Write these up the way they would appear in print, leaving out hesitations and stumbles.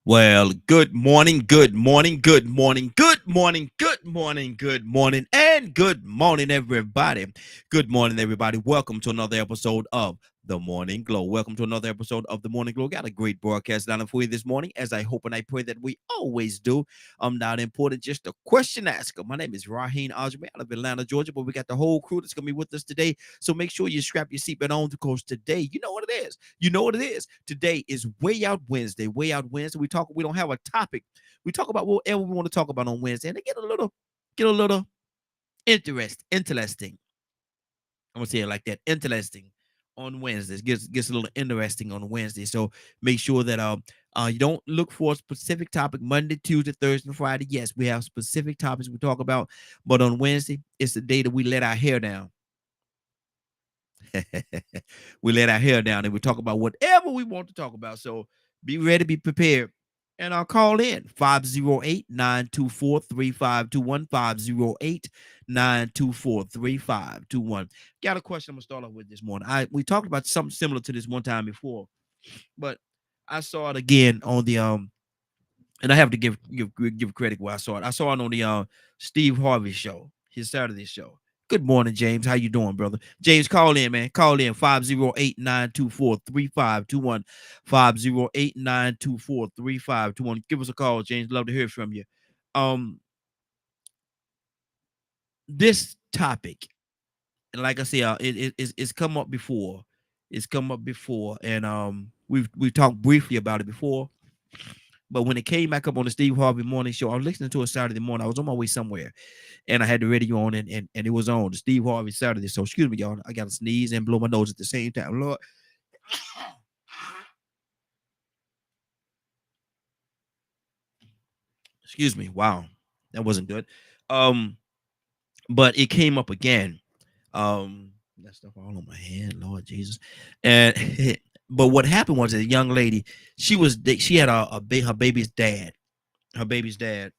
Well, good morning, good morning, good morning, good morning, good morning, good morning, and good morning, everybody. Good morning, everybody. Welcome to another episode of The Morning Glow. Welcome to another episode of The Morning Glow. Got a great broadcast down for you this morning, as I hope and I pray that we always do. I'm not important, just a question asker. My name is Raheem Ajme out of Atlanta, Georgia, but we got the whole crew that's going to be with us today. So make sure you strap your seatbelt on because today, you know what it is. You know what it is. Today is Way Out Wednesday. Way Out Wednesday. We don't have a topic. We talk about whatever we want to talk about on Wednesday, and they get a little interesting. I'm gonna say it like that. Interesting on Wednesdays. Gets a little interesting on Wednesday. So make sure that you don't look for a specific topic Monday, Tuesday, Thursday, and Friday. Yes, we have specific topics we talk about, but on Wednesday, it's the day that we let our hair down. We let our hair down and we talk about whatever we want to talk about. So be ready, be prepared. And I'll call in 508-924-3521. 508-924-3521. Got a question I'm gonna start off with this morning. We talked about something similar to this one time before, but I saw it again on the and I have to give credit where I saw it. I saw it on the Steve Harvey show, his Saturday show. Good morning, James. How you doing, brother? James, call in, man. Call in 508-924-3521. 508-924-3521. Give us a call, James. Love to hear from you. Um, this topic, and like I said, it's come up before. It's come up before, and we've talked briefly about it before. But when it came back up on the Steve Harvey morning show, I was listening to it Saturday morning. I was on my way somewhere, and I had the radio on, and it was on the Steve Harvey Saturday. So excuse me, y'all. I got to sneeze and blow my nose at the same time. Lord, excuse me. Wow, that wasn't good. Um, but it came up again. That stuff all on my hand, Lord Jesus. And but what happened was a young lady. She had her baby's dad. Her baby's dad.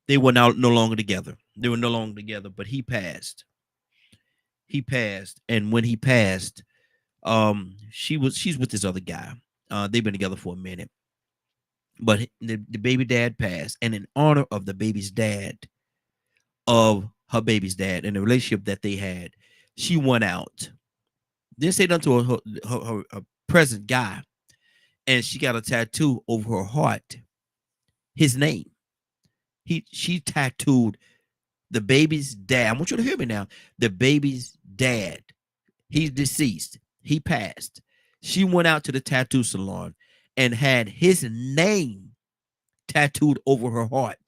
They were now no longer together. They were no longer together. But he passed. He passed, and when he passed, she's with this other guy. They've been together for a minute, but the baby dad passed, and in honor of the baby's dad, of her baby's dad, and the relationship that they had, she went out. Didn't say nothing to her present guy, and she got a tattoo over her heart, his name. She tattooed the baby's dad. I want you to hear me now. The baby's dad. He's deceased. He passed. She went out to the tattoo salon and had his name tattooed over her heart.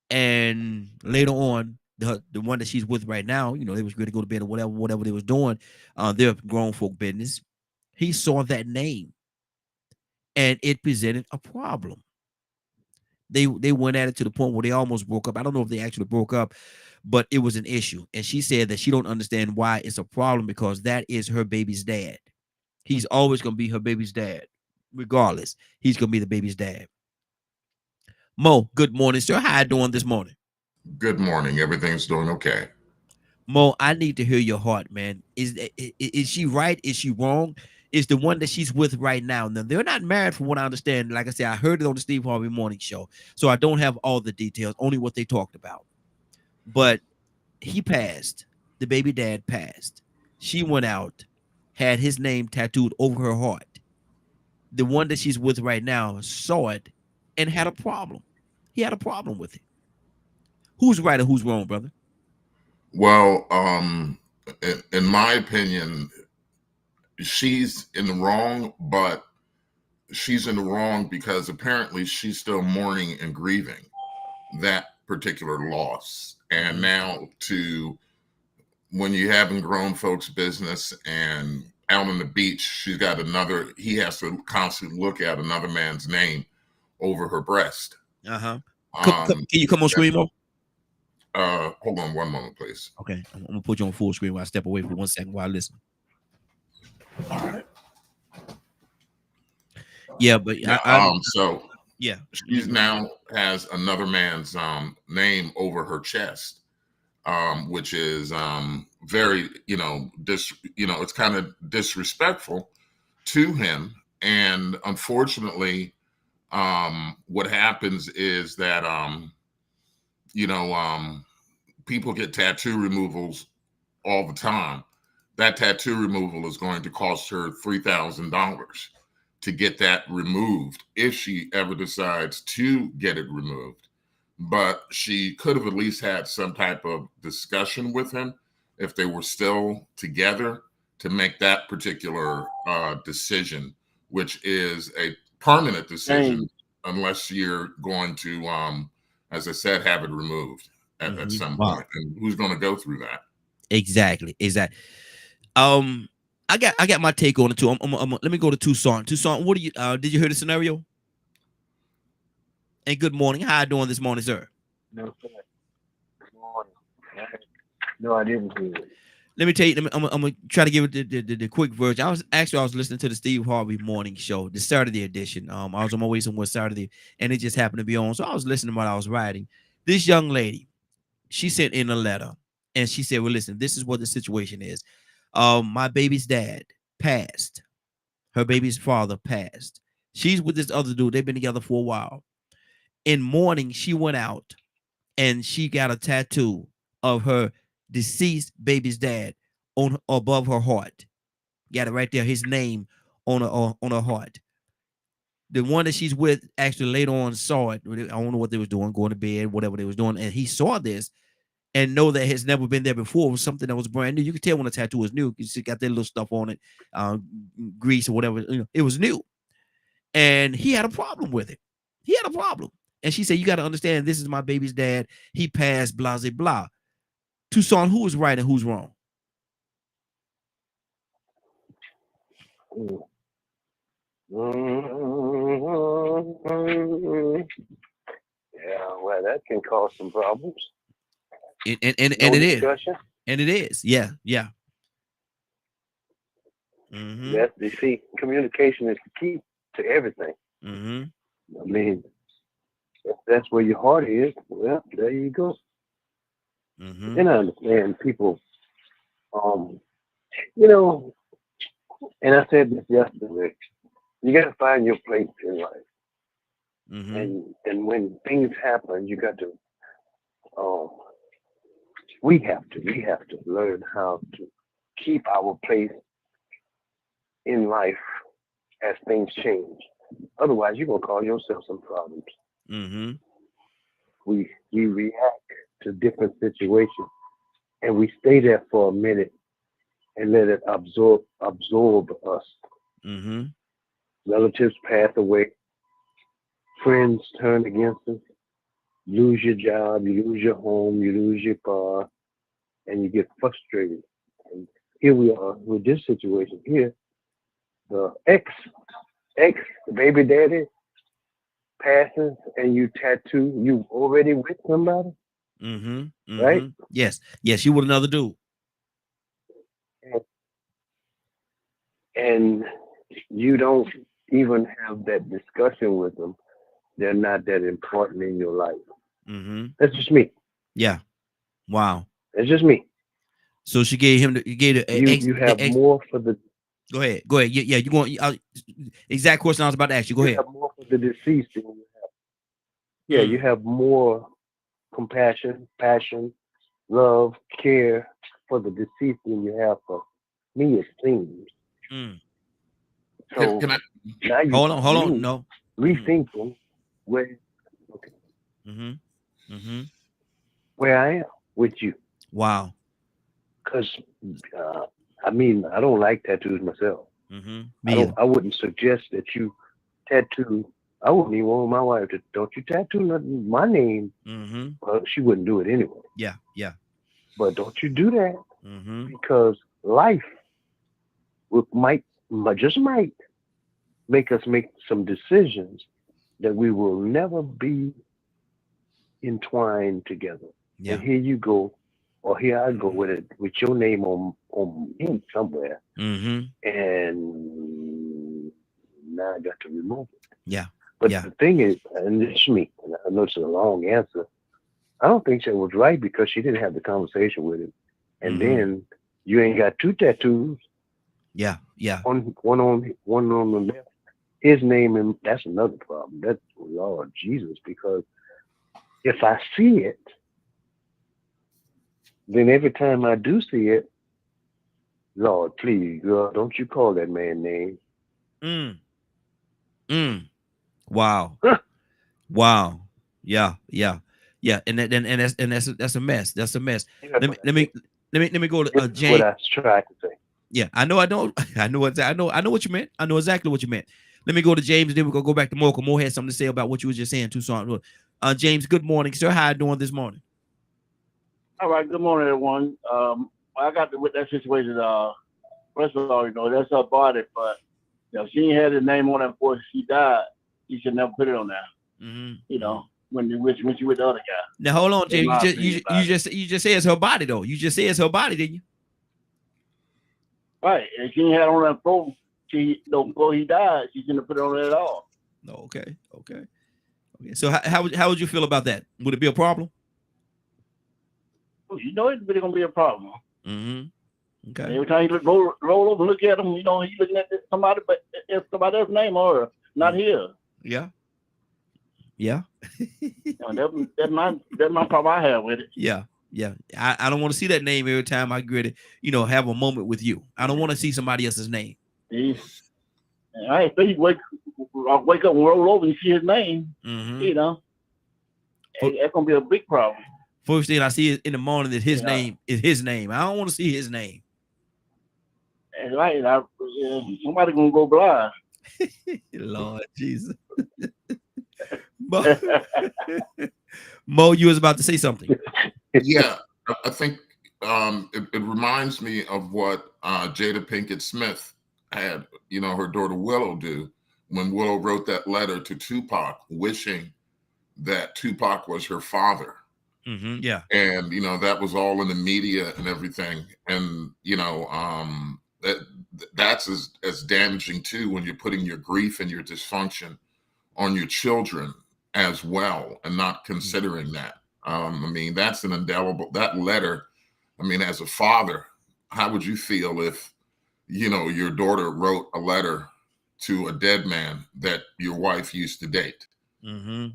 And later on, the one that she's with right now, they was ready to go to bed or whatever they was doing. Their grown folk business. He saw that name, and it presented a problem. They went at it to the point where they almost broke up. I don't know if they actually broke up, but it was an issue. And she said that she don't understand why it's a problem because that is her baby's dad. He's always gonna be her baby's dad, regardless. He's gonna be the baby's dad. Mo, good morning, sir. How you doing this morning? Good morning. Everything's doing okay. Mo, I need to hear your heart, man. Is she right? Is she wrong? Is the one that she's with right now? Now they're not married, from what I understand. Like I said, I heard it on the Steve Harvey Morning Show, so I don't have all the details, only what they talked about. But he passed. The baby dad passed. She went out, had his name tattooed over her heart. The one that she's with right now saw it and had a problem. He had a problem with it. Who's right or who's wrong, brother? Well, in my opinion, she's in the wrong, but she's in the wrong because apparently she's still mourning and grieving that particular loss. And Mhm. now, to when you having grown folks' business and out on the beach, he has to constantly look at another man's name over her breast. Uh-huh. Um, Can you come on that, screen, Mo? hold on one moment, please. Okay, I'm gonna put you on full screen while I step away for 1 second while I listen. All right. Yeah, but Yeah. I So yeah. she now has another man's name over her chest, which is very, it's kind of disrespectful to him. And unfortunately, what happens is that you know, people get tattoo removals all the time. That tattoo removal is going to cost her $3,000 to get that removed if she ever decides to get it removed. But she could have at least had some type of discussion with him if they were still together to make that particular decision, which is a permanent decision unless you're going to, as I said, have it removed at some Wow. point. And who's going to go through that? Exactly. I got my take on it too. Let me go to Tucson. Tucson, what do you did you hear the scenario? And good morning. How you doing this morning, sir? No, sir. Good morning. No, I didn't hear it. Let me tell you. I'm gonna try to give it the quick version. I was listening to the Steve Harvey morning show, the Saturday edition. I was on my way somewhere Saturday, and it just happened to be on. So I was listening while I was riding. This young lady, she sent in a letter, and she said, "Well, listen, this is what the situation is. My baby's dad passed. Her baby's father passed. She's with this other dude. They've been together for a while. In mourning, she went out and she got a tattoo of her deceased baby's dad on above her heart. Got it right there. His name on her heart. The one that she's with actually later on saw it. I don't know what they was doing, going to bed, whatever they was doing, and he saw this and know that has never been there before. It was something that was brand new. You can tell when a tattoo is new because it got that little stuff on it, grease or whatever. It was new, and he had a problem with it. He had a problem, and she said, "You got to understand, this is my baby's dad. He passed, blah blah blah." Tucson, who is right and who's wrong? Yeah, well, that can cause some problems. And No it is, discussion. and it is, yeah. That's you see, communication is the key to everything. I mean, if that's where your heart is, well, there you go. And I understand people, you know, and I said this yesterday. You got to find your place in life, and when things happen, you got to. We have to learn how to keep our place in life as things change. Otherwise, you're gonna cause yourself some problems. We react to different situations, and we stay there for a minute and let it absorb us. Relatives pass away, friends turn against us, lose your job, you lose your home, you lose your car, and you get frustrated. And here we are with this situation here. The ex, the baby daddy passes, and you tattoo, you already with somebody, right? Yes, you with another dude. And you don't even have that discussion with them. They're not that important in your life. That's just me. Yeah. Wow. That's just me. So she gave him you have more for the. Go ahead. Yeah, you going? Exact question I was about to ask you. Go ahead. You have more for the deceased than you have. Yeah, you have more compassion, passion, love, care for the deceased than you have for me. It seems. So Can I, now you hold on. No. Rethinking where. Okay. Where I am with you. Wow. Because I mean, I don't like tattoos myself. I wouldn't suggest that you tattoo. I wouldn't even want my wife to. Don't you tattoo nothing, my name? Well, she wouldn't do it anyway. Yeah. But don't you do that because life might make us make some decisions that we will never be entwined together. Yeah. And here you go. Or here I go with it, with your name on him somewhere, and now I got to remove it. Yeah. But the thing is, and it's me, and I know it's a long answer. I don't think that was right because she didn't have the conversation with him, and then you ain't got two tattoos. Yeah. One on the left his name, and that's another problem. That's Lord Jesus, because if I see it, then every time I do see it, Lord, please, girl, don't you call that man name. Mm, mm. Wow. Huh, Wow. Yeah. Yeah. Yeah. And that's a mess. That's a mess. that's Let me what let me let me go to this is what James. I tried to say. Yeah, I know. I don't. I know what you meant. I know exactly what you meant. Let me go to James. Then we're gonna go back to Mo. Mo had something to say about what you was just saying, Tucson. James, good morning, sir. How you doing this morning? All right, good morning, everyone. I got with that situation. First of all, that's her body, but she ain't had his name on it before she died. She should never put it on there. Mm-hmm. When she with the other guy. Now hold on, That's James. my opinion about it. You just say it's her body though. You just say it's her body, didn't you? Right, and she ain't had on that before. Before he died, she shouldn't have put it on there at all. No. Okay. Okay. Okay. So how would you feel about that? Would it be a problem? It's really gonna be a problem. Mm-hmm. Okay. Every time you roll over and look at him, he's looking at somebody, but if somebody else's name on her, not here. Yeah. Yeah. That's my problem I have with it. Yeah. Yeah. I don't want to see that name every time I get it, have a moment with you. I don't want to see somebody else's name. I ain't think wake up and roll over and see his name. Mm-hmm. That's gonna be a big problem. First thing I see is in the morning that his name is his name. I don't want to see his name. And right, somebody gonna go blind. Lord Jesus. Mo, you was about to say something. Yeah, I think it reminds me of what Jada Pinkett Smith had, her daughter Willow do when Willow wrote that letter to Tupac, wishing that Tupac was her father. Mm-hmm, yeah. And, that was all in the media and everything. And, that's as damaging too, when you're putting your grief and your dysfunction on your children as well, and not considering that. That's an indelible, that letter. As a father, how would you feel if, your daughter wrote a letter to a dead man that your wife used to date? Mm-hmm.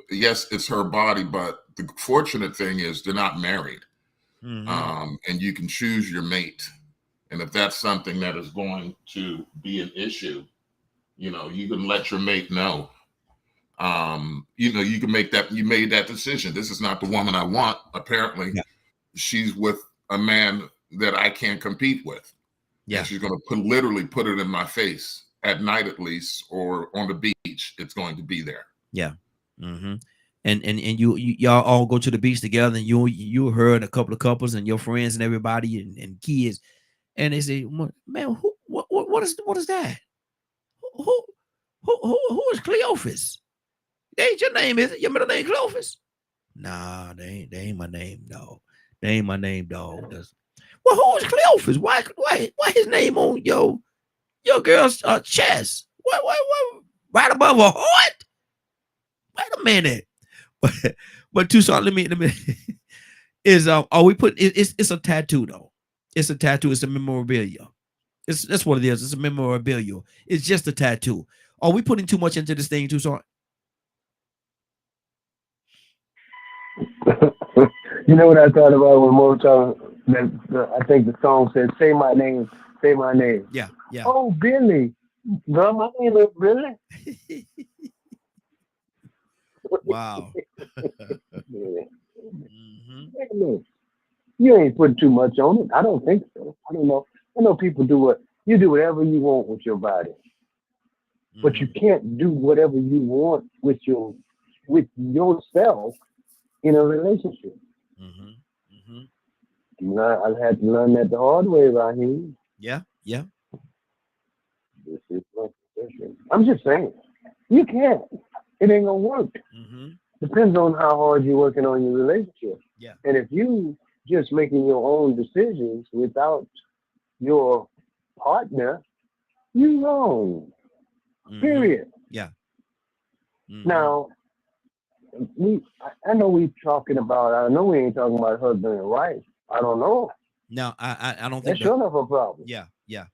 Yes, it's her body, but the fortunate thing is they're not married. Mm-hmm. And you can choose your mate. And if that's something that is going to be an issue, you can let your mate know. You can you made that decision. This is not the woman I want. Apparently, she's with a man that I can't compete with. Yeah. And she's going to literally put it in my face at night, at least, or on the beach. It's going to be there. Yeah. Mm-hmm. And y'all all go to the beach together, and you her and a couple of couples and your friends and everybody and kids, and they say, man, what is that? Who is Cleophas? That ain't your name, is it? Your middle name Cleophas? Nah, they ain't my name, dog. They ain't my name, dog. Well, who is Cleophas? Why his name on your girl's chest? What right above her heart? Wait a minute. But Tucson, let me is are we put it's a tattoo though. It's a tattoo, it's a memorabilia. That's what it is. It's a memorabilia. It's just a tattoo. Are we putting too much into this thing, Tucson? You know what I thought about when Mo talking? I think the song said, "Say my name, say my name." Yeah. Oh, Billy, girl, my name is Billy. Wow. Mm-hmm. Wait a minute. You ain't putting too much on it. I don't think so. I don't know. I know people do whatever you want with your body, but you can't do whatever you want with yourself in a relationship. I had to learn that the hard way, Raheem. Yeah. This is my position. I'm just saying, you can't. It ain't gonna work. Depends on how hard you're working on your relationship. Yeah. And if you just making your own decisions without your partner, you wrong. Period. Yeah. Now, I know we talking about. I know we ain't talking about husband and wife. I don't know. No, I don't think that's sure enough a problem. Yeah. Yeah.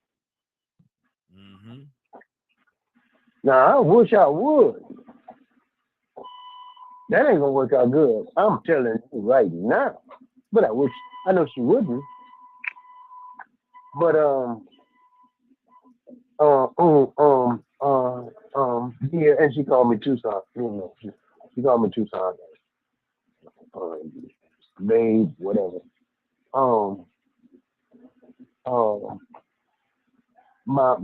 Mm-hmm. Now I wish I would. That ain't gonna work out good. I'm telling you right now. But I know she wouldn't. But yeah, and she called me Tucson. You know, she called me Tucson. Babe, whatever. Um, um, my.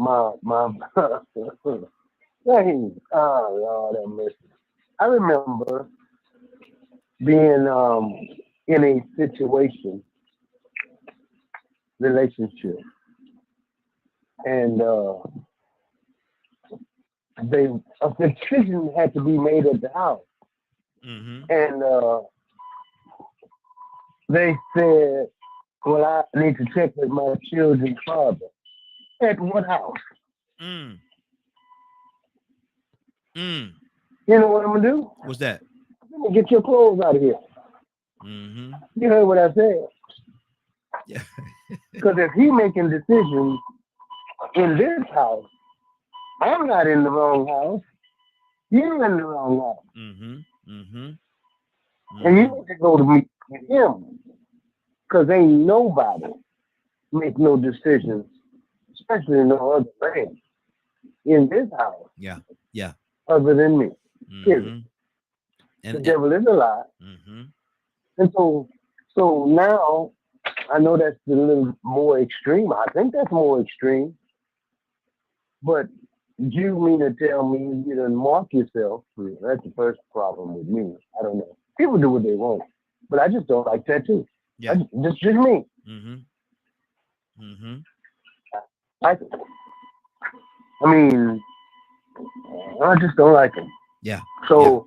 Dang, oh Lord, have mercy. I remember being in a relationship, and they a decision had to be made at the house, Mm-hmm. and they said, "Well, I need to check with my children's father." At what house? Mm. Mm. You know what I'm gonna do? What's that? Let me get your clothes out of here. Mm-hmm. You heard what I said? Yeah. Because if he making decisions in this house, I'm not in the wrong house. You're in the wrong house, Mm-hmm. Mm-hmm. and you Mm-hmm. need to go to meet with him. Because ain't nobody make no decisions, especially no other man in this house Yeah. Yeah. other than me. Period. Mm-hmm. The And devil is a lie. mm-hmm. And so now I know that's a little more extreme. I think that's more extreme. But you mean to tell me you didn't mark yourself? That's the first problem with me. I don't know. People do what they want, but I just don't like tattoos. Yeah. Just me. Mm-hmm. Mm-hmm. I mean, I just don't like them. Yeah. So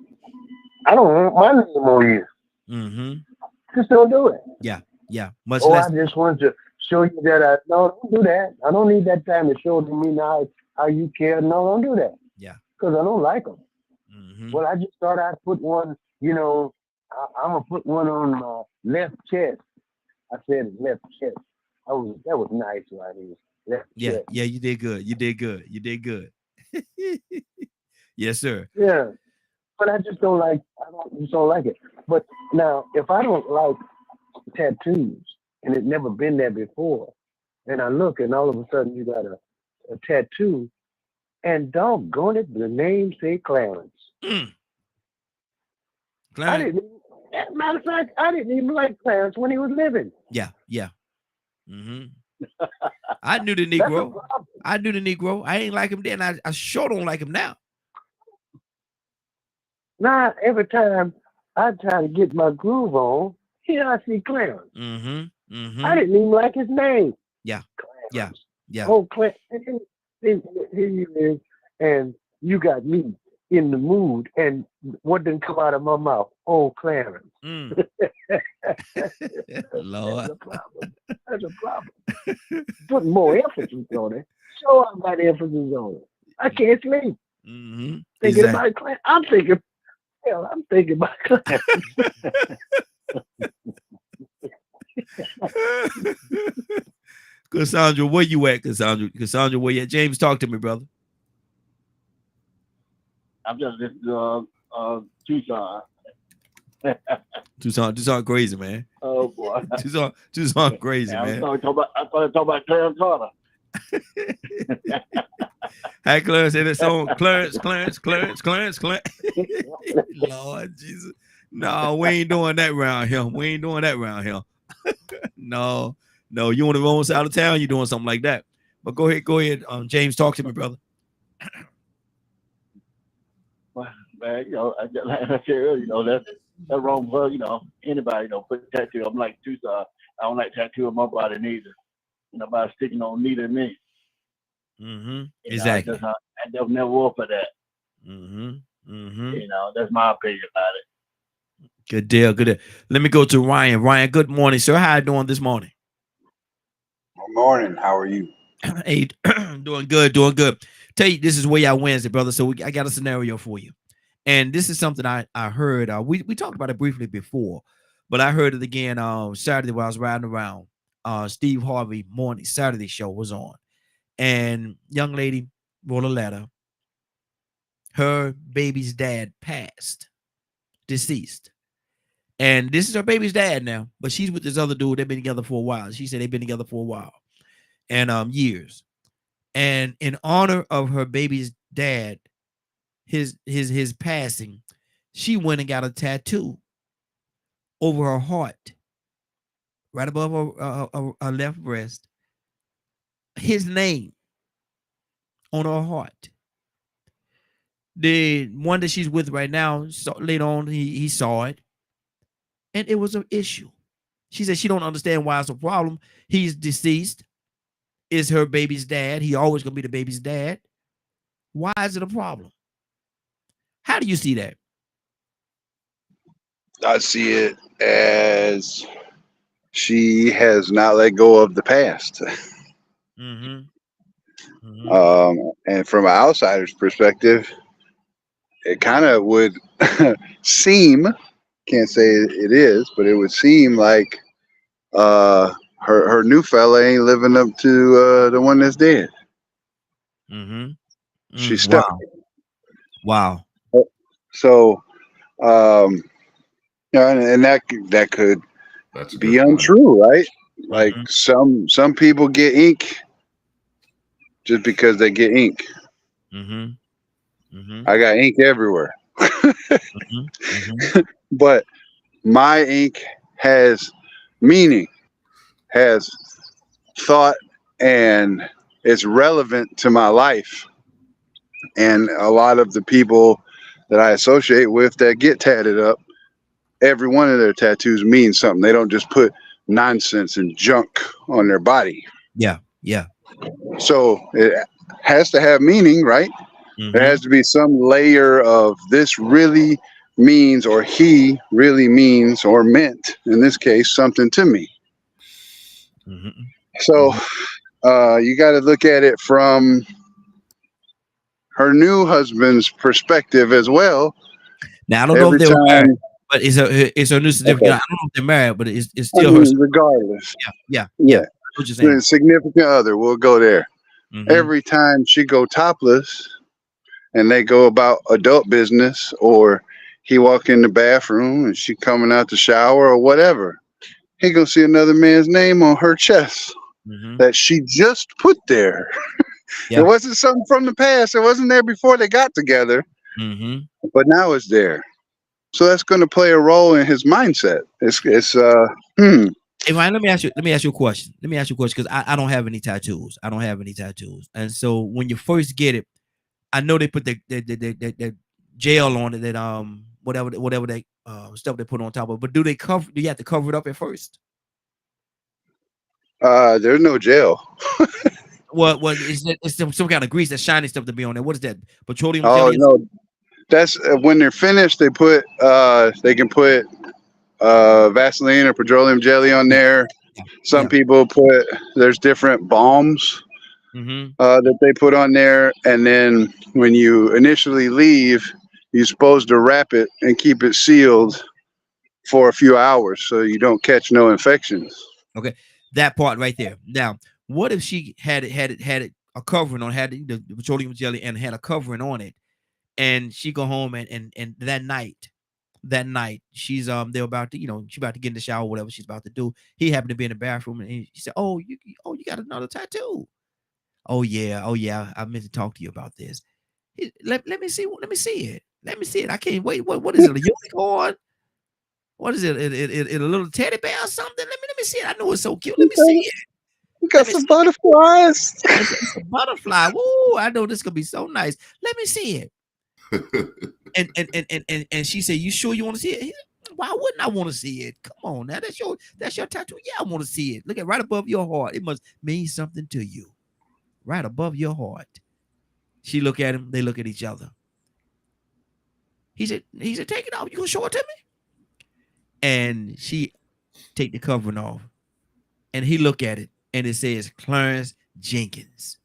I don't want my name on you. Mm-hmm. Just don't do it. Yeah. Yeah. Much Oh, less. I just want to show you that no, don't do that. I don't need that time to show to me now how you care. No, don't do that. Yeah. Because I don't like them. Mm-hmm. Well, I just thought I'd put one, I'm going to put one on my left chest. I said left chest. That was nice right here. Left Yeah. chest. Yeah. You did good. You did good. You did good. Yes, sir. Yeah. But I just don't like, just don't like it. But now, if I don't like tattoos and it never been there before, and I look and all of a sudden you got a tattoo and doggone it, the name say Clarence. Mm. I Clarence. didn't even, as a matter of fact, I didn't even like Clarence when he was living. Yeah. Yeah. Mm-hmm. I knew the That's a Negro. problem. I knew the Negro. I ain't like him then. I sure don't like him now. Now, every time I try to get my groove on, here I see Clarence. Mm-hmm. Mm-hmm. I didn't even like his name. Yeah. Yeah. Clarence. Yeah. Oh, Clarence. Here you is, and you got me in the mood, and what didn't come out of my mouth? Oh, Clarence. Mm. That's Lord. a problem. That's a problem. Put more emphasis on it. Show I got emphasis on it. I can't sleep. Mm-hmm. Thinking Exactly. about Clarence. I'm thinking about Clarence. Cassandra, where you at, Cassandra? Cassandra, where you at? James, talk to me, brother. I'm just Tucson. Tucson crazy, man. Oh boy. Tucson crazy, I man. thought about Clarence Carter. Hey, Clarence, in that song, Clarence. Lord Jesus. No, we ain't doing that round here. We ain't doing that round here. No, you on the wrong side of town, you doing something like that. But go ahead. James, talk to me, brother. Well, man, like I said earlier, that's wrong for anybody, put a tattoo. I'm like Tucson. I don't like tattoo on my body neither. Nobody sticking on neither me. Mm-hmm. Exactly. I never will for that. Mm-hmm. Mm-hmm. That's my opinion about it. Good deal. Let me go to Ryan. Ryan, good morning, sir. How you doing this morning? Good morning. How are you? Hey, doing good. Tell you, this is Way Out Wednesday, brother. So I got a scenario for you. And this is something I heard. We talked about it briefly before, but I heard it again Saturday while I was riding around. Steve Harvey morning Saturday show was on. and young lady wrote a letter. Her baby's dad passed, deceased. And this is her baby's dad now, but she's with this other dude. They've been together for a while. She said they've been together for a while and years. And in honor of her baby's dad, his passing, she went and got a tattoo over her heart, right above her left breast. His name on her heart. The one that she's with right now, so later on, he saw it, and it was an issue. She said she don't understand why it's a problem. He's deceased. Is her baby's dad. He always gonna be the baby's dad. Why is it a problem? How do you see that? I see it as she has not let go of the past. Mm-hmm. Mm-hmm. And from an outsider's perspective, it kind of would seem, can't say it is, but it would seem like her new fella ain't living up to the one that's dead. Mm-hmm. She's stuck. Wow. So, and that could That's a be good point. untrue, right? Like some people get ink just because they get ink. Mm-hmm. Mm-hmm. I got ink everywhere. Mm-hmm. Mm-hmm. But my ink has meaning, has thought, and it's relevant to my life. And a lot of the people that I associate with that get tatted up, every one of their tattoos means something. They don't just put nonsense and junk on their body. Yeah. Yeah. So it has to have meaning, right? Mm-hmm. There has to be some layer of this really means, or he really means, or meant, in this case, something to me. Mm-hmm. So you got to look at it from her new husband's perspective as well. Now I don't know if they were married, but it's a new certificate. Okay. I don't know if they're married, but it's still her. Regardless. Yeah. What you The saying? significant other, we'll go there. Mm-hmm. Every time she go topless and they go about adult business, or he walk in the bathroom and she coming out the shower or whatever, he gonna see another man's name on her chest that she just put there. Yeah. It wasn't something from the past. It wasn't there before they got together, but now it's there. So that's going to play a role in his mindset. Hey, Ryan, let me ask you a question. Because I don't have any tattoos. And so when you first get it, I know they put the gel on it, that whatever they stuff they put on top of it. But do you have to cover it up at first? There's no gel. What is that? It's some kind of grease, that shiny stuff to be on there. What is that? Petroleum Oh jelly? no, that's when they're finished. They can put Vaseline or petroleum jelly on there. Some people there's different balms that they put on there, and then when you initially leave, you're supposed to wrap it and keep it sealed for a few hours so you don't catch no infections. Okay, that part right there. Now, what if she had it a covering on, had the petroleum jelly and had a covering on it, and she go home and that night she's they're about to, she's about to get in the shower, whatever she's about to do. He happened to be in the bathroom, and she said, "Oh, you got another tattoo? Oh yeah, I meant to talk to you about this. Let me see it. I can't wait. What is it? A unicorn? What is it? It a little teddy bear or something? Let me see it. I know it's so cute. Let me see it. You got some butterflies. It's a butterfly. Woo! I know this could be so nice. Let me see it." And she said, "You sure you want to see it?" Why wouldn't I want to see it? Come on now, that's your tattoo. Yeah, I want to see it. Look at right above your heart. It must mean something to you. Right above your heart. She look at him. They look at each other. He said, "Take it off. You gonna show it to me?" And she take the covering off, and he look at it, and it says Clarence Jenkins.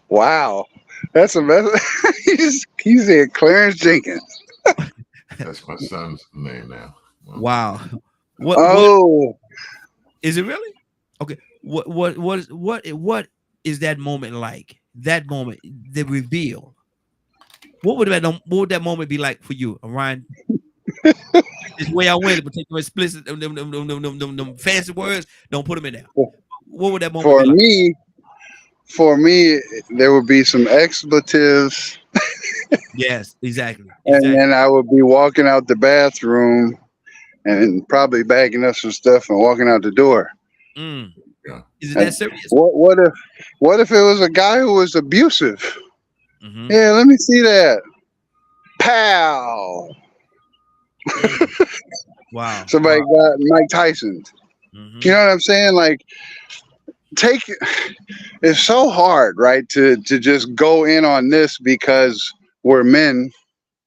Wow, that's a mess. He said Clarence Jenkins. That's my son's name now. Wow. What is it really? Okay. what is that moment like? That moment, the reveal. What would that moment be like for you, Ryan? This way I went, but take them explicit, them fancy words. Don't put them in there. What would that moment be For like? me, for me, there would be some expletives, Yes, exactly, and exactly. then I would be walking out the bathroom and probably bagging up some stuff and walking out the door. Mm. Yeah. Is it that And serious? what if it was a guy who was abusive? Mm-hmm. Yeah, let me see that. Pow! Wow. Somebody Wow. got Mike Tyson. You Mm-hmm. know what I'm saying? Like, take it's so hard, right? To just go in on this because we're men,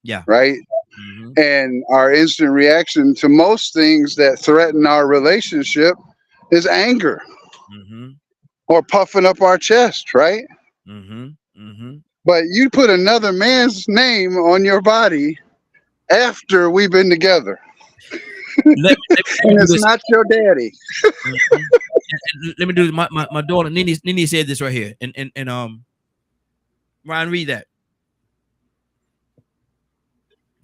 Yeah. right? Mm-hmm. And our instant reaction to most things that threaten our relationship is anger Mm-hmm. or puffing up our chest, right? Mm-hmm. Mm-hmm. But you put another man's name on your body after we've been together, Let me and do it's this. not your daddy. Mhm. Let me do this. My daughter Nini said this right here, and Ryan, read that.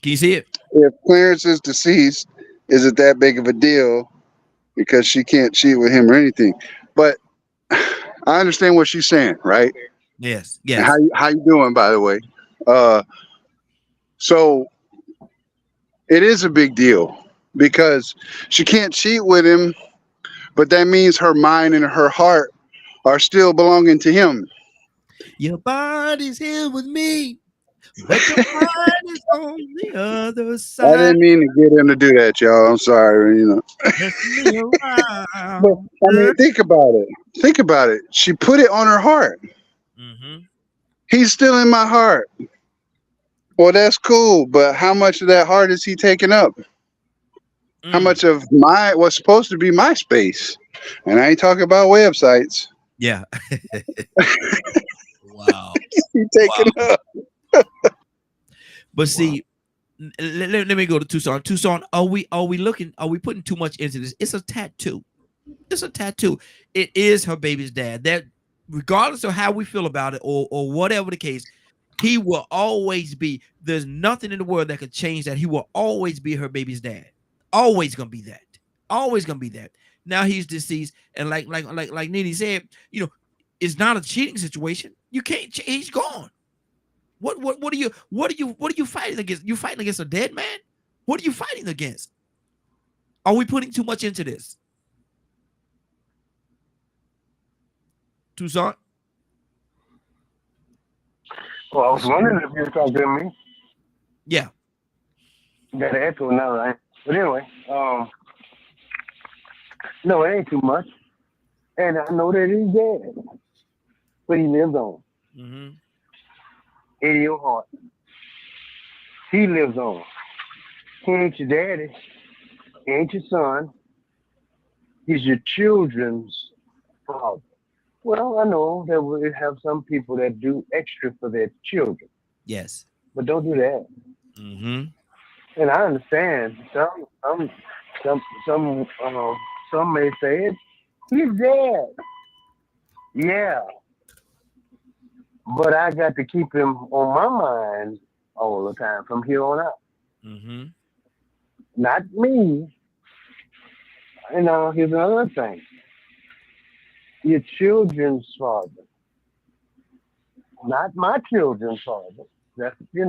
Can you see it? If Clarence is deceased, is it that big of a deal because she can't cheat with him or anything? But I understand what she's saying, right? Yes. And Yes. how you doing, by the way? Uh, so it is a big deal because she can't cheat with him, but that means her mind and her heart are still belonging to him. Your body's here with me, but your mind is on the other I side. didn't mean to get him to do that, y'all. I'm sorry, you know. Messing me But around. I mean, think about it. Think about it. She put it on her heart. Mm-hmm. He's still in my heart. Well, that's cool, but how much of that heart is he taking up? How Mm. much of my what's supposed to be my space? And I ain't talking about websites. Yeah. Wow. He Wow. taking up. But Wow. see, let me go to Tucson. Tucson, are we putting too much into this? It's a tattoo. It's a tattoo. It is her baby's dad. That regardless of how we feel about it or whatever the case, he will always be. There's nothing in the world that could change that. He will always be her baby's dad. Always gonna be that. Always gonna be that. Now he's deceased, and like Nene said, it's not a cheating situation. You can't. He's gone. What are you fighting against? You fighting against a dead man? What are you fighting against? Are we putting too much into this? Tucson? Well, I was wondering if you were talking to me. Yeah. You got an echo now, right? But anyway, no, it ain't too much. And I know that he's dead, but he lives on Mm-hmm. in your heart. He lives on. He ain't your daddy. He ain't your son. He's your children's father. Well, I know that we have some people that do extra for their children, Yes. but don't do that. Mm-hmm. And I understand some, some, some may say it. He's dead. Yeah, but I got to keep him on my mind all the time from here on out. Mm-hmm. Not me. Here's another thing. Your children's father, not my children's father. That's these I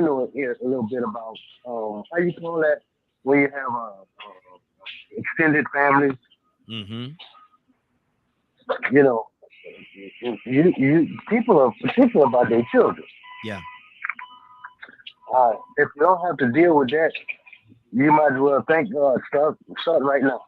know a little bit about how you call that when you have extended families. Mm-hmm. You know, you people are particular about their children. Yeah. If you don't have to deal with that, you might as well thank God. Start right now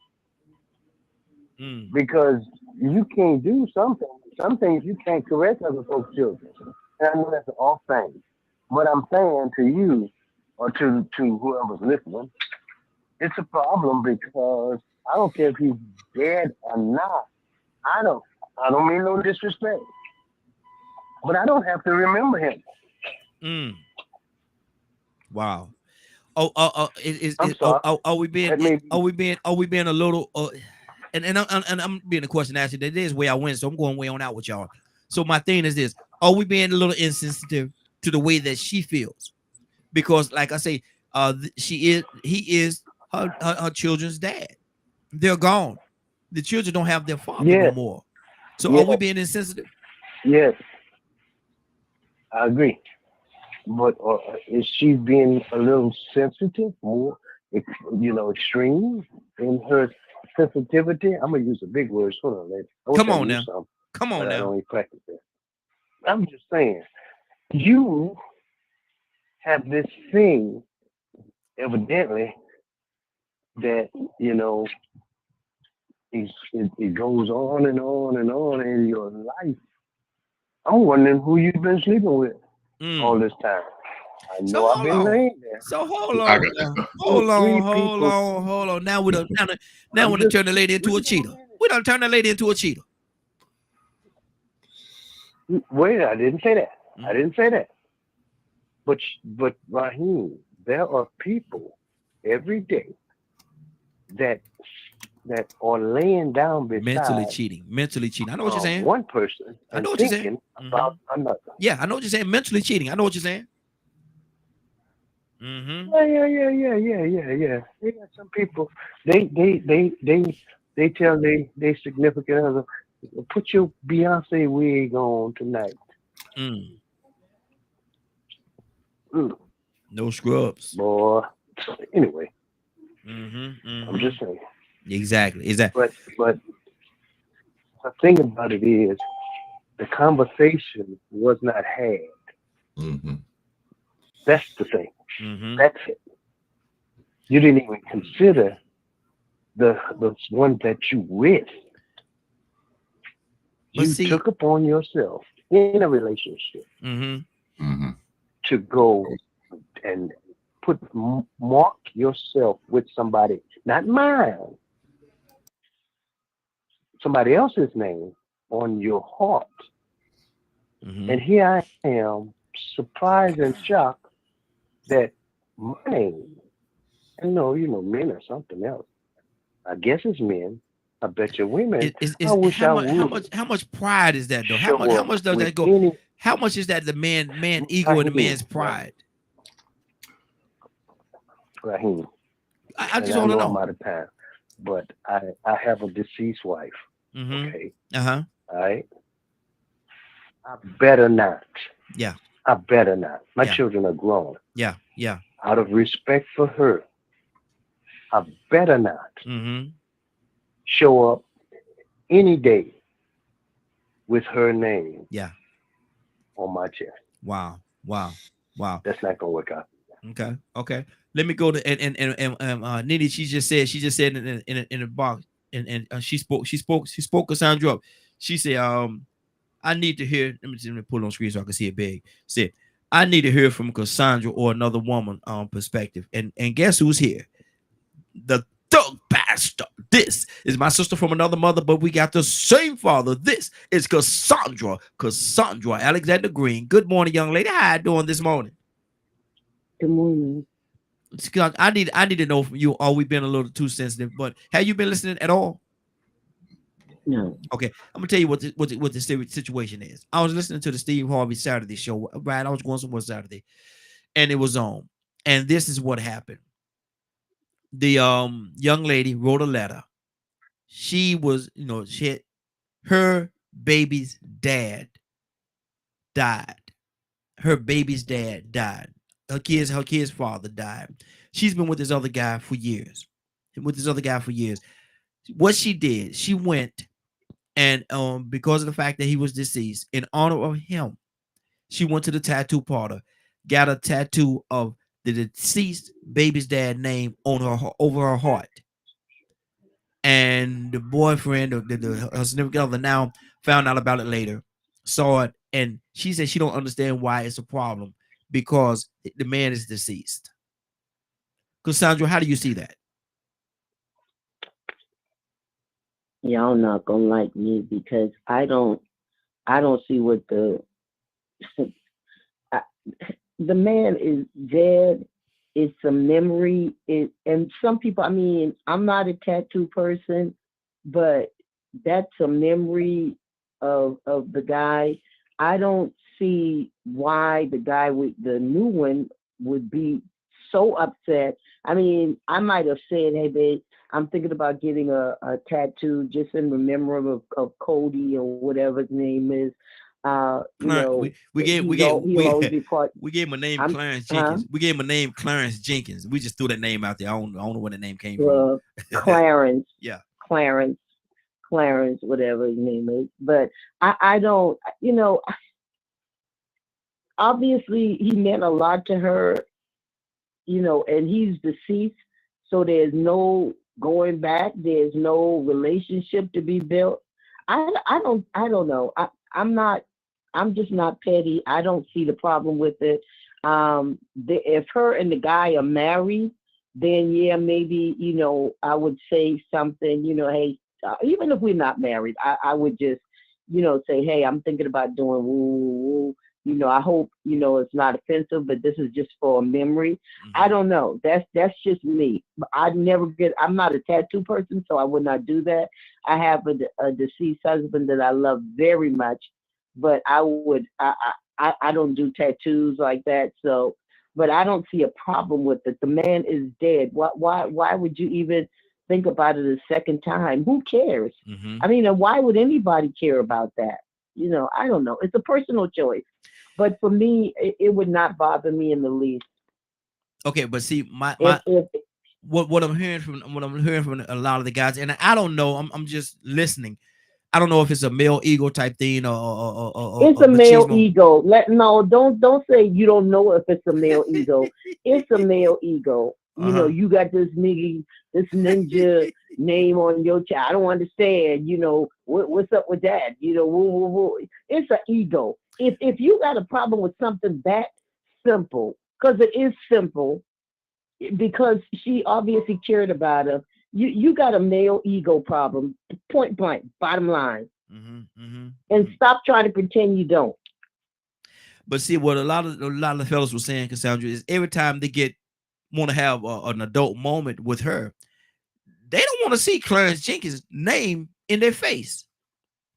Mm. because you can't do something. Some things you can't correct other folks' children. And I know that's an off thing, but I'm saying to you or to whoever's listening, it's a problem because I don't care if he's dead or not. I don't. I don't mean no disrespect, but I don't have to remember him. Mm. Wow. I'm sorry. are we being That may be- are we being a little and I'm being a question asked. That is where I went, so I'm going way on out with y'all. So my thing is this: are we being a little insensitive to the way that she feels? Because, like I say, he is her children's dad. They're gone. The children don't have their father no Yes. more. So are we Yes. being insensitive? Yes, I agree. But is she being a little sensitive, more, extreme in her sensitivity? I'm gonna use the big words. Hold on, lady. I wish Come I on knew now. some, Come on but I now. don't even practice that. I'm just saying, you have this thing, evidently, that it goes on and on and on in your life. I'm wondering who you've been sleeping with all Mm. this time. I So know I've been hold on. laying there. So hold I on got now. Two, Hold three on. Hold people. on. Hold on. Now I'm we done just turn the lady into a wait cheater. minute. We done turn the lady into a cheater. Wait, I didn't say that. I Mhm. didn't say that. But Raheem, there are people every day that are laying down Mentally beside cheating. Mentally cheating. I know what you're saying. one person I know and what you're saying. thinking about another. Yeah, I know what you're saying. Mentally cheating. I know what you're saying. Mm-hmm. Yeah. They got some people. They tell they significant other, put your Beyonce wig on tonight. Mm. Mm, No scrubs. boy. Anyway, Mm-hmm. I'm just saying. Exactly. But the thing about it is, the conversation was not had. Mm-hmm. That's the thing. Mm-hmm. That's it. You didn't even consider the one that you with. But You see, took upon yourself in a relationship mm-hmm. Mm-hmm. to go and mark yourself with somebody, not mine, somebody else's name on your heart. Mm-hmm. And here I am, surprised and shocked that my name, men are something else. I guess it's men. I bet you women. I Is wish I would how much pride is that though? show How up much does with that go? any How much is that the man ego and the Raheem, man's pride? Raheem, I and just I want to know I'm know. out of time, but I have a deceased wife. Mm-hmm. Okay, Uh-huh. all right. I better not. Yeah. I better not. My Yeah. children are grown. Yeah. Yeah. Out of respect for her, I better not Mm-hmm. show up any day with her name Yeah. on my chest. Wow. Wow. Wow. That's not gonna work out. Okay. Okay. Let me go to and Nitty. She just said in a box and she spoke Cassandra up. She said, I need to hear. Let me pull it on screen so I can see it big. Said, I need to hear from Cassandra or another woman perspective. And guess who's here? The thug bastard. This is my sister from another mother, but we got the same father. This is Cassandra Alexander Green. Good morning, young lady. How you doing this morning? Good morning. Scott, I need to know from you. Are we been a little too sensitive? But have you been listening at all? No. Okay, I'm gonna tell you what the situation is. I was listening to the Steve Harvey Saturday show. Right, I was going somewhere Saturday, and it was on. And this is what happened. The young lady wrote a letter. She was, her baby's dad died. Her baby's dad died. Her kid's father died. She's been with this other guy for years. What she did, she went and because of the fact that he was deceased, in honor of him, she went to the tattoo parlor, got a tattoo of the deceased baby's dad name on her over her heart. And the boyfriend or her significant other now found out about it later, saw it, and she said she don't understand why it's a problem because the man is deceased. Cassandra, how do you see that? Y'all not gonna like me because I don't see what the man is dead. it's a memory. And some people, I mean, I'm not a tattoo person, but that's a memory of the guy. I don't see why the guy with the new one would be so upset. I mean, I might have said, hey, babe, I'm thinking about getting a tattoo just in remembrance of Cody or whatever his name is. You know, we gave he'll always be part. we gave him a name, I'm- Clarence Jenkins. We gave him a name, Clarence Jenkins. We just threw that name out there. I don't know where the name came from. Clarence. Yeah. Clarence, whatever his name is. But I don't, you know, obviously he meant a lot to her, you know, and he's deceased. So there's no going back. There's no relationship to be built. I don't know. I'm just not petty. I don't see the problem with it. If her and the guy are married, then yeah, maybe, you know, I would say something, you know, hey, even if we're not married, I would just, you know, say, hey, I'm thinking about doing woo, woo, woo. You know, I hope, you know, it's not offensive, but this is just for a memory. Mhm. I don't know. That's just me. I'm not a tattoo person, so I would not do that. I have a deceased husband that I love very much, but I don't do tattoos like that. So, but I don't see a problem with it. The man is dead. Why would you even think about it a second time? Who cares? Mhm. I mean, and why would anybody care about that? You know, I don't know. It's a personal choice. But for me, it would not bother me in the least. Okay, but see, If what I'm hearing from a lot of the guys, and I don't know, I'm just listening. I don't know if it's a male ego type thing or it's a male machismo. ego. Don't say you don't know if it's a male ego. It's a male ego. You know, you got this ninja name on your chest. I don't understand. You know, what's up with that? You know, woo, woo, woo. It's an ego. If you got a problem with something that simple, because it is simple, because she obviously cared about him, you got a male ego problem. Point blank, bottom line. And stop trying to pretend you don't. But see, what a lot of the fellas were saying, Cassandra, is every time they want to have an adult moment with her, they don't want to see Clarence Jenkins' name in their face.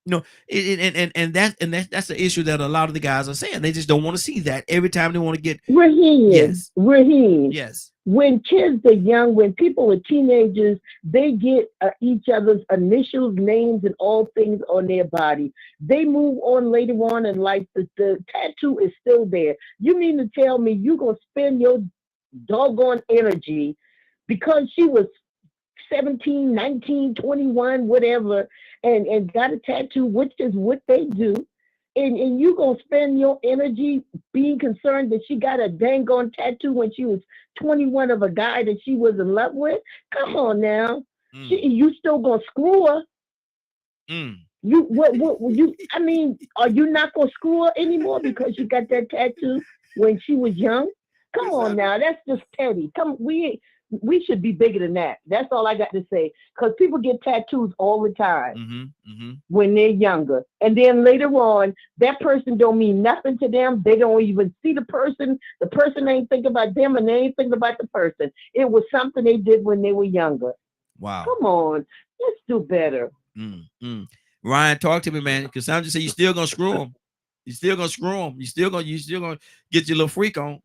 You know, that's the issue that a lot of the guys are saying. They just don't want to see that every time they want to get. Raheem, Yes. When kids are young, when people are teenagers, they get each other's initials, names, and all things on their body. They move on later on in life. The tattoo is still there. You mean to tell me you're going to spend your doggone energy because she was 17, 19, 21, whatever, and got a tattoo, which is what they do, and you gonna spend your energy being concerned that she got a dang on tattoo when she was 21 of a guy that she was in love with? Come on now. You still gonna screw her? I mean, are you not gonna screw her anymore because you got that tattoo when she was young? Come on now, that's just petty. We should be bigger than that. That's all I got to say. Because people get tattoos all the time when they're younger. And then later on, that person don't mean nothing to them. They don't even see the person. The person ain't thinking about them and they ain't thinking about the person. It was something they did when they were younger. Wow. Come on. Let's do better. Ryan, talk to me, man. Because Sandra said you still going to screw them. You still going to screw them. You still going to get your little freak on.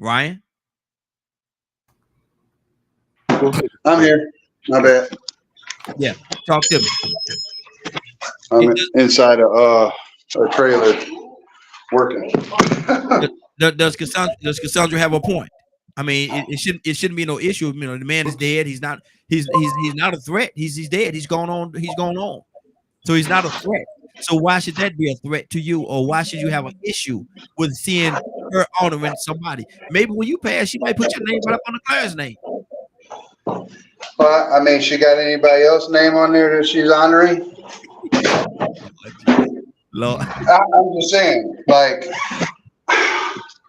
Ryan? I'm here. My bad. Yeah, talk to me. I'm inside a trailer working. Does Cassandra have a point? I mean, it shouldn't be no issue. You know, the man is dead. He's not a threat. He's dead. He's gone on. So he's not a threat. So why should that be a threat to you, or why should you have an issue with seeing her honoring somebody? Maybe when you pass, she might put your name right up on the Clarence name. Well, I mean, she got anybody else's name on there that she's honoring? Lord. I'm just saying, like,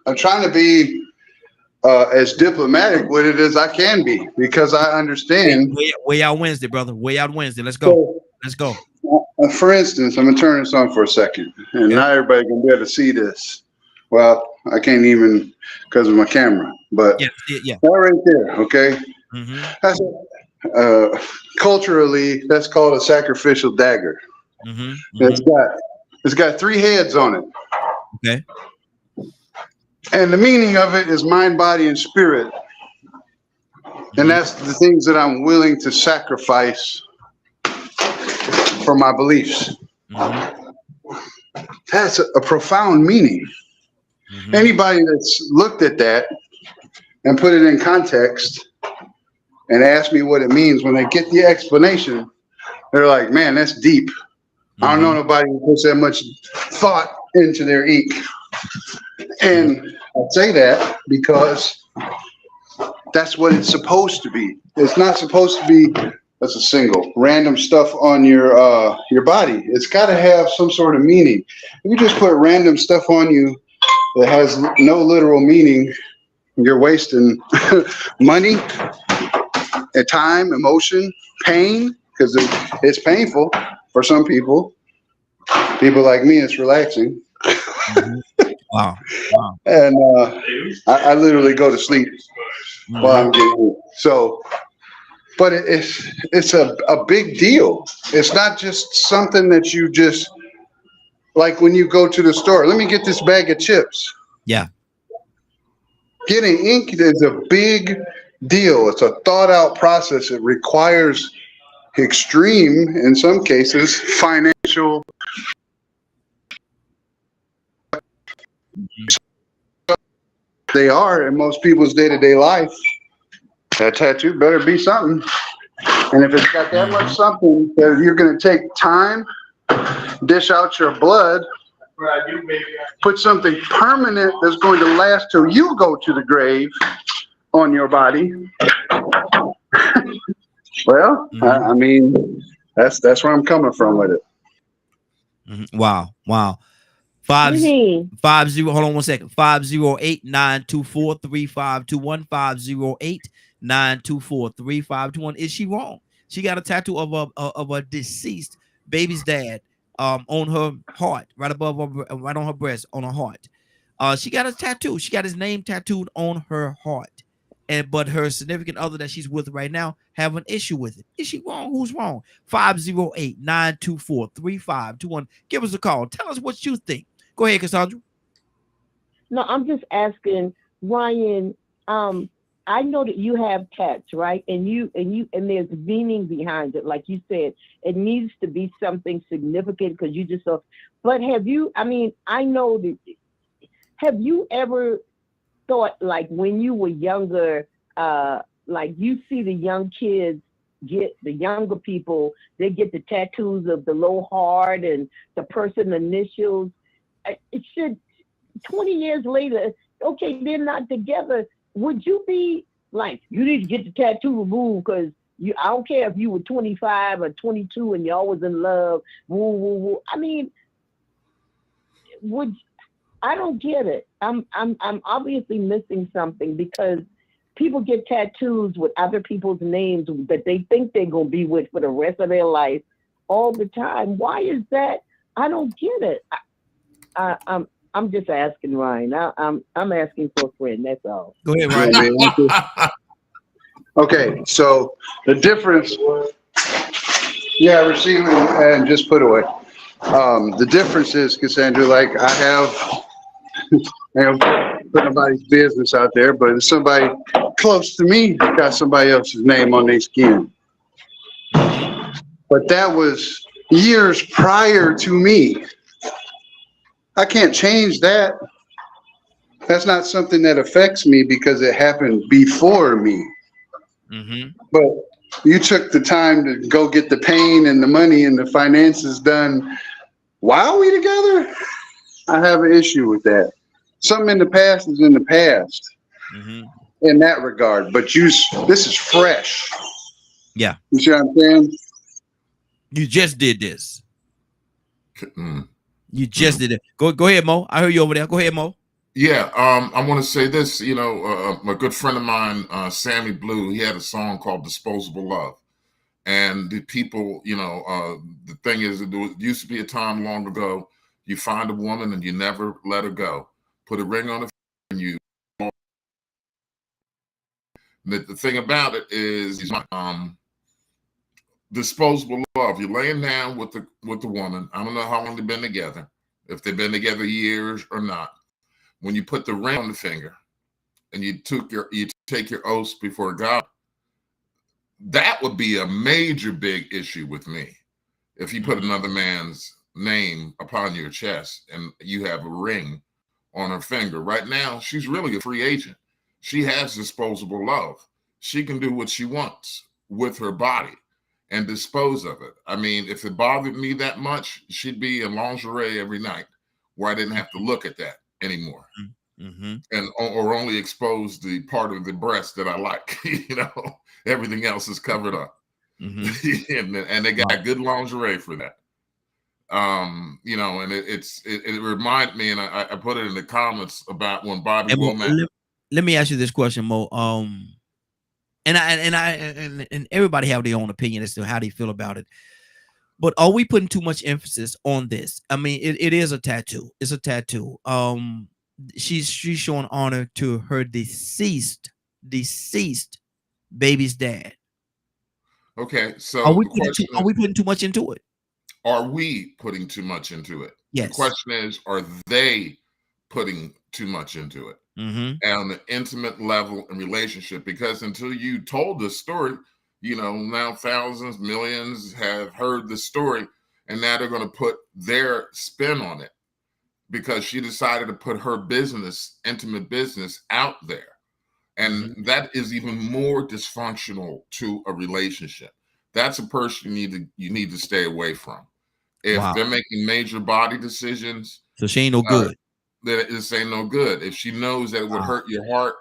I'm trying to be as diplomatic with it as I can be, because I understand. Way out Wednesday, brother. Way out Wednesday. Let's go. Let's go. For instance, I'm gonna turn this on for a second, and not everybody can be able to see this. Well, I can't even because of my camera, but Yeah, yeah. that right there, okay? Mm-hmm. That's culturally, that's called a sacrificial dagger. Mm-hmm. It's Mm-hmm. got 3 heads on it. Okay. And the meaning of it is mind, body, and spirit. And that's the things that I'm willing to sacrifice for my beliefs. Mm-hmm. That's a profound meaning. Mm-hmm. Anybody that's looked at that and put it in context and asked me what it means, when they get the explanation, they're like, man, that's deep. I don't know nobody who puts that much thought into their ink. And I say that because that's what it's supposed to be. It's not supposed to be, that's a single, random stuff on your body. It's got to have some sort of meaning. If you just put random stuff on you that has no literal meaning, you're wasting money and time, emotion, pain, because it's painful for some people. People like me, it's relaxing. Wow. Wow. And I literally go to sleep while I'm getting it. So, but it's a big deal. It's not just something that you just, like when you go to the store, let me get this bag of chips. Yeah. Getting ink is a big deal. It's a thought out process. It requires extreme, in some cases, financial. They are in most people's day-to-day life. That tattoo better be something. And if it's got that much something that you're going to take time, dish out your blood, put something permanent that's going to last till you go to the grave on your body. Well, I mean, that's where I'm coming from with it. Wow. Wow. 50, hold on 1 second. 508-924-3521. 508-924-3521. Is she wrong? She got a tattoo of a deceased baby's dad on her heart, right above her, right on her breast, on her heart. She got a tattoo. She got his name tattooed on her heart. But her significant other that she's with right now have an issue with it. Is she wrong? Who's wrong? 508-924-3521. Give us a call. Tell us what you think. Go ahead, Cassandra. No, I'm just asking, Ryan. I know that you have tats, right? And there's meaning behind it. Like you said, it needs to be something significant because you just saw. But have you? I mean, I know that. Have you ever thought, like when you were younger, like you see the young kids get, the younger people, they get the tattoos of the low heart and the person initials. It should, 20 years later, okay, they're not together. Would you be like, you need to get the tattoo removed because I don't care if you were 25 or 22 and y'all was in love. Woo, woo, woo. I mean, I don't get it. I'm obviously missing something because people get tattoos with other people's names that they think they're gonna be with for the rest of their life all the time. Why is that? I don't get it. I'm just asking, Ryan. I'm asking for a friend. That's all. Go ahead, Ryan. Okay, so the difference. Yeah, receiving and just put away. The difference is, Cassandra, like I have, I don't put nobody's business out there, but if somebody close to me got somebody else's name on their skin. But that was years prior to me. I can't change that. That's not something that affects me because it happened before me. But you took the time to go get the pain and the money and the finances done while we together. I have an issue with that. Something in the past is in the past in that regard. But this is fresh. Yeah. You see what I'm saying? You just did this. You just did it. Go ahead, Mo. I heard you over there. Go ahead, Mo. Yeah, I want to say this. You know, a good friend of mine, Sammy Blue, he had a song called "Disposable Love," and the people, you know, the thing is, there used to be a time long ago. You find a woman and you never let her go. Put a ring on her you. The thing about it is, disposable love. You're laying down with the woman. I don't know how long they've been together, if they've been together years or not. When you put the ring on the finger and you take your oath before God, that would be a major big issue with me. If you put another man's name upon your chest and you have a ring on her finger. Right now, she's really a free agent. She has disposable love. She can do what she wants with her body and dispose of it. I mean, if it bothered me that much, she'd be in lingerie every night where I didn't have to look at that anymore. Mm-hmm. And or only expose the part of the breast that I like. Everything else is covered up. Mm-hmm. and they got good lingerie for that. And it reminded me, and I put it in the comments about when Bobby Womack. Let me ask you this question, Mo. And everybody have their own opinion as to how they feel about it. But are we putting too much emphasis on this? I mean, it is a tattoo. It's a tattoo. She's showing honor to her deceased baby's dad. Okay, so are we putting too much into it? Are we putting too much into it? Yes. The question is, are they putting too much into it? Mm-hmm. On the intimate level and relationship? Because until you told this story, now thousands, millions have heard the story, and now they're going to put their spin on it because she decided to put her business, intimate business, out there. And that is even more dysfunctional to a relationship. That's a person you need to stay away from. If they're making major body decisions, so she ain't no good. Then this ain't no good. If she knows that it would hurt your heart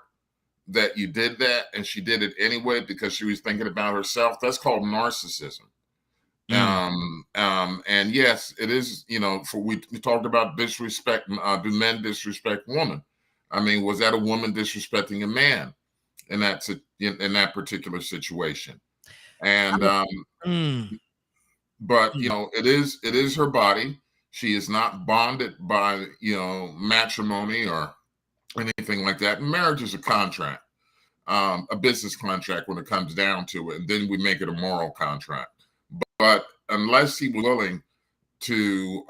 that you did that, and she did it anyway because she was thinking about herself, that's called narcissism. And yes, it is. We talked about disrespect. Do men disrespect women? I mean, was that a woman disrespecting a man in that particular situation? And but it is her body. She is not bonded by matrimony or anything like that. Marriage is a contract, a business contract when it comes down to it, and then we make it a moral contract. But unless he was willing to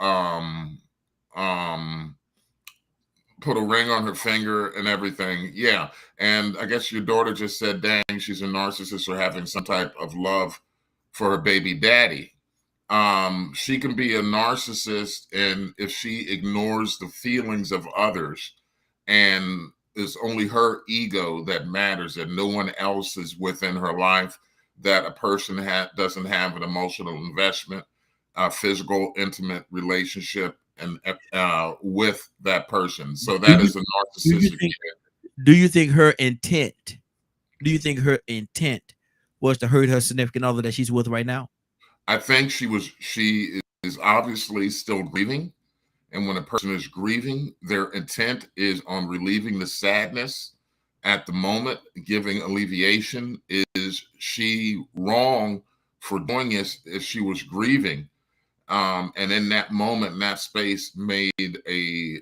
put a ring on her finger and everything, yeah. And I guess your daughter just said, dang, she's a narcissist or having some type of love for her baby daddy. She can be a narcissist, and if she ignores the feelings of others and it's only her ego that matters, and no one else is within her life, that a person doesn't have an emotional investment, physical, intimate relationship and with that person. So that is a narcissistic. Do you think her intent was to hurt her significant other that she's with right now? I think she is obviously still grieving. And when a person is grieving, their intent is on relieving the sadness at the moment, giving alleviation. Is she wrong for doing this if she was grieving? And in that moment, in that space, made a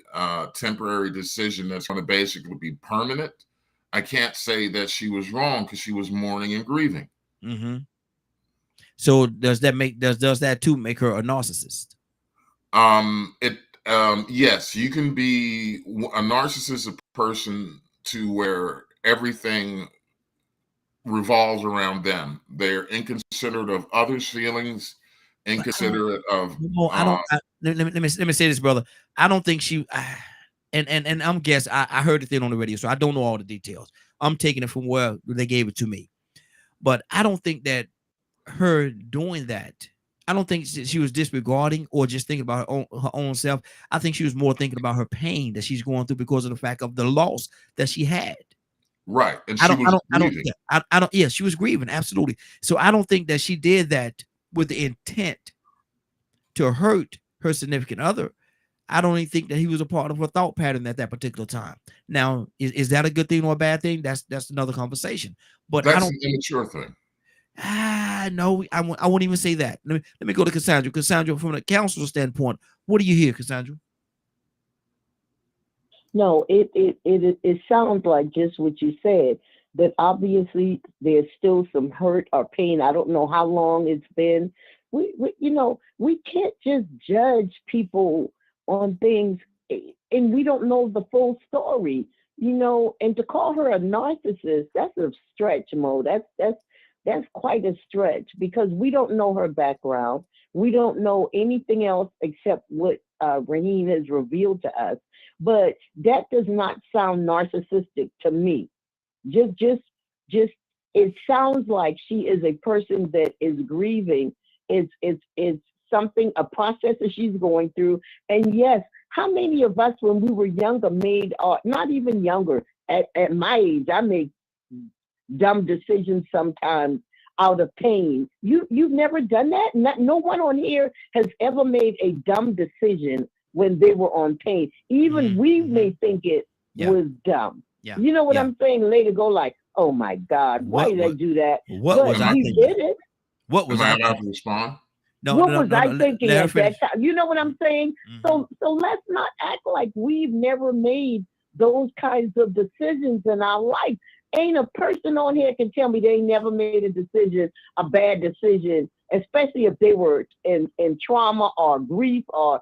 temporary decision that's going to basically be permanent. I can't say that she was wrong because she was mourning and grieving. Mm-hmm. So does that too make her a narcissist? Yes, you can be a narcissistic person to where everything revolves around them. They're inconsiderate of others' feelings, inconsiderate of. Let me say this, brother. I don't think she. And I'm guessing. I heard the thing on the radio, so I don't know all the details. I'm taking it from where they gave it to me, but I don't think that her doing that, I don't think she was disregarding or just thinking about her own self. I think she was more thinking about her pain that she's going through because of the fact of the loss that she had. Right. And she she was grieving. Absolutely. So I don't think that she did that with the intent to hurt her significant other. I don't even think that he was a part of her thought pattern at that particular time. Now, is that a good thing or a bad thing? That's another conversation. But that's an immature thing. No, I won't even say that. Let me go to Cassandra. Cassandra, from a counselor standpoint, what do you hear, Cassandra? No, it sounds like just what you said, that obviously there's still some hurt or pain. I don't know how long it's been. We can't just judge people on things, and we don't know the full story. And to call her a narcissist, that's a stretch, Mo. That's quite a stretch, because we don't know her background. We don't know anything else except what Raheem has revealed to us. But that does not sound narcissistic to me. Just it sounds like she is a person that is grieving. It's something, a process that she's going through. And yes, how many of us when we were younger made, or not even younger, at my age, I made dumb decisions sometimes out of pain. You've never done that? No one on here has ever made a dumb decision when they were on pain. Even we may think it was dumb. Yeah. You know what I'm saying? Later go like, oh my God, why did I do that? What was I thinking? Did it. What was Am I I allowed to respond? What was I thinking at that time? You know what I'm saying? Mhm. So let's not act like we've never made those kinds of decisions in our life. Ain't a person on here can tell me they never made a decision, a bad decision, especially if they were in trauma or grief or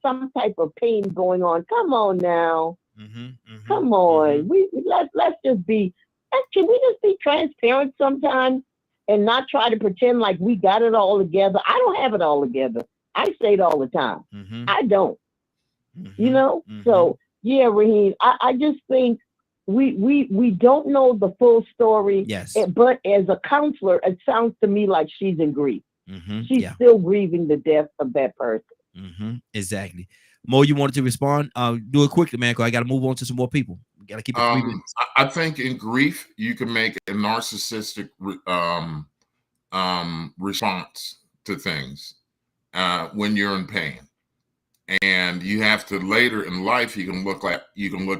some type of pain going on. Come on now. Come on. Let's just be. Can we just be transparent sometimes and not try to pretend like we got it all together? I don't have it all together. I say it all the time. I don't. So yeah, Raheem, I just think we don't know the full story. Yes. But as a counselor, it sounds to me like she's in grief. She's still grieving the death of that person. Exactly. Mo, you wanted to respond? Do it quickly, man, because I got to move on to some more people. We got to keep it 3 minutes. I think in grief, you can make a narcissistic response to things when you're in pain. And you have to later in life, you can look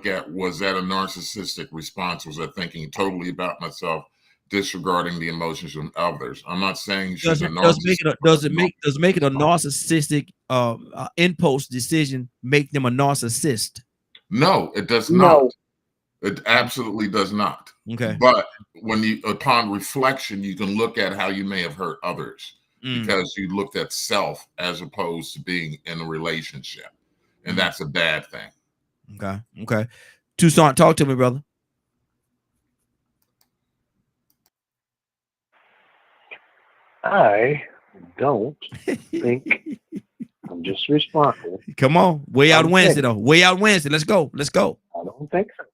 at, was that a narcissistic response? Was I thinking totally about myself, disregarding the emotions of others? I'm not saying she's a narcissist. Does it make it a narcissistic impulse decision make them a narcissist? No, it does No. not. It absolutely does not. Okay. But upon reflection, you can look at how you may have hurt others because you looked at self as opposed to being in a relationship. And that's a bad thing. Okay. Toussaint, talk to me, brother. I don't think I'm just responding. Come on. Way out Wednesday, though. Way out Wednesday. Let's go. I don't think so.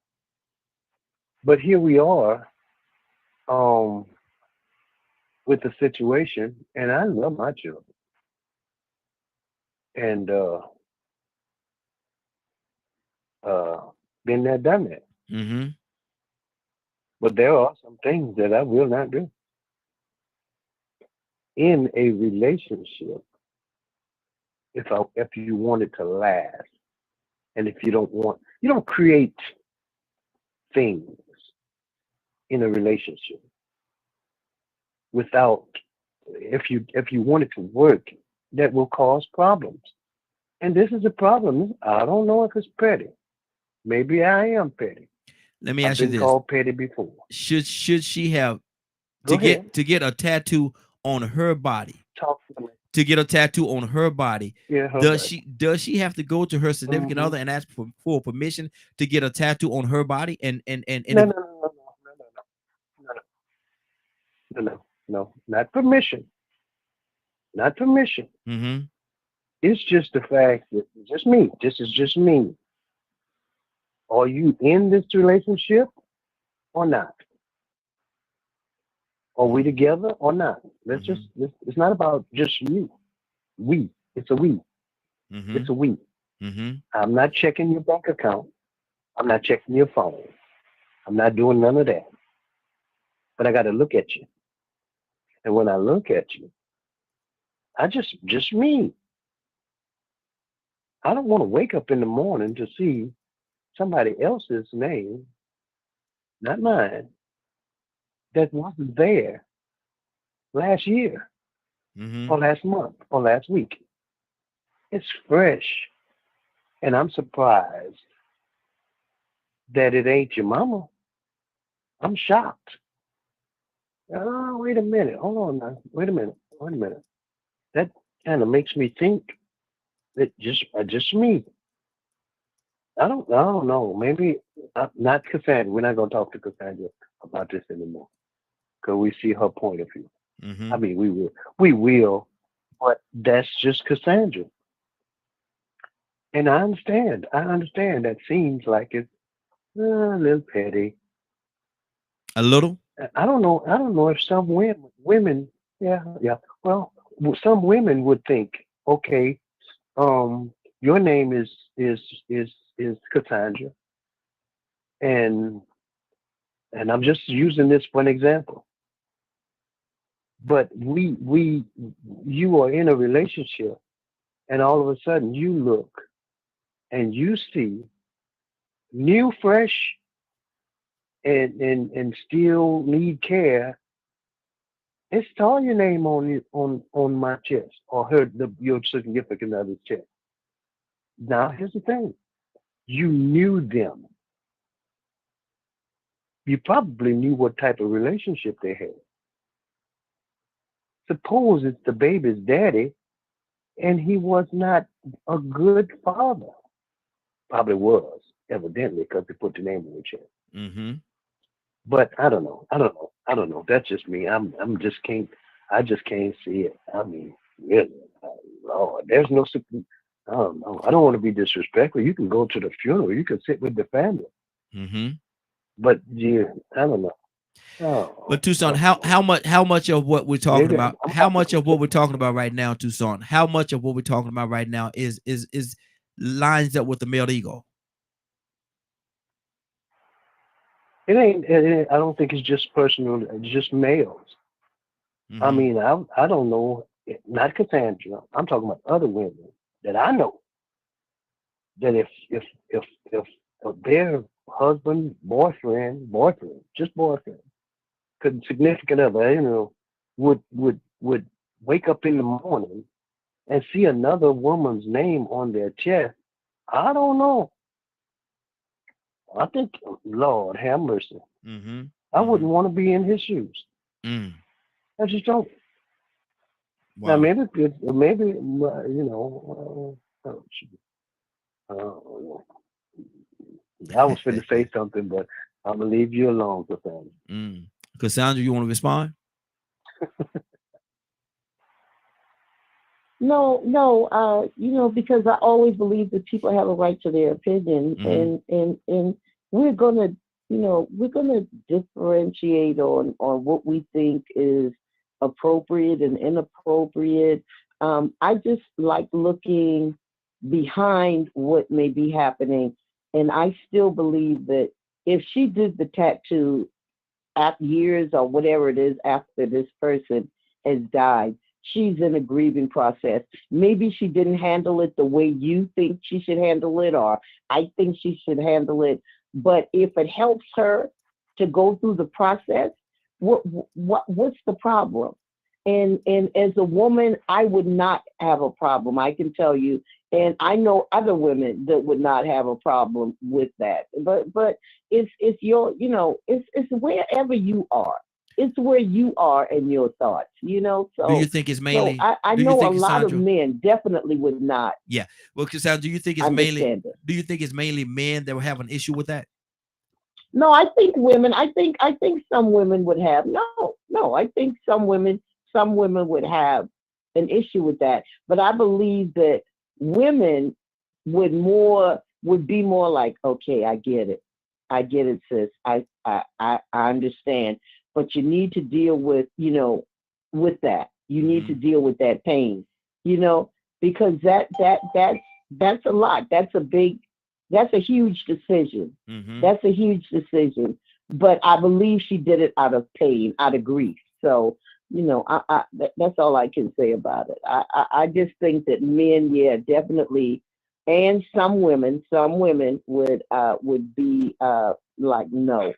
But here we are with the situation, and I love my children. And been there, done that. But there are some things that I will not do. In a relationship, if you want it to last, and if you don't create things in a relationship without, if you want it to work, that will cause problems. And this is a problem. I don't know if it's petty. Maybe I am petty. Let me ask you this: I've been called petty before. Should she have to get a tattoo on her body? Talk to me. To get a tattoo on her body, does she have to go to her significant other and ask for permission to get a tattoo on her body? No, not permission. Not permission. It's just the fact that just me. This is just me. Are you in this relationship or not? Are we together or not? It's not about just you. We. It's a we. It's a we. I'm not checking your bank account. I'm not checking your phone. I'm not doing none of that. But I got to look at you. And when I look at you, I just me. I don't want to wake up in the morning to see somebody else's name, not mine, that wasn't there last year or last month or last week. It's fresh. And I'm surprised that it ain't your mama, I'm shocked. Oh, wait a minute. Hold on now. Wait a minute. Wait a minute. That kind of makes me think that just me. I don't know. Maybe not Cassandra. We're not gonna talk to Cassandra about this anymore because we see her point of view. I mean, we will, but that's just Cassandra. And I understand. I understand. That seems like it's a little petty. A little. I don't know. I don't know if some women, yeah, yeah. Well, some women would think, okay, your name is Cassandra, and I'm just using this for an example. But you are in a relationship, and all of a sudden you look and you see new, fresh, and still need care. It's all your name on my chest or your significant other's chest. Now here's the thing: you knew them. You probably knew what type of relationship they had. Suppose it's the baby's daddy, and he was not a good father. Probably was, evidently, because they put the name on your chest. Mm-hmm. But I don't know. That's just me. I just can't see it. I mean, really, Lord, there's no. I don't know. I don't want to be disrespectful. You can go to the funeral. You can sit with the family. Mm-hmm. But yeah, I don't know. Oh, But Tucson, how much of what we're talking maybe about? How much of what we're talking about right now, Tucson? How much of what we're talking about right now is lines up with the male ego? It ain't. I don't think it's just personal. It's just males. I Mhm. mean, I don't know. Not Cassandra. I'm talking about other women that I know. That if their husband, boyfriend, just boyfriend, significant other, would wake up in the morning and see another woman's name on their chest, I don't know. I think, Lord have mercy. Mhm. I wouldn't want to be in his shoes. Mm. I just don't. Now Wow. maybe I was going to say something, but I'm gonna leave you alone, Cassandra. Cassandra, you want to respond? No, because I always believe that people have a right to their opinion, and we're gonna differentiate on what we think is appropriate and inappropriate. I just like looking behind what may be happening, and I still believe that if she did the tattoo after years or whatever it is after this person has died, she's in a grieving process. Maybe she didn't handle it the way you think she should handle it, or I think she should handle it. But if it helps her to go through the process, what's the problem? And as a woman, I would not have a problem. I can tell you, and I know other women that would not have a problem with that. But it's it's wherever you are. It's where you are in your thoughts, So Do you think it's mainly? I do you know a think, lot of Cassandra? men definitely would not Yeah. Well, Cassandra, do you think it's mainly? understand it. Do you think it's mainly men that will have an issue with that? No, I think women. I think some women would have. No. I think some women would have an issue with that. But I believe that women would be more like, okay, I get it, sis. I understand. But you need to deal with with that. You need to deal with that pain. Because that's a lot. That's a huge decision. Mm-hmm. That's a huge decision. But I believe she did it out of pain, out of grief. So, that's all I can say about it. I just think that men, yeah, definitely, and some women would be like, no.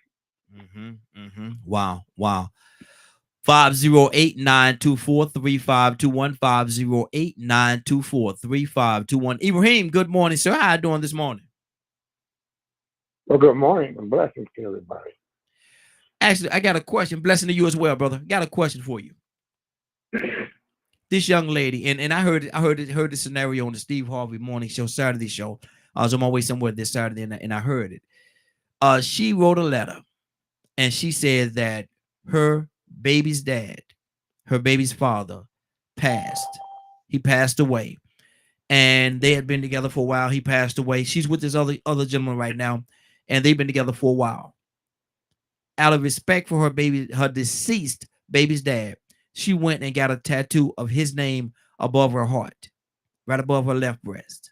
Mm-hmm. Mm-hmm. Wow. 508-924-3521. 508-924-3521. Ibrahim, good morning, sir. How you doing this morning? Well, good morning and blessings to everybody. Actually, I got a question. Blessing to you as well, brother. Got a question for you. This young lady, and I heard the scenario on the Steve Harvey Morning Show, Saturday show. I was on my way somewhere this Saturday, and I heard it. She wrote a letter, and she said that her baby's dad, her baby's father, passed. He passed away, and they had been together for a while. He passed away. She's with this other gentleman right now, and they've been together for a while. Out of respect for her deceased baby's dad, she went and got a tattoo of his name above her heart, right above her left breast.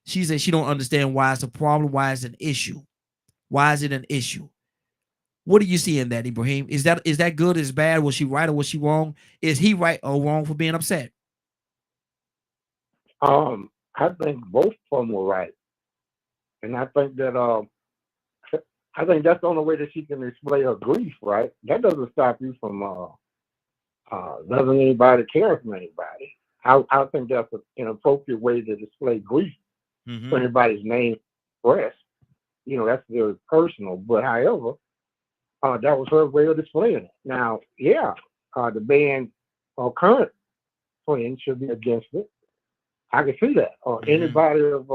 She said she don't understand why it's a problem, why it's an issue. Why is it an issue? What do you see in that, Ibrahim? Is that good? Is bad? Was she right or was she wrong? Is he right or wrong for being upset? I think both of them were right, and I think that I think that's the only way that she can display her grief. Right? That doesn't stop you from doesn't anybody care from anybody. I think that's an appropriate way to display grief for anybody's name expressed. That's very personal. But however, that was her way of displaying it. Now, yeah, the band current friends should be against it. I can see that. Or anybody of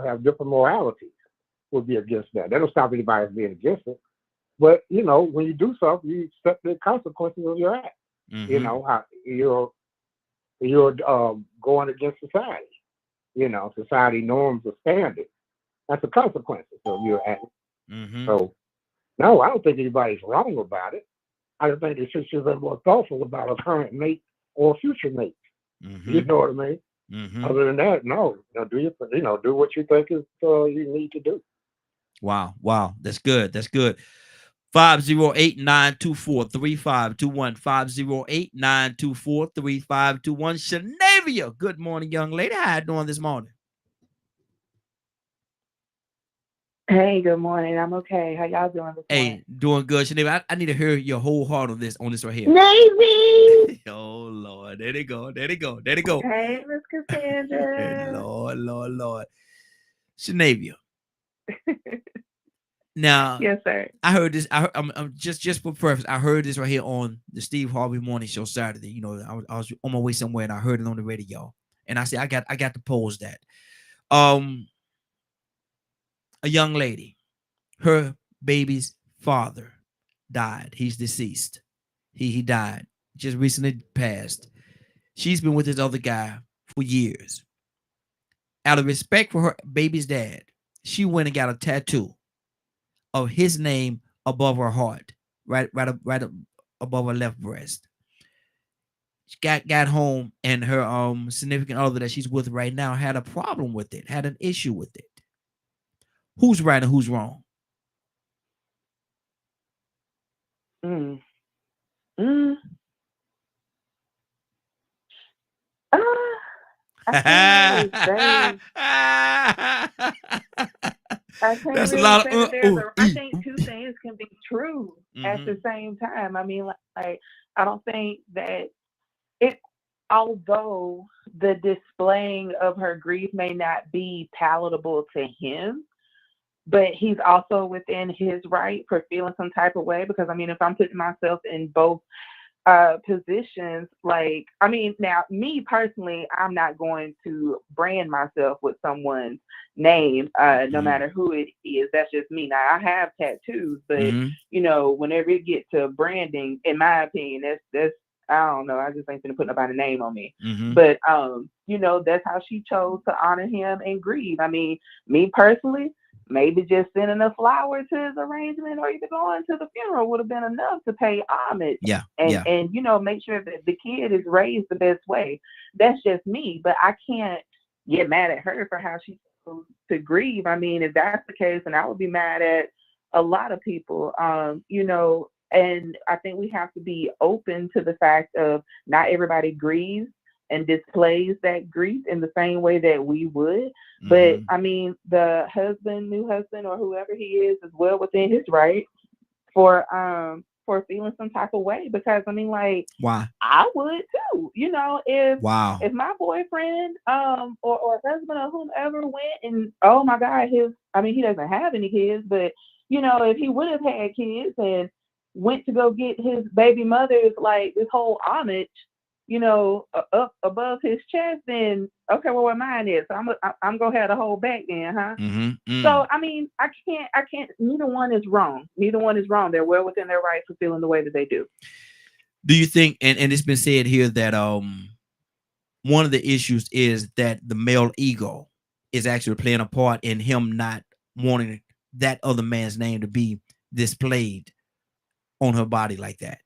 have different moralities would be against that. That don't stop anybody from being against it. But when you do something, you accept the consequences of your act. You're going against society. Society norms or standards. That's the consequences of your act. So, no, I don't think anybody's wrong about it. I just think they should be more thoughtful about a current mate or future mate. You know what I mean? Other than that, no. Do what you think is you need to do. Wow. That's good. 508-924-3521. 508-924-3521. Shanavia, good morning, young lady. How you doing this morning? Hey, good morning. I'm okay. How y'all doing this morning? Hey, doing good, Shanavia. I need to hear your whole heart on this right here. Navy! Oh, Lord. There they go. Hey, Miss Hey, Cassandra. Lord. Shanavia. Now, Yes, sir. I heard this. I'm just for preface. I heard this right here on the Steve Harvey Morning Show Saturday. I was on my way somewhere and I heard it on the radio. And I said, I got to pose that. A young lady, her baby's father died. He's deceased. He died. Just recently passed. She's been with this other guy for years. Out of respect for her baby's dad, she went and got a tattoo of his name above her heart, right above her left breast. She got home, and her significant other that she's with right now had a problem with it, had an issue with it. Who's right and who's wrong? I can't really say. I can't That's a really lot say of. that I think two things can be true at the same time. I mean, like I don't think that it. Although the displaying of her grief may not be palatable to him, but he's also within his right for feeling some type of way. Because I mean, if I'm putting myself in both positions, like, I mean, now me personally, I'm not going to brand myself with someone's name, no matter who it is. That's just me. Now I have tattoos, but whenever it gets to branding, in my opinion, that's I don't know. I just ain't gonna put nobody's name on me. But that's how she chose to honor him and grieve. I mean, me personally, maybe just sending a flower to his arrangement or even going to the funeral would have been enough to pay homage. And make sure that the kid is raised the best way. That's just me. But I can't get mad at her for how she chose to grieve. I mean, if that's the case, then I would be mad at a lot of people. And I think we have to be open to the fact of not everybody grieves and displays that grief in the same way that we would. But I mean, the new husband or whoever he is well within his right for for feeling some type of way, because I mean, like, Why? I would too. If Wow. my boyfriend or husband or whomever went and, oh my God, he doesn't have any kids, but if he would have had kids and went to go get his baby mother's, like, this whole homage, up above his chest, then okay, well, where mine is, so I'm gonna have the whole back then, huh? So I mean, I can't. Neither one is wrong. Neither one is wrong. They're well within their rights for feeling the way that they do. Do you think, and it's been said here that one of the issues is that the male ego is actually playing a part in him not wanting that other man's name to be displayed on her body like that?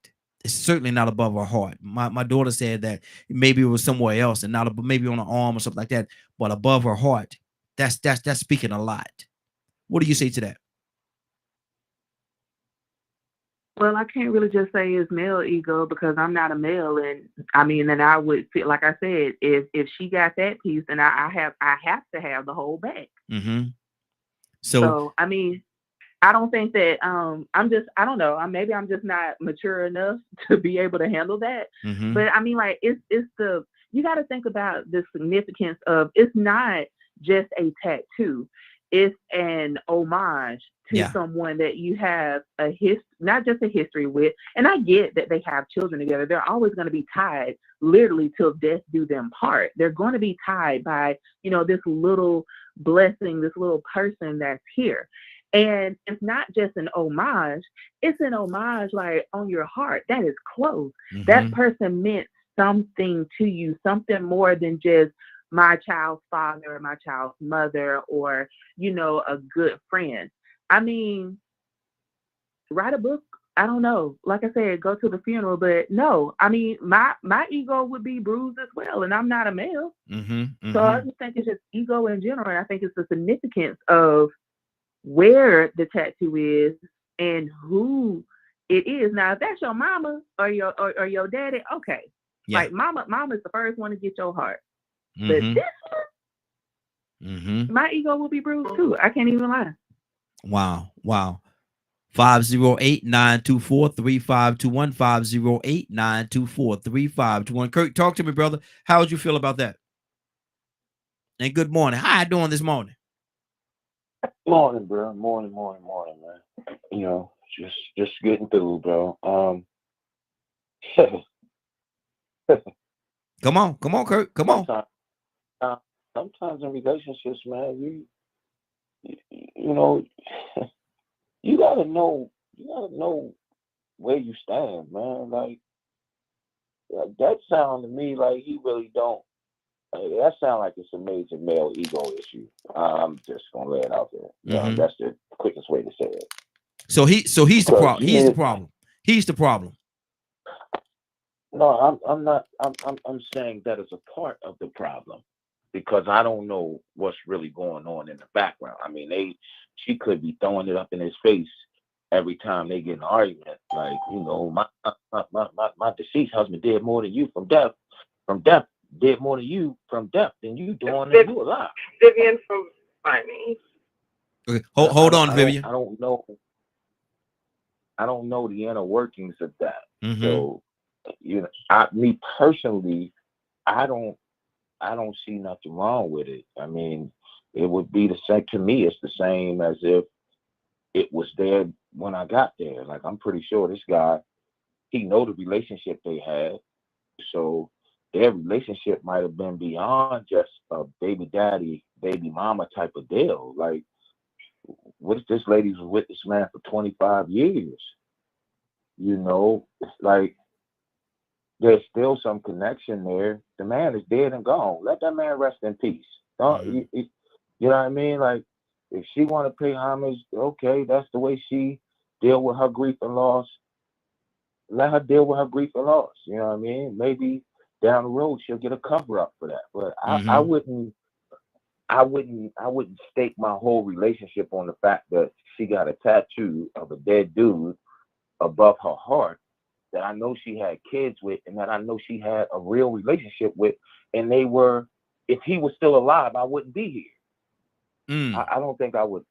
It's certainly not above her heart. My daughter said that maybe it was somewhere else and not maybe on her arm or something like that, but above her heart. That's speaking a lot. What do you say to that? Well, I can't really just say it's male ego because I'm not a male, and I mean, and I would feel like I said, if she got that piece, then I have to have the whole bag. So I mean, I don't think that I don't know. Maybe I'm just not mature enough to be able to handle that. But I mean, like, you got to think about the significance of, it's not just a tattoo. It's an homage to someone that you have not just a history with. And I get that they have children together. They're always going to be tied, literally, till death do them part. They're going to be tied by, this little blessing, this little person that's here. And it's not just an homage, it's an homage, like, on your heart. That is close. That person meant something to you, something more than just my child's father or my child's mother or, a good friend. I mean, write a book. I don't know. Like I said, go to the funeral, but no, I mean, my ego would be bruised as well, and I'm not a male. So I just think it's just ego in general, and I think it's the significance of where the tattoo is and who it is. Now, if that's your mama or your daddy, okay. Like, mama's the first one to get your heart. But this one, my ego will be bruised too. I can't even lie. Wow. 508-924-3521. 508-924-3521. Kirk, talk to me, brother. How would you feel about that? And good morning. How you doing this morning? Morning, bro. Morning, man. Just getting through, bro. Come on, Kirk. Come on. Sometimes in relationships, man, you gotta know where you stand, man. Like, that sound to me like he really don't. That sounds like it's a major male ego issue. I'm just gonna lay it out there. That's the quickest way to say it. So he's the problem. He's the problem. He's the problem. No, I'm not. I'm saying that is a part of the problem, because I don't know what's really going on in the background. I mean, she could be throwing it up in his face every time they get an argument. Like, my deceased husband did more than you from death. Did more than you from death than you doing than you alive. Vivian from Miami. Okay, hold on, Vivian. I don't know the inner workings of that. So, me personally, I don't see nothing wrong with it. I mean, it would be the same to me. It's the same as if it was there when I got there. Like, I'm pretty sure this guy, he know the relationship they had. So their relationship might have been beyond just a baby daddy, baby mama type of deal. Like, what if this lady was with this man for 25 years? It's like, there's still some connection there. The man is dead and gone. Let that man rest in peace. You know what I mean? Like, if she want to pay homage, okay, that's the way she deal with her grief and loss. Let her deal with her grief and loss. You know what I mean? Maybe down the road she'll get a cover up for that. But I wouldn't stake my whole relationship on the fact that she got a tattoo of a dead dude above her heart that I know she had kids with, and that I know she had a real relationship with, and they were, if he was still alive, I wouldn't be here. I don't think I would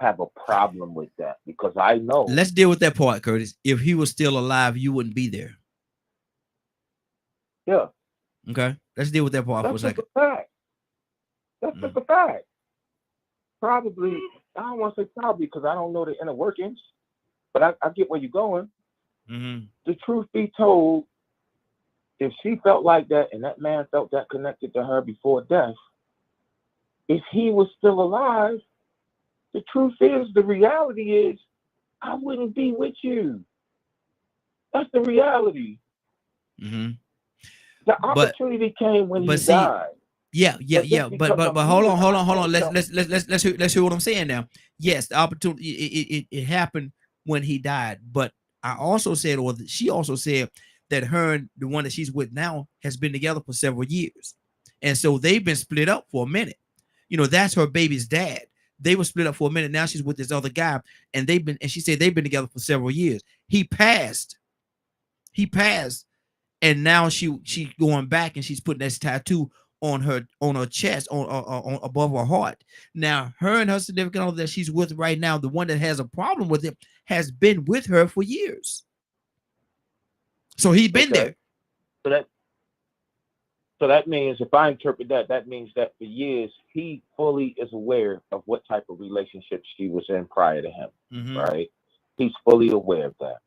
have a problem with that because I know. Let's deal with that part, Curtis. If he was still alive, you wouldn't be there. Yeah. Okay. Let's deal with that part for a second. That's a fact. That's just a fact. Probably, I don't want to say probably because I don't know the inner workings, but I get where you're going. Mm-hmm. The truth be told, if she felt like that and that man felt that connected to her before death, if he was still alive, the truth is, the reality is, I wouldn't be with you. That's the reality. Mm-hmm. The opportunity came when he died. Yeah. But hold on. Let's hear what I'm saying now. Yes, the opportunity it happened when he died. But I also said, or she also said that her and the one that she's with now has been together for several years, and so they've been split up for a minute. You know, that's her baby's dad. They were split up for a minute. Now she's with this other guy, and she said they've been together for several years. He passed, and now she going back and she's putting this tattoo on her chest, on above her heart. Now, her and her significant other that she's with right now, the one that has a problem with it, has been with her for years. So he's been there. So that means, if I interpret that, that means that for years he fully is aware of what type of relationship she was in prior to him, right? He's fully aware of that.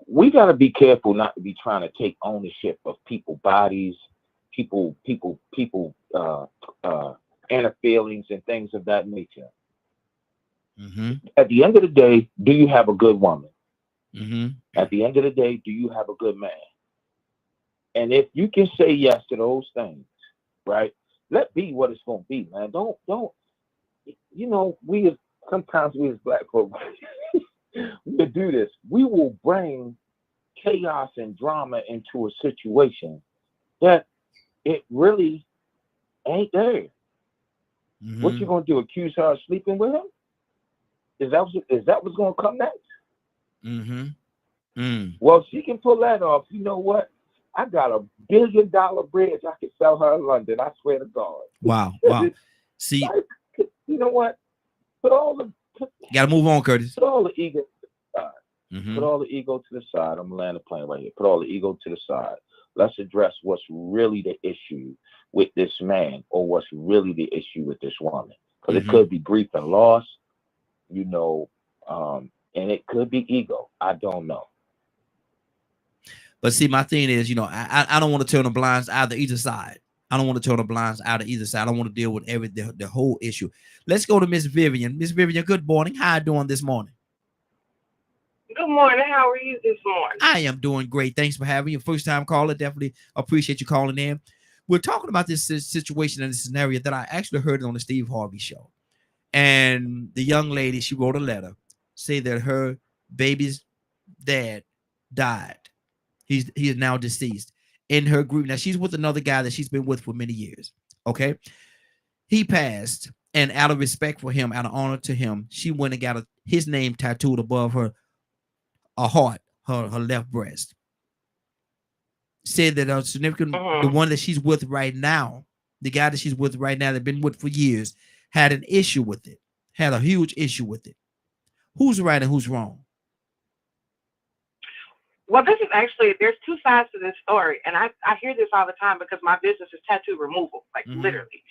We got to be careful not to be trying to take ownership of people's bodies, people inner feelings and things of that nature. At the end of the day, do you have a good woman? At the end of the day, do you have a good man? And if you can say yes to those things, right? Let be what it's going to be, man. Don't. You know, sometimes we as black folks, we do this. We will bring chaos and drama into a situation that it really ain't there. What you gonna do? Accuse her of sleeping with him? Is that what's gonna come next? Well, she can pull that off. You know what? I got $1 billion bridge I could sell her in London. I swear to God. Wow. See, you know what? Gotta move on, Curtis. Put all the ego to the side. Put all the ego to the side. I'm gonna land the plane right here. Put all the ego to the side. Let's address what's really the issue with this man, or what's really the issue with this woman. Because it could be grief and loss, you know, and it could be ego. I don't know. But see, my thing is, you know, I don't want to turn the blinds either side. I don't want to turn the blinds out of either side. I don't want to deal with the whole issue. Let's go to Miss Vivian. Miss Vivian, good morning. How are you doing this morning? Good morning. How are you this morning? I am doing great. Thanks for having you. First time caller. Definitely appreciate you calling in. We're talking about this situation and this scenario that I actually heard on the Steve Harvey show. And the young lady, she wrote a letter, say that her baby's dad died. He is now deceased. In her group. Now she's with another guy that she's been with for many years. Okay. He passed, and out of respect for him, out of honor to him, she went and got his name tattooed above her heart, her left breast. Said that a significant, the one that she's with right now, the guy that she's with right now, that been with for years, had an issue with it, had a huge issue with it. Who's right and who's wrong? Well, this is actually, there's two sides to this story. And I hear this all the time because my business is tattoo removal, like literally.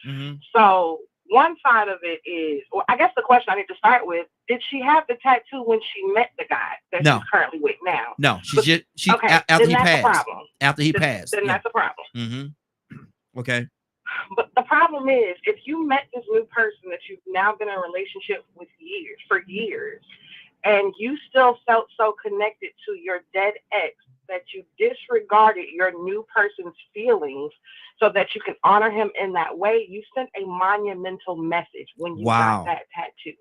So one side of it is, well, I guess the question I need to start with, did she have the tattoo when she met the guy that she's currently with now? No, after he passed. After he passed. Then that's a problem. Okay. But the problem is, if you met this new person that you've now been in a relationship with for years, and you still felt so connected to your dead ex that you disregarded your new person's feelings so that you can honor him in that way, you sent a monumental message when you got that tattoo.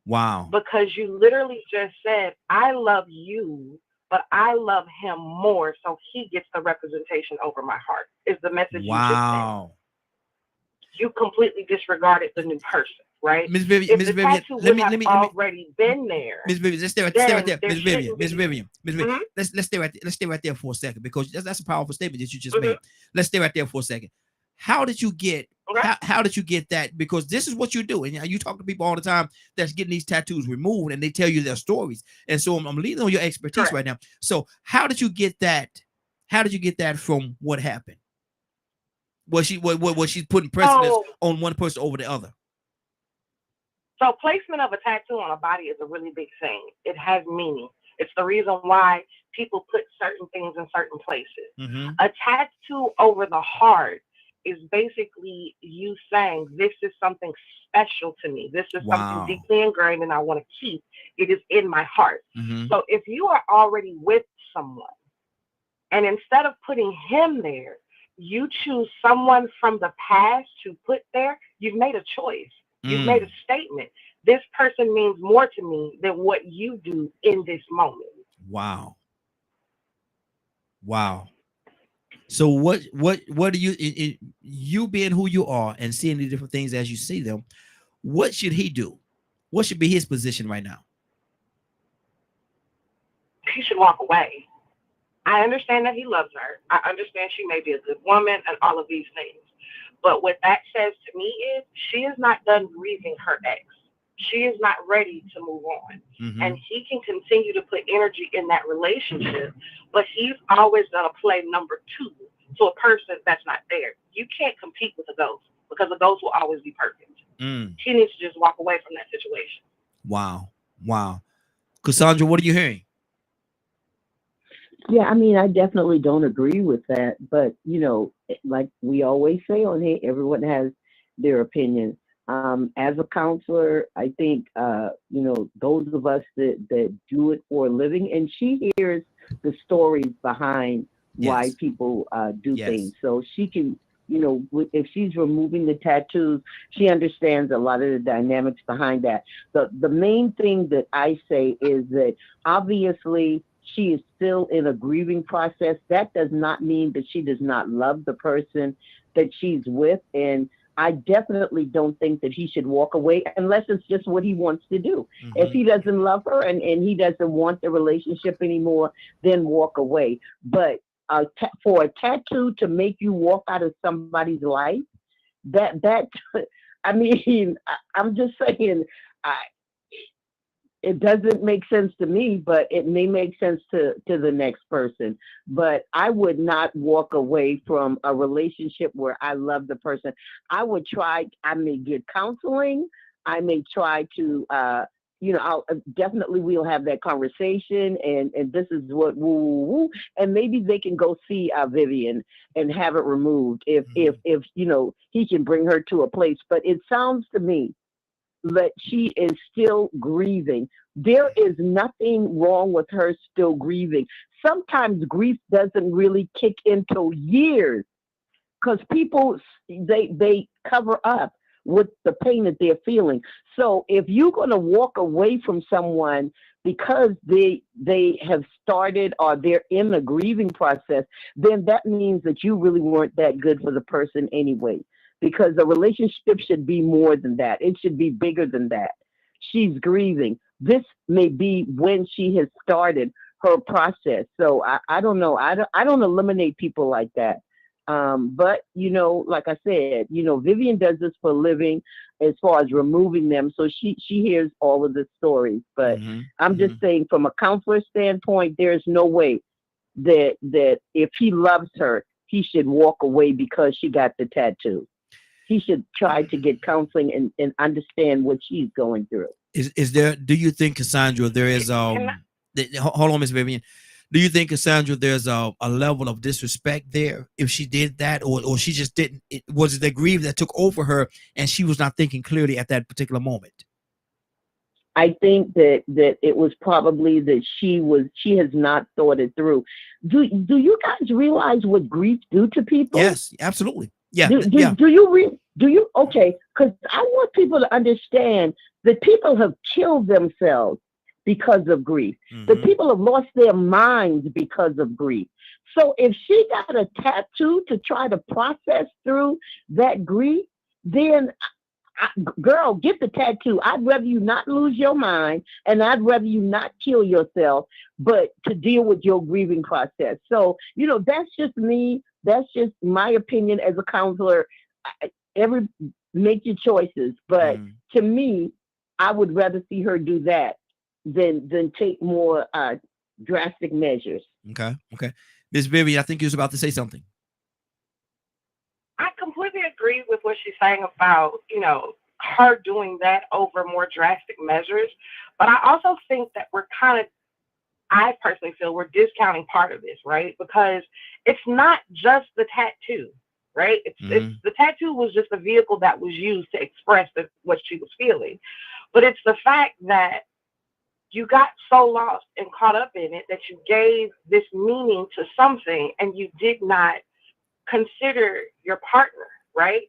Wow. Because you literally just said, I love you, but I love him more, so he gets the representation over my heart, is the message you just sent. You completely disregarded the new person. Right, Miss Vivian. Miss Vivian, let me already been there. Miss Vivian, let's stay right there. Miss Vivian. Let's stay right there for a second, because that's a powerful statement that you just made. Let's stay right there for a second. How did you get Okay. How did you get that? Because this is what you do, and you talk to people all the time that's getting these tattoos removed, and they tell you their stories. And so I'm leaning on your expertise Correct. right now. So how did you get that? How did you get that from what happened? Was she's putting precedence on one person over the other? So placement of a tattoo on a body is a really big thing. It has meaning. It's the reason why people put certain things in certain places. Mm-hmm. A tattoo over the heart is basically you saying, this is something special to me. This is something deeply ingrained and I want to keep. It is in my heart. Mm-hmm. So if you are already with someone and instead of putting him there, you choose someone from the past to put there, you've made a choice. You've made a statement. This person means more to me than what you do in this moment. Wow. Wow. So what do you being who you are and seeing the different things as you see them, what should he do? What should be his position right now? He should walk away. I understand that he loves her. I understand she may be a good woman and all of these things. But what that says to me is she is not done grieving her ex. She is not ready to move on. Mm-hmm. And he can continue to put energy in that relationship, but he's always going to play number two to a person that's not there. You can't compete with a ghost because a ghost will always be perfect. He needs to just walk away from that situation. Wow. Wow. Cassandra, what are you hearing? Yeah, I mean, I definitely don't agree with that. But, you know, like we always say on here, everyone has their opinion. As a counselor, I think, you know, those of us that do it for a living, and she hears the stories behind why people do things. So she can, you know, if she's removing the tattoos, she understands a lot of the dynamics behind that. The main thing that I say is that obviously she is still in a grieving process. That does not mean that she does not love the person that she's with. And I definitely don't think that he should walk away unless it's just what he wants to do. Mm-hmm. If he doesn't love her and he doesn't want the relationship anymore, then walk away. But for a tattoo to make you walk out of somebody's life, that I mean, I'm just saying, it doesn't make sense to me, but it may make sense to the next person. But I would not walk away from a relationship where I love the person. I would try, I may get counseling. I may try to, you know, definitely we'll have that conversation and this is what, woo, and maybe they can go see Vivian and have it removed if, you know, he can bring her to a place. But it sounds to me that she is still grieving. There is nothing wrong with her still grieving. Sometimes grief doesn't really kick in till years because people, they cover up with the pain that they're feeling. So if you're going to walk away from someone because they have started or they're in a grieving process, then that means that you really weren't that good for the person anyway. Because the relationship should be more than that. It should be bigger than that. She's grieving. This may be when she has started her process. So I don't know. I don't eliminate people like that. But, you know, like I said, you know, Vivian does this for a living as far as removing them. So she hears all of the stories. But I'm just saying from a counselor standpoint, there's no way that if he loves her, he should walk away because she got the tattoo. He should try to get counseling and understand what she's going through. Is there, do you think, Cassandra, there is, hold on, Ms. Vivian. Do you think, Cassandra, there's a level of disrespect there if she did that or she just didn't, was it the grief that took over her and she was not thinking clearly at that particular moment? I think that it was probably that she has not thought it through. Do you guys realize what grief do to people? Yes, absolutely. Yeah. Do you? Okay. Because I want people to understand that people have killed themselves because of grief. The people have lost their minds because of grief. So if she got a tattoo to try to process through that grief, then girl, get the tattoo. I'd rather you not lose your mind and I'd rather you not kill yourself, but to deal with your grieving process. So, you know, that's just me. That's just my opinion as a counselor. make your choices. But Mm. to me, I would rather see her do that than take more drastic measures. Okay. Okay. Miss Vivian, I think you was about to say something. I completely agree with what she's saying about, her doing that over more drastic measures. But I also think that I personally feel we're discounting part of this, right? Because it's not just the tattoo, right? It's the tattoo was just a vehicle that was used to express what she was feeling. But it's the fact that you got so lost and caught up in it that you gave this meaning to something and you did not consider your partner, right?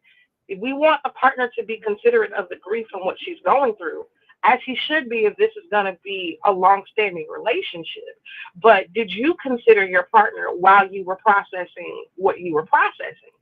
We want a partner to be considerate of the grief and what she's going through, as he should be if this is going to be a long-standing relationship. But did you consider your partner while you were processing what you were processing?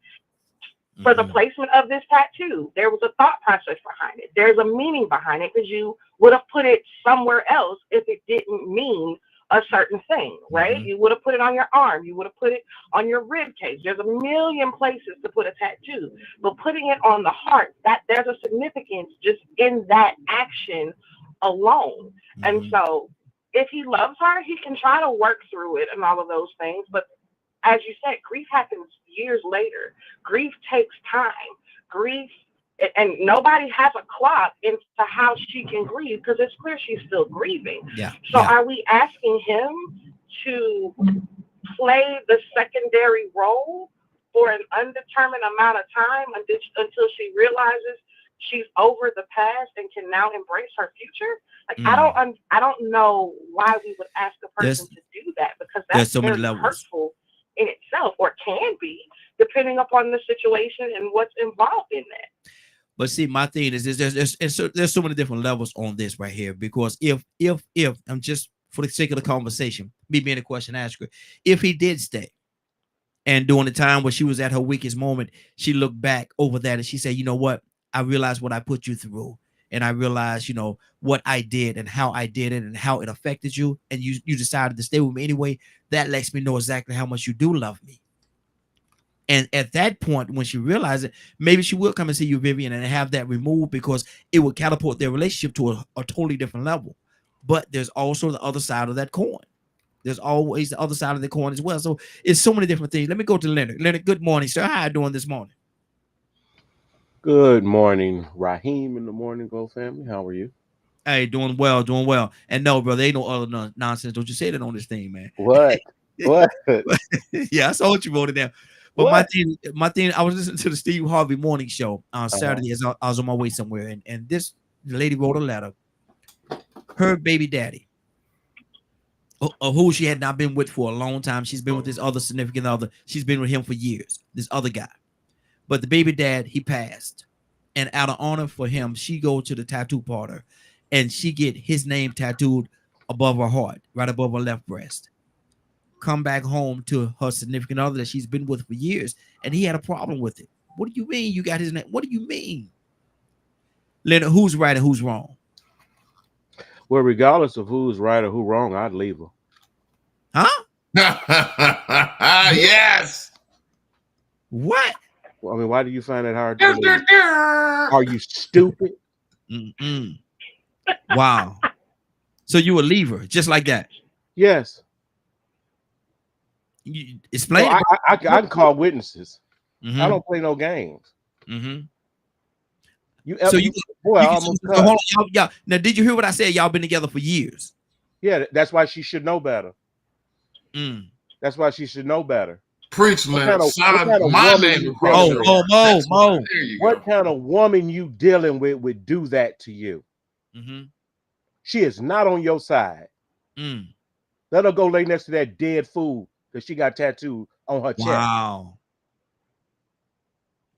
For the placement of this tattoo, there was a thought process behind it. There's a meaning behind it, because you would have put it somewhere else if it didn't mean a certain thing, right? You would have put it on your arm. You would have put it on your rib cage. There's a million places to put a tattoo, but putting it on the heart, that there's a significance just in that action alone. And so if he loves her, he can try to work through it and all of those things. But as you said, grief happens years later. Grief takes time. Grief, and nobody has a clock into how she can grieve, because it's clear she's still grieving. So are we asking him to play the secondary role for an undetermined amount of time until she realizes she's over the past and can now embrace her future? Like, I don't know why we would ask a person to do that, because that's so many very levels. hurtful in itself, or can be, depending upon the situation and what's involved in that. But see, my thing is there's so many different levels on this right here, because if I'm just, for the sake of the conversation, me being a question asker, if he did stay, and during the time where she was at her weakest moment, she looked back over that and she said, you know what, I realized what I put you through, and I realized, what I did and how I did it and how it affected you, and you decided to stay with me anyway, that lets me know exactly how much you do love me. And at that point, when she realized it, maybe she will come and see you, Vivian, and have that removed, because it will catapult their relationship to a totally different level. But there's also the other side of that coin. There's always the other side of the coin as well. So it's so many different things. Let me go to Leonard. Leonard, good morning, sir. How are you doing this morning? Good morning, Raheem and the Morning Glow family. How are you? Hey, doing well, doing well. And no, brother, ain't no other nonsense. Don't you say that on this thing, man. What? What? Yeah, I saw what you voted down. But my thing, I was listening to the Steve Harvey morning show on Saturday as I was on my way somewhere, and this lady wrote a letter. Her baby daddy, who she had not been with for a long time. She's been with this other significant other. She's been with him for years, this other guy. But the baby dad, he passed. And out of honor for him, she go to the tattoo parlor and she get his name tattooed above her heart, right above her left breast. Come back home to her significant other that she's been with for years, and he had a problem with it. What do you mean you got his name? What do you mean? Leonard, who's right and who's wrong? Well, regardless of who's right or who's wrong, I'd leave her. Huh? Yes. What? Well, I mean, why do you find it hard to believe? Are you stupid? Wow. So you would leave her just like that? Yes. You explain. So I can call witnesses. I don't play no games. Hold on, y'all. Now, did you hear what I said? Y'all been together for years. Yeah, that's why she should know better. That's why she should know better. Preach, Leonard. What kind of woman you dealing with would do that to you? She is not on your side. Let her go lay next to that dead fool that she got tattooed on her chest.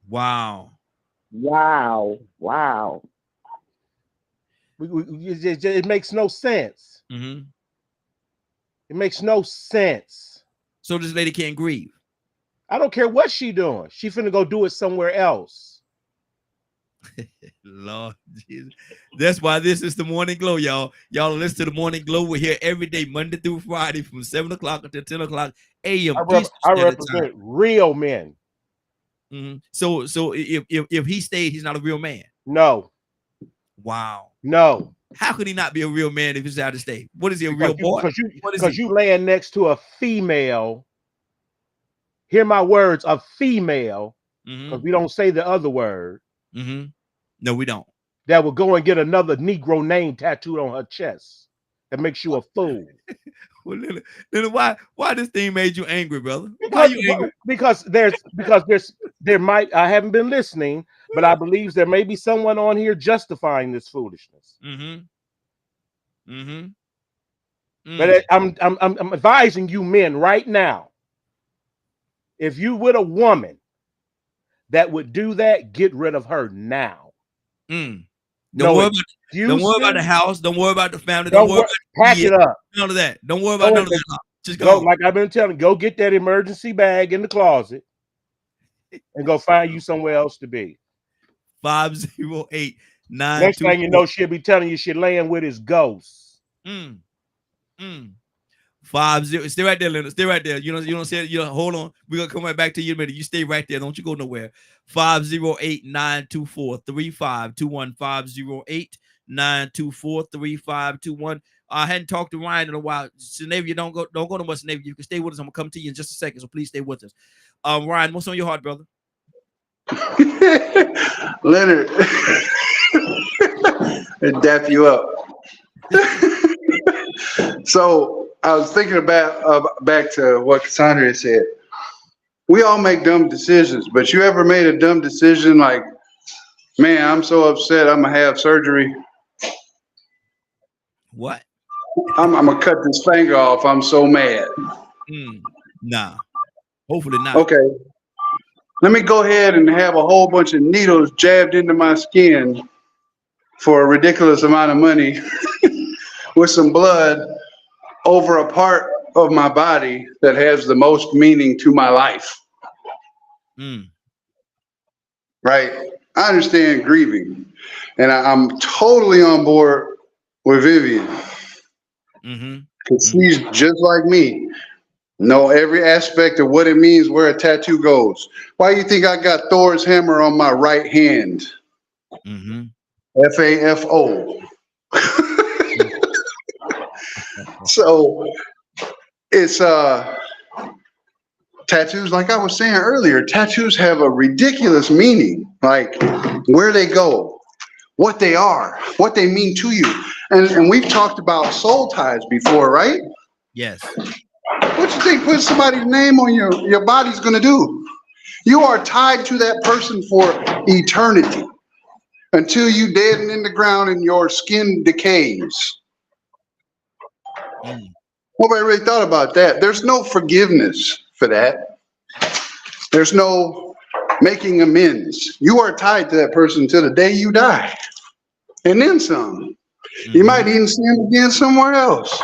Wow. It makes no sense. It makes no sense. So this lady can't grieve. I don't care what she doing. She finna go do it somewhere else. Lord Jesus. That's why this is the Morning Glow, y'all. Y'all listen to the Morning Glow. We're here every day, Monday through Friday, from 7 o'clock until 10 o'clock a.m. I represent real men. So if he stayed, he's not a real man. No. Wow. No. How could he not be a real man if he's out to stay? What is he, a real boy? Because you laying next to a female. Hear my words, a female, because we don't say the other word. No, we don't. That will go and get another Negro name tattooed on her chest. That makes you a fool. Well, then why this thing made you angry, brother? Why are you angry? Because there might, I haven't been listening, but I believe there may be someone on here justifying this foolishness. But I'm advising you men right now. If you with a woman that would do that, get rid of her now. Don't worry about the house. Don't worry about the family. Don't worry about pack it up. None of that. Don't worry about none of that. Just go. Like I've been telling, go get that emergency bag in the closet and go find you somewhere else to be. 508-924. Next thing you know, she'll be telling you she laying with his ghosts. 50. Stay right there, Leonard. Stay right there. You don't say it. Hold on. We're gonna come right back to you in a minute. You stay right there. Don't you go nowhere. 508-924-3521. 508-924-3521. I hadn't talked to Ryan in a while. Sinavia, don't go to much. Sinavia, you can stay with us. I'm gonna come to you in just a second. So please stay with us. Ryan, what's on your heart, brother? Leonard, it dap you up. So I was thinking about back to what Cassandra said. We all make dumb decisions, but you ever made a dumb decision like, man, I'm so upset I'm gonna have surgery? What? I'm gonna cut this finger off. I'm so mad. Nah, hopefully not. Okay. Let me go ahead and have a whole bunch of needles jabbed into my skin for a ridiculous amount of money with some blood over a part of my body that has the most meaning to my life. Right? I understand grieving, and I'm totally on board with Vivian. Because she's just like me. Know every aspect of what it means where a tattoo goes. Why do you think I got Thor's hammer on my right hand? FAFO. So it's tattoos, like I was saying earlier, tattoos have a ridiculous meaning, like where they go, what they are, what they mean to you. And we've talked about soul ties before, right? Yes. What you think putting somebody's name on your body's gonna do? You are tied to that person for eternity until you dead and in the ground and your skin decays. Nobody really thought about that. There's no forgiveness for that. There's no making amends. You are tied to that person until the day you die. And then some. You might even see him again somewhere else,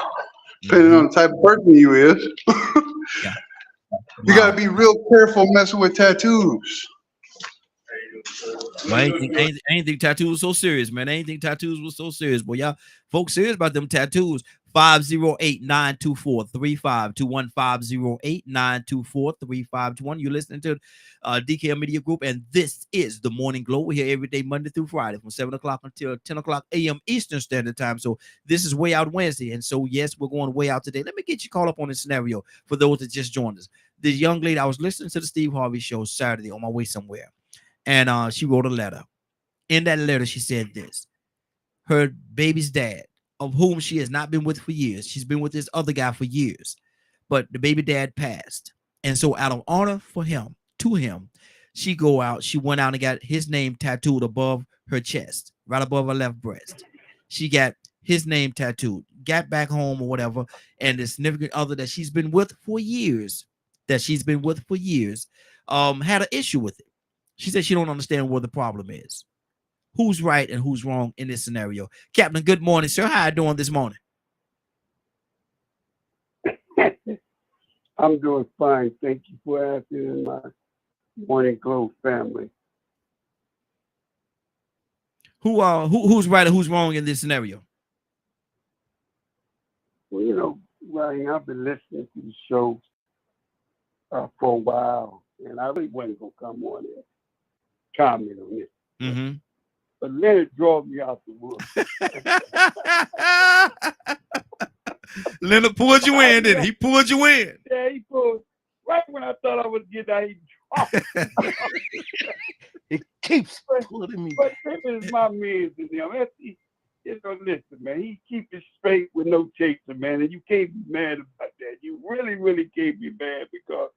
depending on the type of person you is. You gotta be real careful messing with tattoos. Well, I ain't think tattoos was so serious, man. I ain't think tattoos was so serious. Boy, y'all folks serious about them tattoos. 508-924-3521. 508-924-3521. You're listening to DKM Media Group, and this is the Morning Glow. We're here every day, Monday through Friday, from 7 o'clock until 10 o'clock a.m. Eastern Standard Time. So this is Way Out Wednesday. And so, yes, we're going way out today. Let me get you caught up on this scenario for those that just joined us. This young lady, I was listening to the Steve Harvey show Saturday on my way somewhere, and she wrote a letter. In that letter, she said this. Her baby's dad, of whom she has not been with for years. She's been with this other guy for years, but the baby dad passed. And so out of honor for him, to him, she went out and got his name tattooed above her chest, right above her left breast. She got his name tattooed, got back home or whatever, and the significant other that she's been with for years, had an issue with it. She said she don't understand where the problem is. Who's right and who's wrong in this scenario? Captain, good morning, sir. How are you doing this morning? I'm doing fine. Thank you for asking, my Morning Glow family. Who's right and who's wrong in this scenario? Well, Ryan, I've been listening to the show for a while, and I really wasn't gonna come on there comment on this. Mm-hmm. But Leonard drove me out the woods. Leonard pulled you in, didn't he? He pulled you in. Yeah, he pulled right when I thought I was getting out. He dropped. It keeps pulling me. But this is my man to them. You know, listen, man. He keep it straight with no chaser, man. And you can't be mad about that. You really, really can't be mad because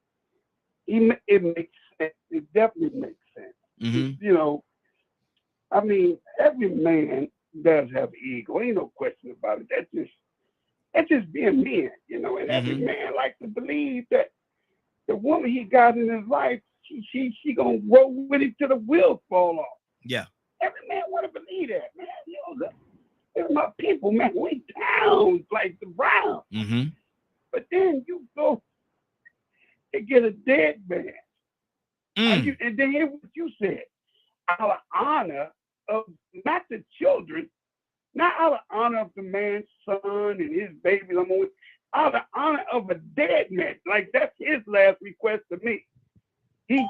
it makes sense. It definitely makes sense. Mm-hmm. You know, I mean, every man does have ego. Ain't no question about it. That's just being men, you know. And every man likes to believe that the woman he got in his life, she gonna roll with him till the wheels fall off. Yeah. Every man want to believe that, man. You know, they're my people, man. We down like the Browns. Mm-hmm. But then you go and get a dead man. And then hear what you said. Out of honor of not the children, not out of honor of the man's son and his baby, out of honor of a dead man. Like that's his last request to me. He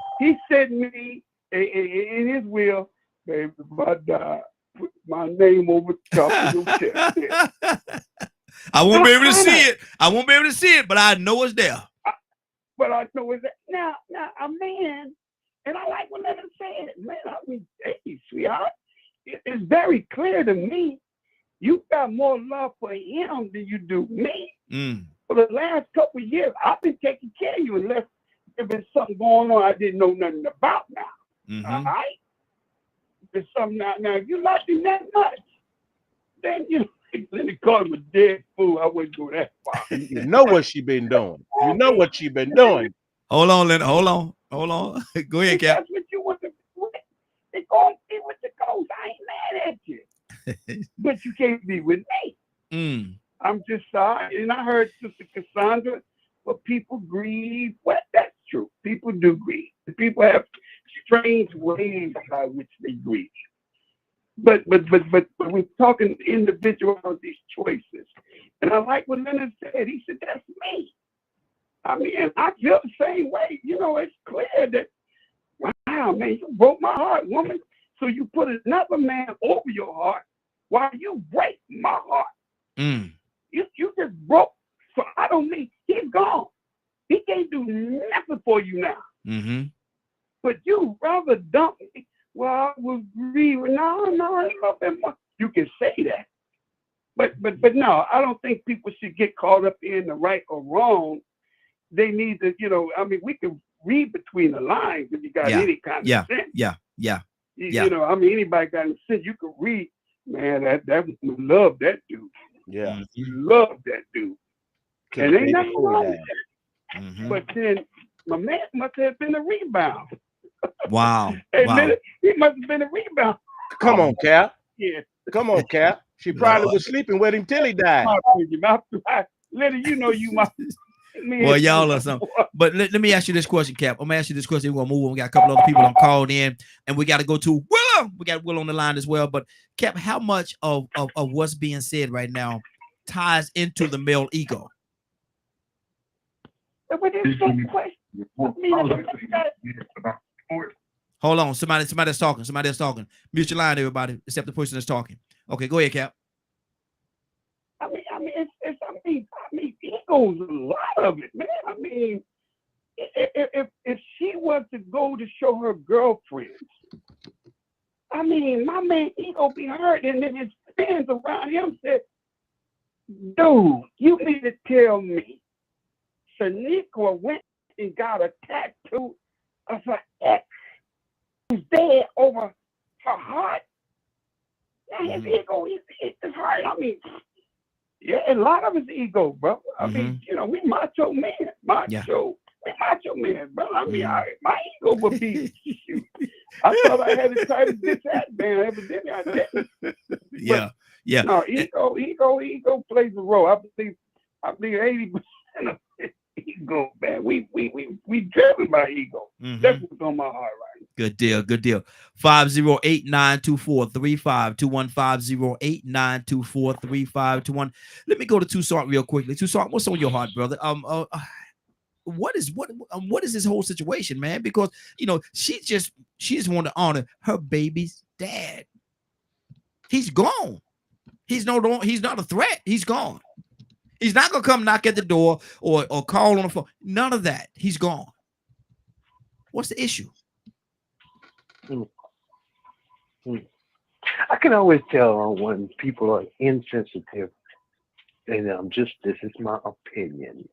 said me in his will, baby, if I die, put my name over the top of your chest. I won't be able to see it. I won't be able to see it, but I know it's there. But I know it's there. Now, a man, and I like what Leonard said, man, I mean, hey, sweetheart, it's very clear to me you got more love for him than you do me. For the last couple of years, I've been taking care of you unless there's been something going on I didn't know nothing about now. All right? There's something now. Now, if you love him that much, then you let me call him a dead fool. I wouldn't go that far. You know what she been doing. You know what she been doing. Hold on, Leonard. Hold on. Go ahead, Cap. That's what you want to do. They go and see what the goes. I ain't mad at you. But you can't be with me. I'm just sorry. And I heard Sister Cassandra, well, people grieve. Well, that's true. People do grieve. People have strange ways by which they grieve. But we're talking individuality choices. And I like what Leonard said. He said, that's me. I mean, and I feel the same way. You know, it's clear that, wow, man, you broke my heart, woman. So you put another man over your heart while you break my heart. You just broke. So I don't need, he's gone. He can't do nothing for you now. But you rather dump me. Well, I was grieving. No, I love him. You can say that. But no, I don't think people should get caught up in the right or wrong. They need to, you know, I mean, we can read between the lines if you got any kind of sense. You know, I mean, anybody got any sense, you can read, man, that love that dude. Yeah. You love that dude. And ain't nothing wrong with that. But then my man must have been a rebound. Wow. Hey, man, he must have been a rebound. Come on, Cap. Yeah. Come on, Cap. She probably was sleeping with him till he died. Liddy, you know you my. Well, y'all or something. But let me ask you this question, Cap. I'm gonna ask you this question. We're gonna move on. We got a couple other people I'm called in, and we got to go to Willow. We got Will on the line as well. But Cap, how much of what's being said right now ties into the male ego? Hold on, somebody's talking. Somebody's talking. Mute your line, everybody, except the person that's talking. Okay, go ahead, Cap. I mean, ego's a lot of it, man. I mean, if she was to go to show her girlfriends, I mean, my man ego be hurt, and then his fans around him said, "Dude, you need to tell me." Shaniqua went and got a tattoo of her ex who's dead over her heart. Now his ego is hurt. I mean, yeah, a lot of his ego, bro. I mean, you know, we macho man. We macho man, bro. I mean, my ego would be, shoot. I thought I had as tight as this hat, man. Evidently I didn't. Yeah. No, ego plays a role. I believe 80% of it ego, man. We driven by ego. That's what's on my heart right now. Good deal. 508-924-3521. 508-924-3521. Let me go to Toussaint real quickly. Toussaint, what's on your heart, brother? what is this whole situation, man? Because she just wanted to honor her baby's dad. He's gone. He's not a threat. He's gone. He's not gonna come knock at the door or call on the phone. None of that. He's gone. What's the issue? I can always tell when people are insensitive, and this is my opinion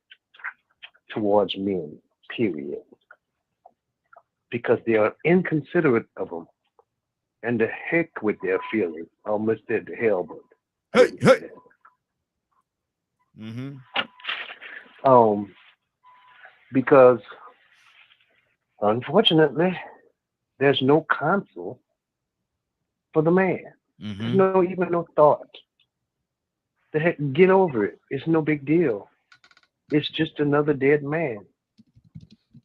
towards men, period. Because they are inconsiderate of them. And the heck with their feelings. I almost said the hell, but hey. Because unfortunately, there's no counsel for the man. There's even no thought. The heck, get over it. It's no big deal. It's just another dead man.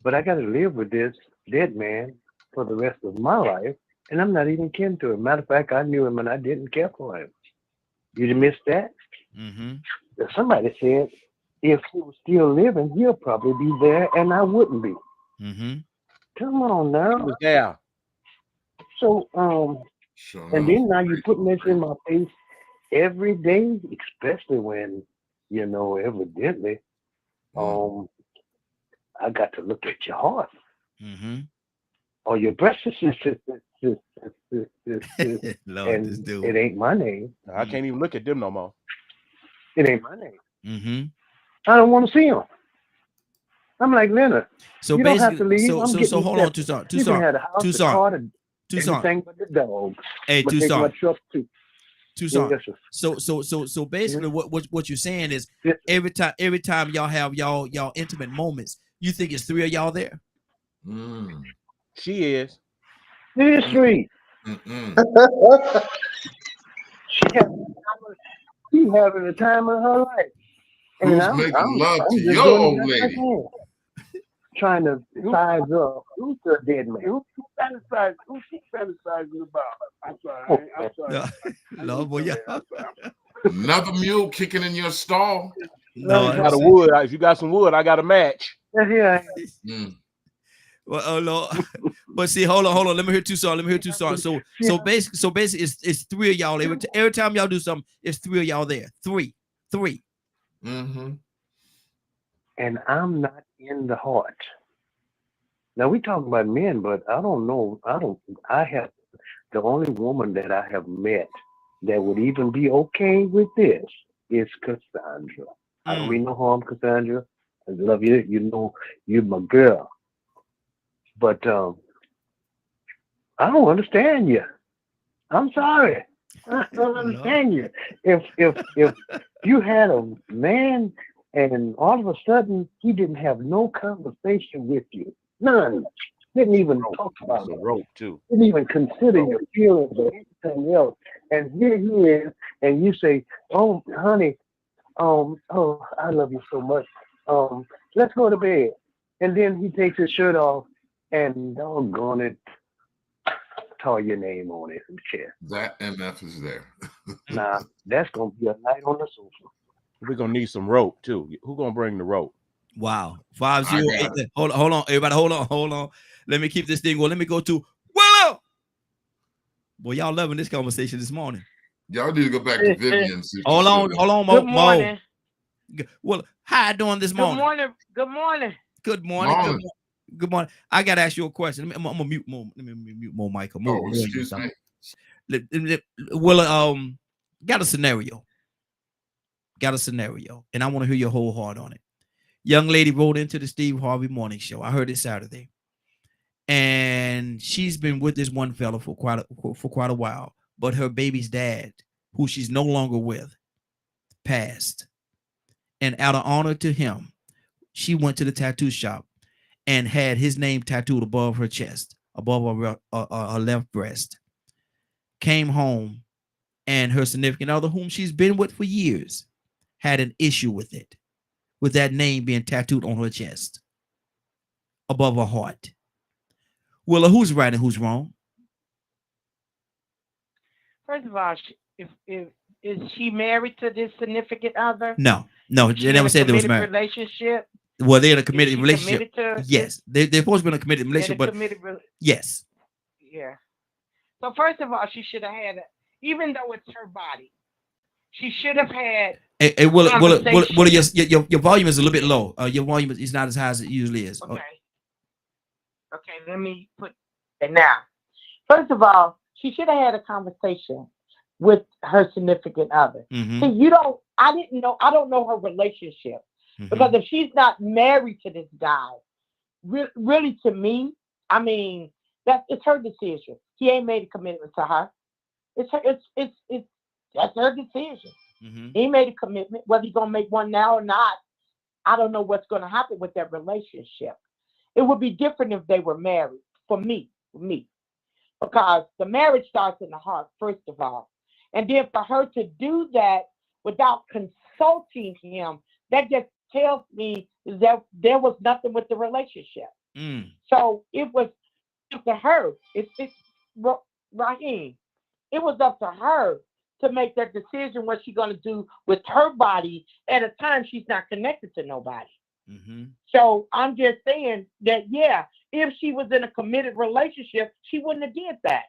But I got to live with this dead man for the rest of my life, and I'm not even kin to him. Matter of fact, I knew him and I didn't care for him. You missed that? Somebody said if he was still living, he'll probably be there, and I wouldn't be. Come on now. Yeah. So, and then now you're putting this in my face every day, especially when, evidently, I got to look at your heart. Or your breast and it ain't my name. I can't even look at them no more. It ain't my name. I don't want to see them. I'm like Leonard. So you don't have to leave. So hold on, Tucson. Everything but the dog. Hey, but Tucson. Tucson. Yes, So basically, what you're saying is every time y'all have y'all intimate moments, you think it's three of y'all there. She is. It is three. She's having the time of her life. And Who's making love to your old lady? Trying to size up. Who's the dead man? Who's she fantasizing about? I'm sorry. No, boy, yeah. Another mule kicking in your stall. No, I got a wood. If you got some wood, I got a match. Yeah. Well, oh Lord. But see, hold on. Let me hear Tucson. So basically, it's three of y'all. Every time y'all do something, it's three of y'all there. Three. And I'm not in the heart. Now we talking about men, but I don't know. I have the only woman that I have met that would even be okay with this is Cassandra. I don't mean no harm, Cassandra. I love you. You're my girl. But I don't understand you. I'm sorry. I don't understand you. If you had a man and all of a sudden he didn't have no conversation with you, none, didn't even talk about it, rope too, didn't even consider your feelings or anything else, and here he is, and you say, "Oh, honey, I love you so much. Let's go to bed," and then he takes his shirt off and doggone it, tore your name on his chest. That MF is there. Nah, that's gonna be a night on the sofa. We're gonna need some rope too. Who gonna bring the rope? Wow. 508. Hold on, everybody. Hold on. Let me keep this thing going. Let me go to Willow. Boy, y'all loving this conversation this morning. Y'all need to go back to Vivian. Hold on, Mo. Good morning. Well, how you doing this morning? Good morning. Good morning. Good morning. I gotta ask you a question. I'm gonna mute Mo. Let me mute Mo, Michael. Excuse me. Well, got a scenario, and I want to hear your whole heart on it. Young lady wrote into the Steve Harvey Morning Show. I heard it Saturday, and she's been with this one fella for quite a while. But her baby's dad, who she's no longer with, passed, and out of honor to him, she went to the tattoo shop and had his name tattooed above her chest, above her left breast. Came home, and her significant other, whom she's been with for years, had an issue with it, with that name being tattooed on her chest, above her heart. Willa, who's right and who's wrong? First of all, is she married to this significant other? No, they never said they was married. Relationship. Well, they're in a committed Is she relationship. committed to Yes, they're supposed to be in a committed in a relationship, but committed yes. yeah. So first of all, she should have had, even though it's her body, she should have had Hey, well, conversation. your volume is a little bit low. Your volume is not as high as it usually is. Okay. Okay, let me put it now. First of all, she should have had a conversation with her significant other. Mm-hmm. See, I don't know her relationship. Mm-hmm. Because if she's not married to this guy, really to me, I mean, it's her decision. He ain't made a commitment to her. It's that's her decision. Mm-hmm. He made a commitment. Whether he's gonna make one now or not, I don't know what's gonna happen with that relationship. It would be different if they were married. For me, because the marriage starts in the heart first of all, and then for her to do that without consulting him, that just tells me that there was nothing with the relationship. So it was up to her. It's Raheem. It was up to her to make that decision what she's going to do with her body at a time she's not connected to nobody. Mm-hmm. So I'm just saying that, yeah, if she was in a committed relationship, she wouldn't have did that.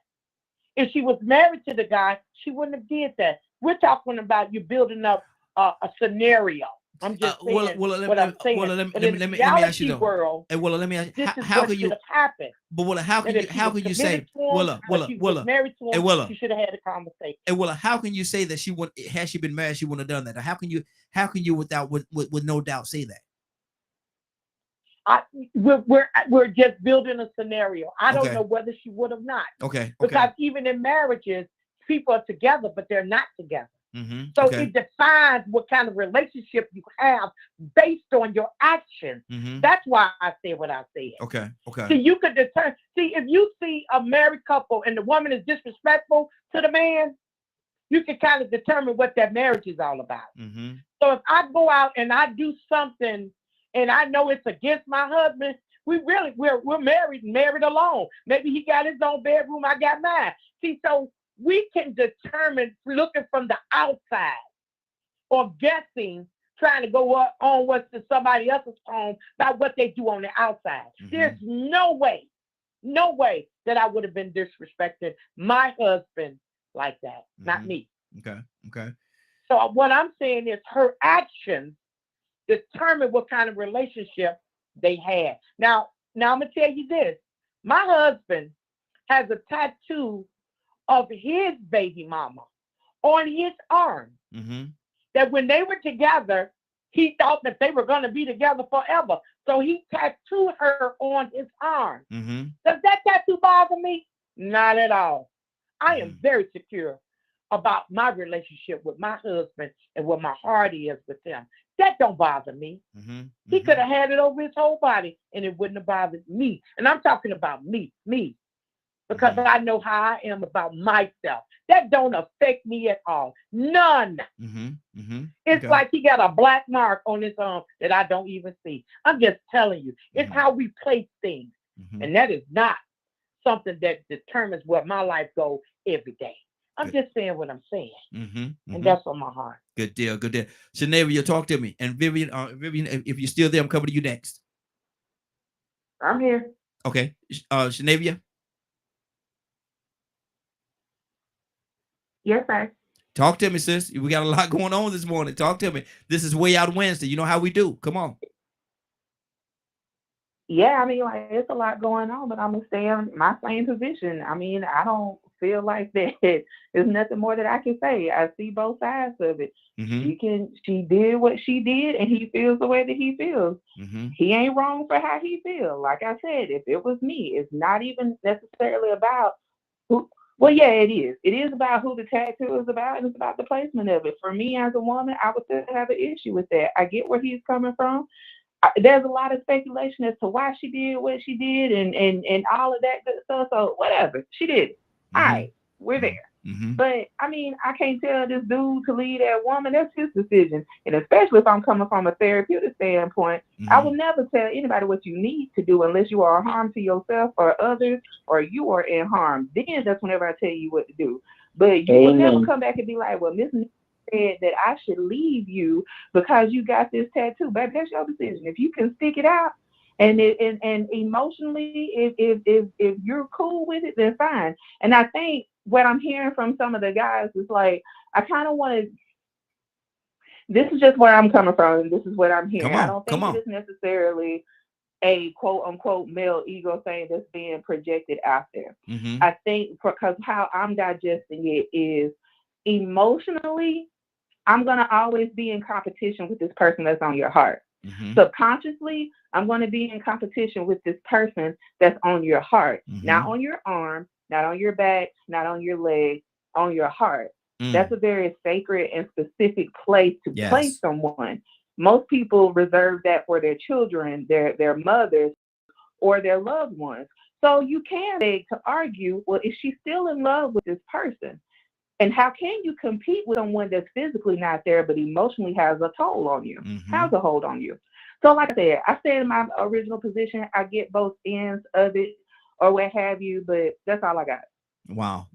If she was married to the guy, she wouldn't have did that. We're talking about you building up a scenario. I'm just saying what I'm saying. Let me ask you though. World, let me ask you. this is How what can you? should have happened. But how can you say? Married to him, she should have had a conversation. And how can you say that she would? Had she been married, she wouldn't have done that? How can you with no doubt say that? We're just building a scenario. I don't know whether she would have not. Okay. Because even in marriages, people are together, but they're not together. Mm-hmm. So it defines what kind of relationship you have based on your actions. Mm-hmm. That's why I said what I said. Okay. So you could determine. See, if you see a married couple and the woman is disrespectful to the man, you can kind of determine what that marriage is all about. Mm-hmm. So if I go out and I do something and I know it's against my husband, we're married alone. Maybe he got his own bedroom, I got mine. See, so we can determine looking from the outside or guessing, trying to go on what's to somebody else's home by what they do on the outside. Mm-hmm. There's no way that I would have been disrespecting my husband like that. Mm-hmm. Not me. Okay. So what I'm saying is her actions determine what kind of relationship they had. Now I'm gonna tell you this. My husband has a tattoo of his baby mama on his arm. Mm-hmm. That when they were together, he thought that they were going to be together forever. So he tattooed her on his arm. Mm-hmm. Does that tattoo bother me? Not at all. I am very secure about my relationship with my husband and what my heart is with him. That don't bother me. Mm-hmm. He could have had it over his whole body and it wouldn't have bothered me. And I'm talking about me. Because I know how I am about myself. That don't affect me at all. None. Mm-hmm. Mm-hmm. It's like he got a black mark on his arm that I don't even see. I'm just telling you. It's how we place things. Mm-hmm. And that is not something that determines where my life goes every day. I'm just saying what I'm saying. Mm-hmm. Mm-hmm. And that's on my heart. Good deal. Shanavia, talk to me. And Vivian, if you're still there, I'm coming to you next. I'm here. Okay. Shanavia? Yes, sir. Talk to me, sis. We got a lot going on this morning. Talk to me. This is Way Out Wednesday. You know how we do. Come on. Yeah, I mean, like, it's a lot going on, but I'm going to stay in my same position. I mean, I don't feel like that there's nothing more that I can say. I see both sides of it. Mm-hmm. She did what she did, and he feels the way that he feels. Mm-hmm. He ain't wrong for how he feels. Like I said, if it was me, it's not even necessarily about who. Well, yeah, it is. It is about who the tattoo is about, and it's about the placement of it. For me as a woman, I would still have an issue with that. I get where he's coming from. There's a lot of speculation as to why she did what she did and all of that good stuff. So whatever, she did it. Mm-hmm. All right, we're there. Mm-hmm. But I mean, I can't tell this dude to leave that woman. That's his decision. And especially if I'm coming from a therapeutic standpoint, mm-hmm. I will never tell anybody what you need to do unless you are harm to yourself or others, or you are in harm. Then that's whenever I tell you what to do. But you will never come back and be like, well, Miss said that I should leave you because you got this tattoo. Baby, that's your decision. If you can stick it out and emotionally, if you're cool with it, then fine. And I think what I'm hearing from some of the guys is like, I kind of want to. This is just where I'm coming from, and this is what I'm hearing. I don't think it is necessarily a quote unquote male ego thing that's being projected out there. Mm-hmm. I think because how I'm digesting it is emotionally, I'm going to always be in competition with this person that's on your heart. Mm-hmm. Subconsciously, I'm going to be in competition with this person that's on your heart, Mm-hmm. not on your arm, not on your back, not on your leg, on your heart. That's a very sacred and specific place to place someone. Most people reserve that for their children, their mothers, or their loved ones. So you can beg to argue, well, is she still in love with this person? And how can you compete with someone that's physically not there, but emotionally has a toll on you, has a hold on you? So like I said in my original position, I get both ends of it or what have you, but that's all I got. Wow.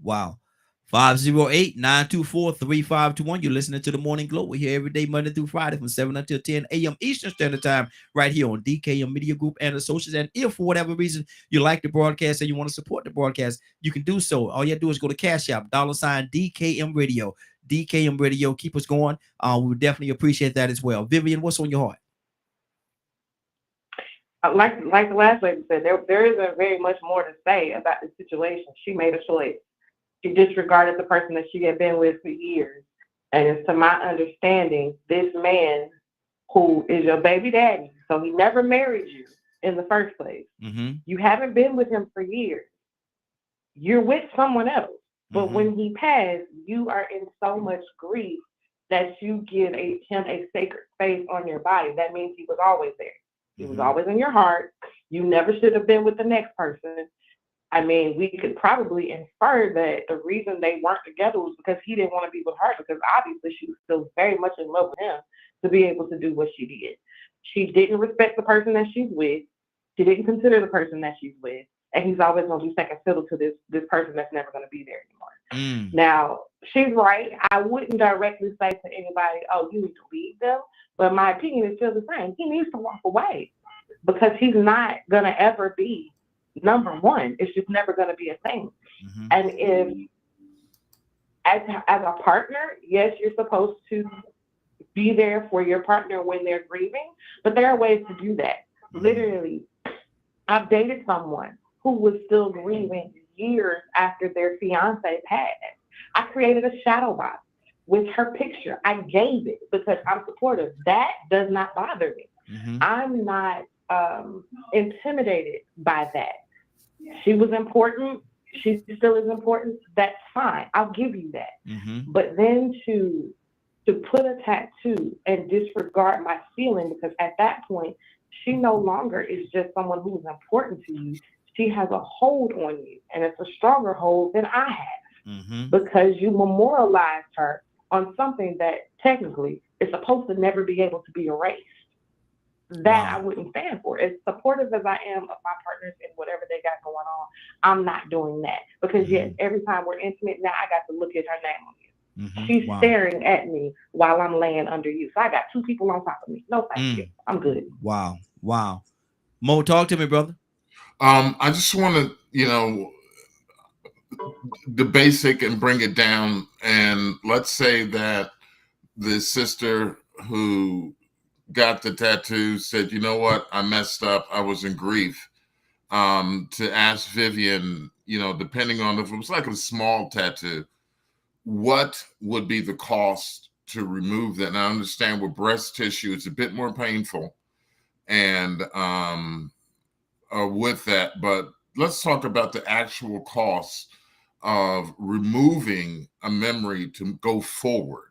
508-924-3521. You're listening to the Morning Glow. We're here every day, Monday through Friday from 7 until 10 a.m. Eastern Standard Time, right here on DKM Media Group and Associates. And if for whatever reason you like the broadcast and you want to support the broadcast, you can do so. All you have to do is go to Cash App, $sign DKM Radio. DKM Radio, keep us going. We would definitely appreciate that as well. Vivian, what's on your heart? Like the last lady said, there isn't very much more to say about the situation. She made a choice. She disregarded the person that she had been with for years. And it's to my understanding, this man who is your baby daddy, so he never married you in the first place. Mm-hmm. You haven't been with him for years. You're with someone else. But when he passed, you are in so much grief that you give him a sacred space on your body. That means he was always there. He was always in your heart. You never should have been with the next person. I mean, we could probably infer that the reason they weren't together was because he didn't want to be with her, because obviously she was still very much in love with him to be able to do what she did. She didn't respect the person that she's with. She didn't consider the person that she's with. And he's always going to be second fiddle to this person that's never going to be there anymore. Now, she's right. I wouldn't directly say to anybody, oh, you need to leave them. But my opinion is still the same. He needs to walk away because he's not going to ever be number one. It's just never going to be a thing. And if, as a partner, yes, you're supposed to be there for your partner when they're grieving, but there are ways to do that. Literally, I've dated someone who was still grieving years after their fiance passed. I created a shadow box with her picture. I gave it because I'm supportive. That does not bother me. I'm not intimidated by that. She was important. She still is important. That's fine. I'll give you that. But then to put a tattoo and disregard my feeling, because at that point, she no longer is just someone who is important to you. She has a hold on you, and it's a stronger hold than I have because you memorialized her on something that technically is supposed to never be able to be erased. That I wouldn't stand for. As supportive as I am of my partners and whatever they got going on, I'm not doing that because yes, every time we're intimate, now I got to look at her name on you. She's staring at me while I'm laying under you. So I got two people on top of me. No, thank you. I'm good. Wow. Mo, talk to me, brother. I just want to, the basic and bring it down. And let's say that the sister who got the tattoo said, you know what, I messed up. I was in grief. To ask Vivian, depending on if it was like a small tattoo, what would be the cost to remove that? And I understand with breast tissue, it's a bit more painful. And with that, but let's talk about the actual cost of removing a memory to go forward.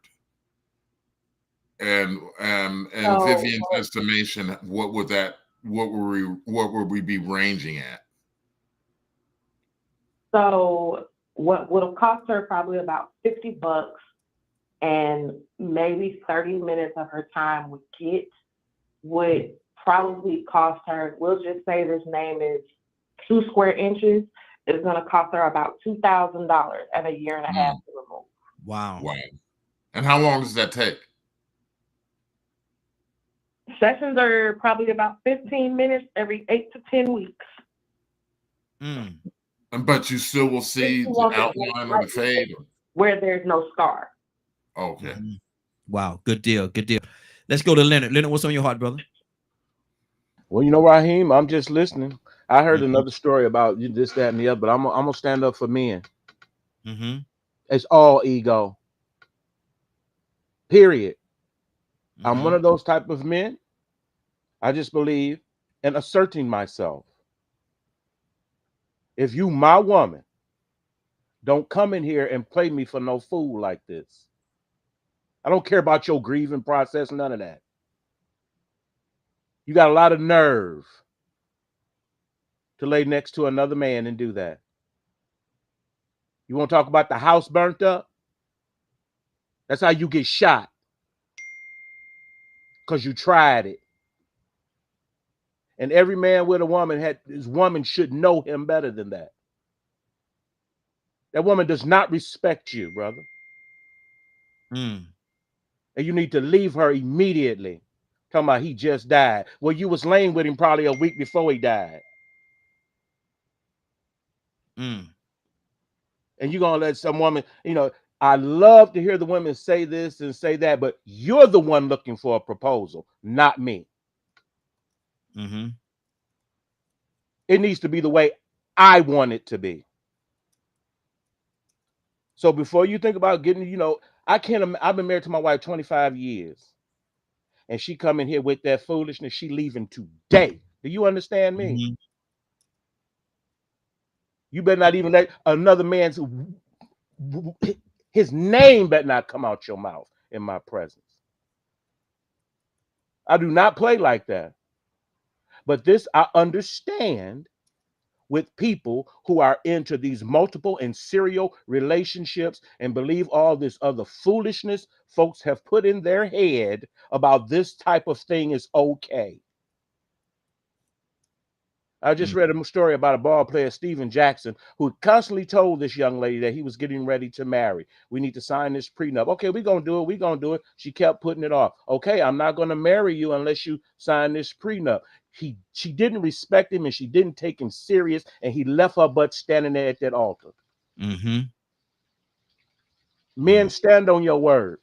And Vivian's estimation, what would we be ranging at? So what would have cost her probably about $50 and maybe 30 minutes of her time would probably cost her, we'll just say this name is 2 square inches. It's going to cost her about $2,000 and a year and a half to remove. Wow. And how long does that take? Sessions are probably about 15 minutes every 8 to 10 weeks. But you still will see the outline or the fade? Where there's no scar. Okay. Wow. Good deal. Good deal. Let's go to Leonard. Leonard, what's on your heart, brother? Well, you know, Raheem, I'm just listening. I heard another story about you, this, that, and the other, but I'm gonna stand up for men. It's all ego. Period. I'm one of those type of men. I just believe in asserting myself. If you my woman, don't come in here and play me for no fool like this. I don't care about your grieving process, none of that. You got a lot of nerve to lay next to another man and do that. You want to talk about the house burnt up? That's how you get shot. Because you tried it. And every man with a woman, his woman should know him better than that. That woman does not respect you, brother. And you need to leave her immediately. Talking about he just died. Well, you was laying with him probably a week before he died. And you're going to let some woman, you know, I love to hear the women say this and say that, but you're the one looking for a proposal, not me. It needs to be the way I want it to be. So before you think about getting, you know, I've been married to my wife 25 years. And she come in here with that foolishness. She leaving today. Do you understand me? You better not even let another man's, his name better not come out your mouth in my presence. I do not play like that. But this I understand with people who are into these multiple and serial relationships and believe all this other foolishness folks have put in their head about this type of thing is okay. I just read a story about a ball player, Steven Jackson, who constantly told this young lady that he was getting ready to marry. We need to sign this prenup. Okay, we're going to do it. We're going to do it. She kept putting it off. Okay, I'm not going to marry you unless you sign this prenup. She didn't respect him and she didn't take him serious, and he left her butt standing there at that altar. Men, stand on your word.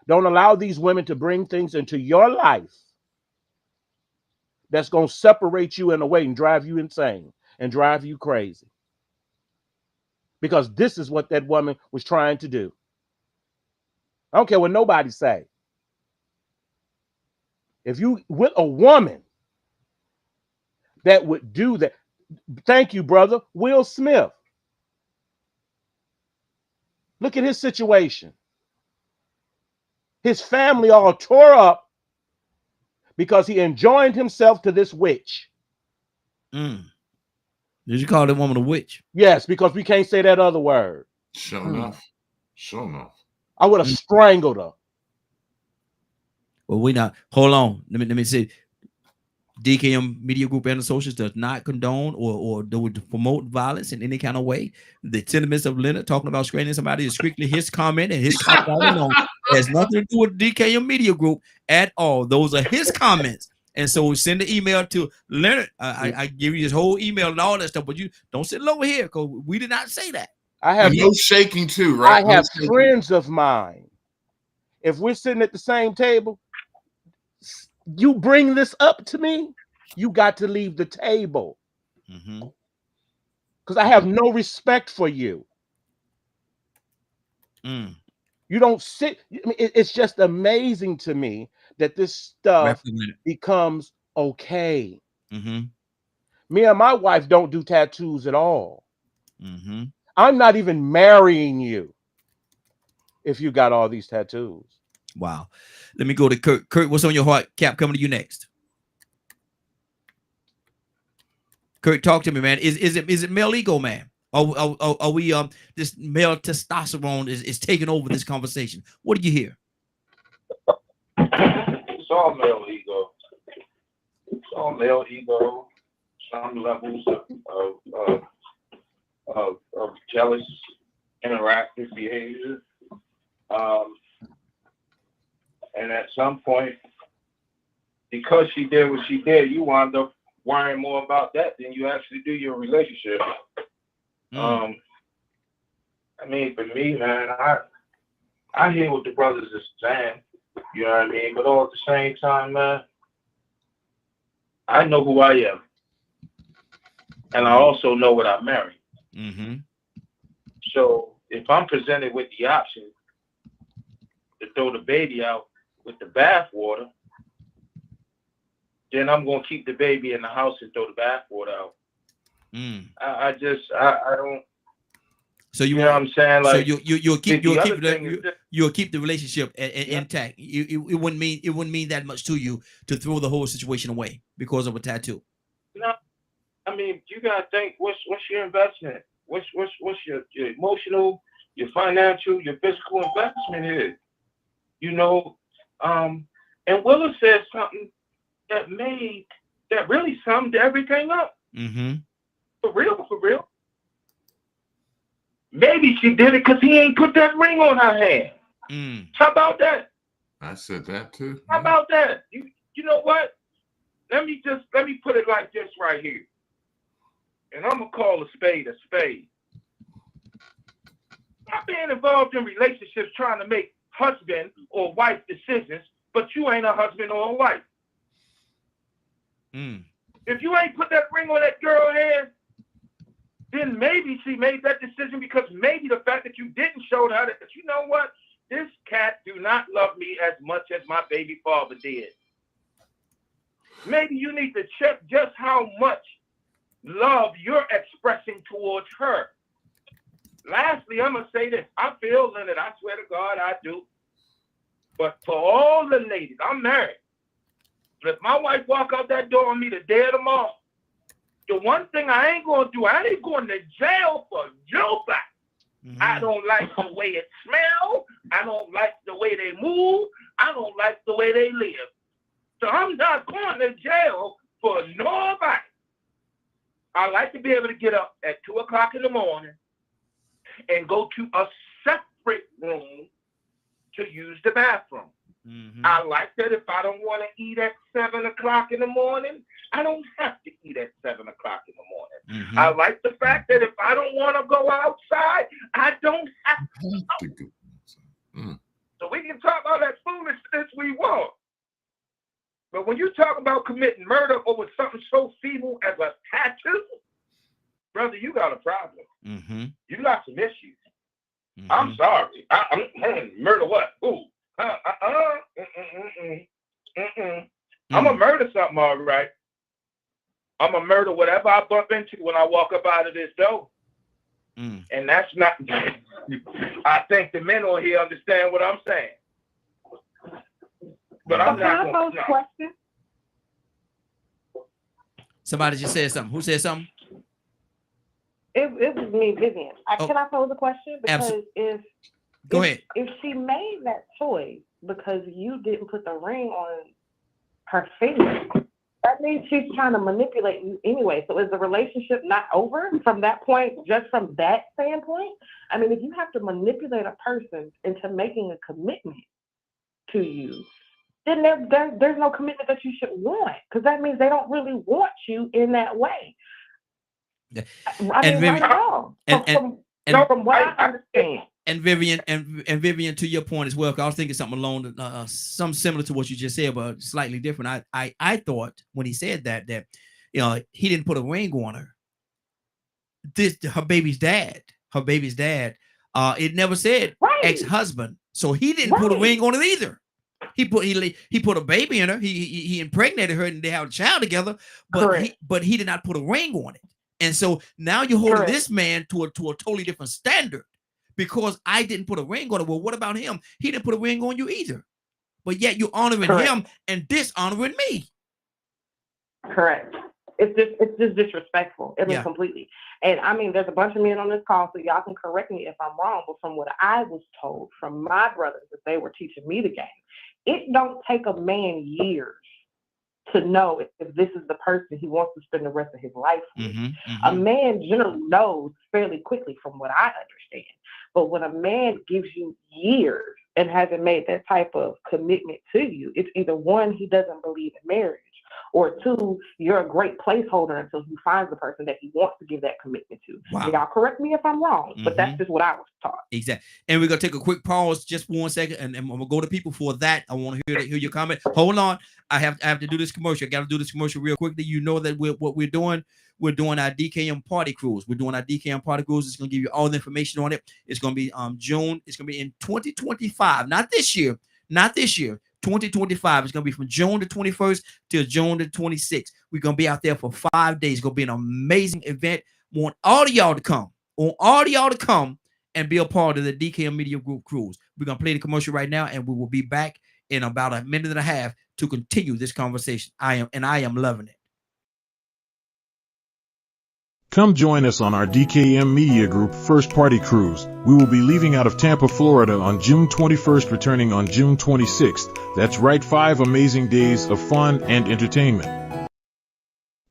Don't allow these women to bring things into your life that's going to separate you in a way and drive you insane and drive you crazy. Because this is what that woman was trying to do. I don't care what nobody say. If you with a woman that would do that, thank you, brother, Will Smith. Look at his situation. His family all tore up because he enjoined himself to this witch. Did you call that woman a witch? Yes, because we can't say that other word. Sure enough. Sure enough. I would have strangled her. Well, we not. Hold on. Let me say, DKM Media Group and Associates does not condone or do promote violence in any kind of way. The sentiments of Leonard talking about screening somebody is strictly his comment, and his comment alone has nothing to do with DKM Media Group at all. Those are his comments. And so send the email to Leonard. I give you his whole email and all that stuff, but you don't sit over here because we did not say that. I have no shaking too, right? I have friends of mine. If we're sitting at the same table, you bring this up to me, you got to leave the table. Because I have no respect for you. You don't sit. I mean, it's just amazing to me that this stuff becomes okay. Me and my wife don't do tattoos at all. I'm not even marrying you if you got all these tattoos. Wow. Let me go to Kurt. Kurt, what's on your heart? Cap, coming to you next. Kurt, talk to me, man. Is it male ego, man? Are we this male testosterone is taking over this conversation? What do you hear? It's all male ego. It's all male ego. Some levels of jealous interactive behavior. And at some point, because she did what she did, you wound up worrying more about that than you actually do your relationship. I mean, for me, man, I hear what the brothers are saying, you know what I mean? But all at the same time, man, I know who I am. And I also know what I married. So if I'm presented with the option to throw the baby out with the bathwater, then I'm going to keep the baby in the house and throw the bathwater out. I don't. So you know what I'm saying? Like, so you'll keep the relationship intact. It wouldn't mean that much to you to throw the whole situation away because of a tattoo. No, I mean, you gotta think. What's your investment? What's your emotional, your financial, your physical investment is? You know, and Willa said something that really summed everything up. For real. Maybe she did it because he ain't put that ring on her hand. How about that? I said that too. How about that? You know what? Let me put it like this right here. And I'm gonna call a spade a spade. Not being involved in relationships trying to make husband or wife decisions, but you ain't a husband or a wife. If you ain't put that ring on that girl's hand, then maybe she made that decision because maybe the fact that you didn't show her that, you know what, this cat do not love me as much as my baby father did. Maybe you need to check just how much love you're expressing towards her. Lastly, I'm going to say this. I feel, Leonard, I swear to God, I do. But for all the ladies, I'm married. But if my wife walk out that door on me the day of tomorrow, the one thing I ain't going to do, I ain't going to jail for nobody. I don't like the way it smells. I don't like the way they move. I don't like the way they live. So I'm not going to jail for nobody. I like to be able to get up at 2 o'clock in the morning and go to a separate room to use the bathroom. I like that if I don't want to eat at 7 o'clock in the morning, I don't have to eat at 7 o'clock in the morning. I like the fact that if I don't want to go outside, I don't have to go. So we can talk about that foolishness we want. But when you talk about committing murder over something so feeble as a tattoo, brother, you got a problem. You got some issues. I'm sorry. Murder what? Ooh. I'm gonna murder something, all right. I'm gonna murder whatever I bump into when I walk up out of this door. And that's not. I think the men on here understand what I'm saying. But I'm not going to. Question? Somebody just said something. Who said something? It was me, Vivian. Can I pose a question? Because Go ahead. If she made that choice because you didn't put the ring on her finger, that means she's trying to manipulate you anyway. So is the relationship not over from that point, just from that standpoint? I mean, if you have to manipulate a person into making a commitment to you, then there's no commitment that you should want, because that means they don't really want you in that way. I mean, right now, from what I understand. And Vivian, to your point as well, because I was thinking something along some similar to what you just said, but slightly different. I thought when he said that he didn't put a ring on her. Her baby's dad. It never said ex-husband, so he didn't put a ring on it either. He put a baby in her. He impregnated her and they have a child together, but he did not put a ring on it. And so now you're holding this man to a totally different standard. Because I didn't put a ring on it. Well, what about him? He didn't put a ring on you either. But yet you're honoring him and dishonoring me. Correct. It's just disrespectful. I mean, completely. And I mean, there's a bunch of men on this call, so y'all can correct me if I'm wrong. But from what I was told from my brothers that they were teaching me the game, it don't take a man years to know if this is the person he wants to spend the rest of his life with. A man generally knows fairly quickly from what I understand. But when a man gives you years and hasn't made that type of commitment to you, it's either one, he doesn't believe in marriage, or two, you're a great placeholder until he finds the person that he wants to give that commitment to. Wow. Y'all correct me if I'm wrong, but that's just what I was taught. Exactly. And we're gonna take a quick pause just for 1 second, and I'm gonna go to people for that. I want to hear your comment. Hold on. I have to do this commercial. I got to do this commercial real quickly. You know that what we're doing. We're doing our DKM party cruise. We're doing our DKM party cruise. It's gonna give you all the information on it. It's gonna be June. It's gonna be in 2025, not this year. 2025. It's gonna be from June the 21st till June the 26th. We're gonna be out there for 5 days. It's gonna be an amazing event. Want all of y'all to come. Want all of y'all to come and be a part of the DKM Media Group cruise. We're gonna play the commercial right now, and we will be back in about a minute and a half to continue this conversation. I am loving it. Come join us on our DKM Media Group First Party Cruise. We will be leaving out of Tampa, Florida on June 21st, returning on June 26th. That's right, 5 amazing days of fun and entertainment.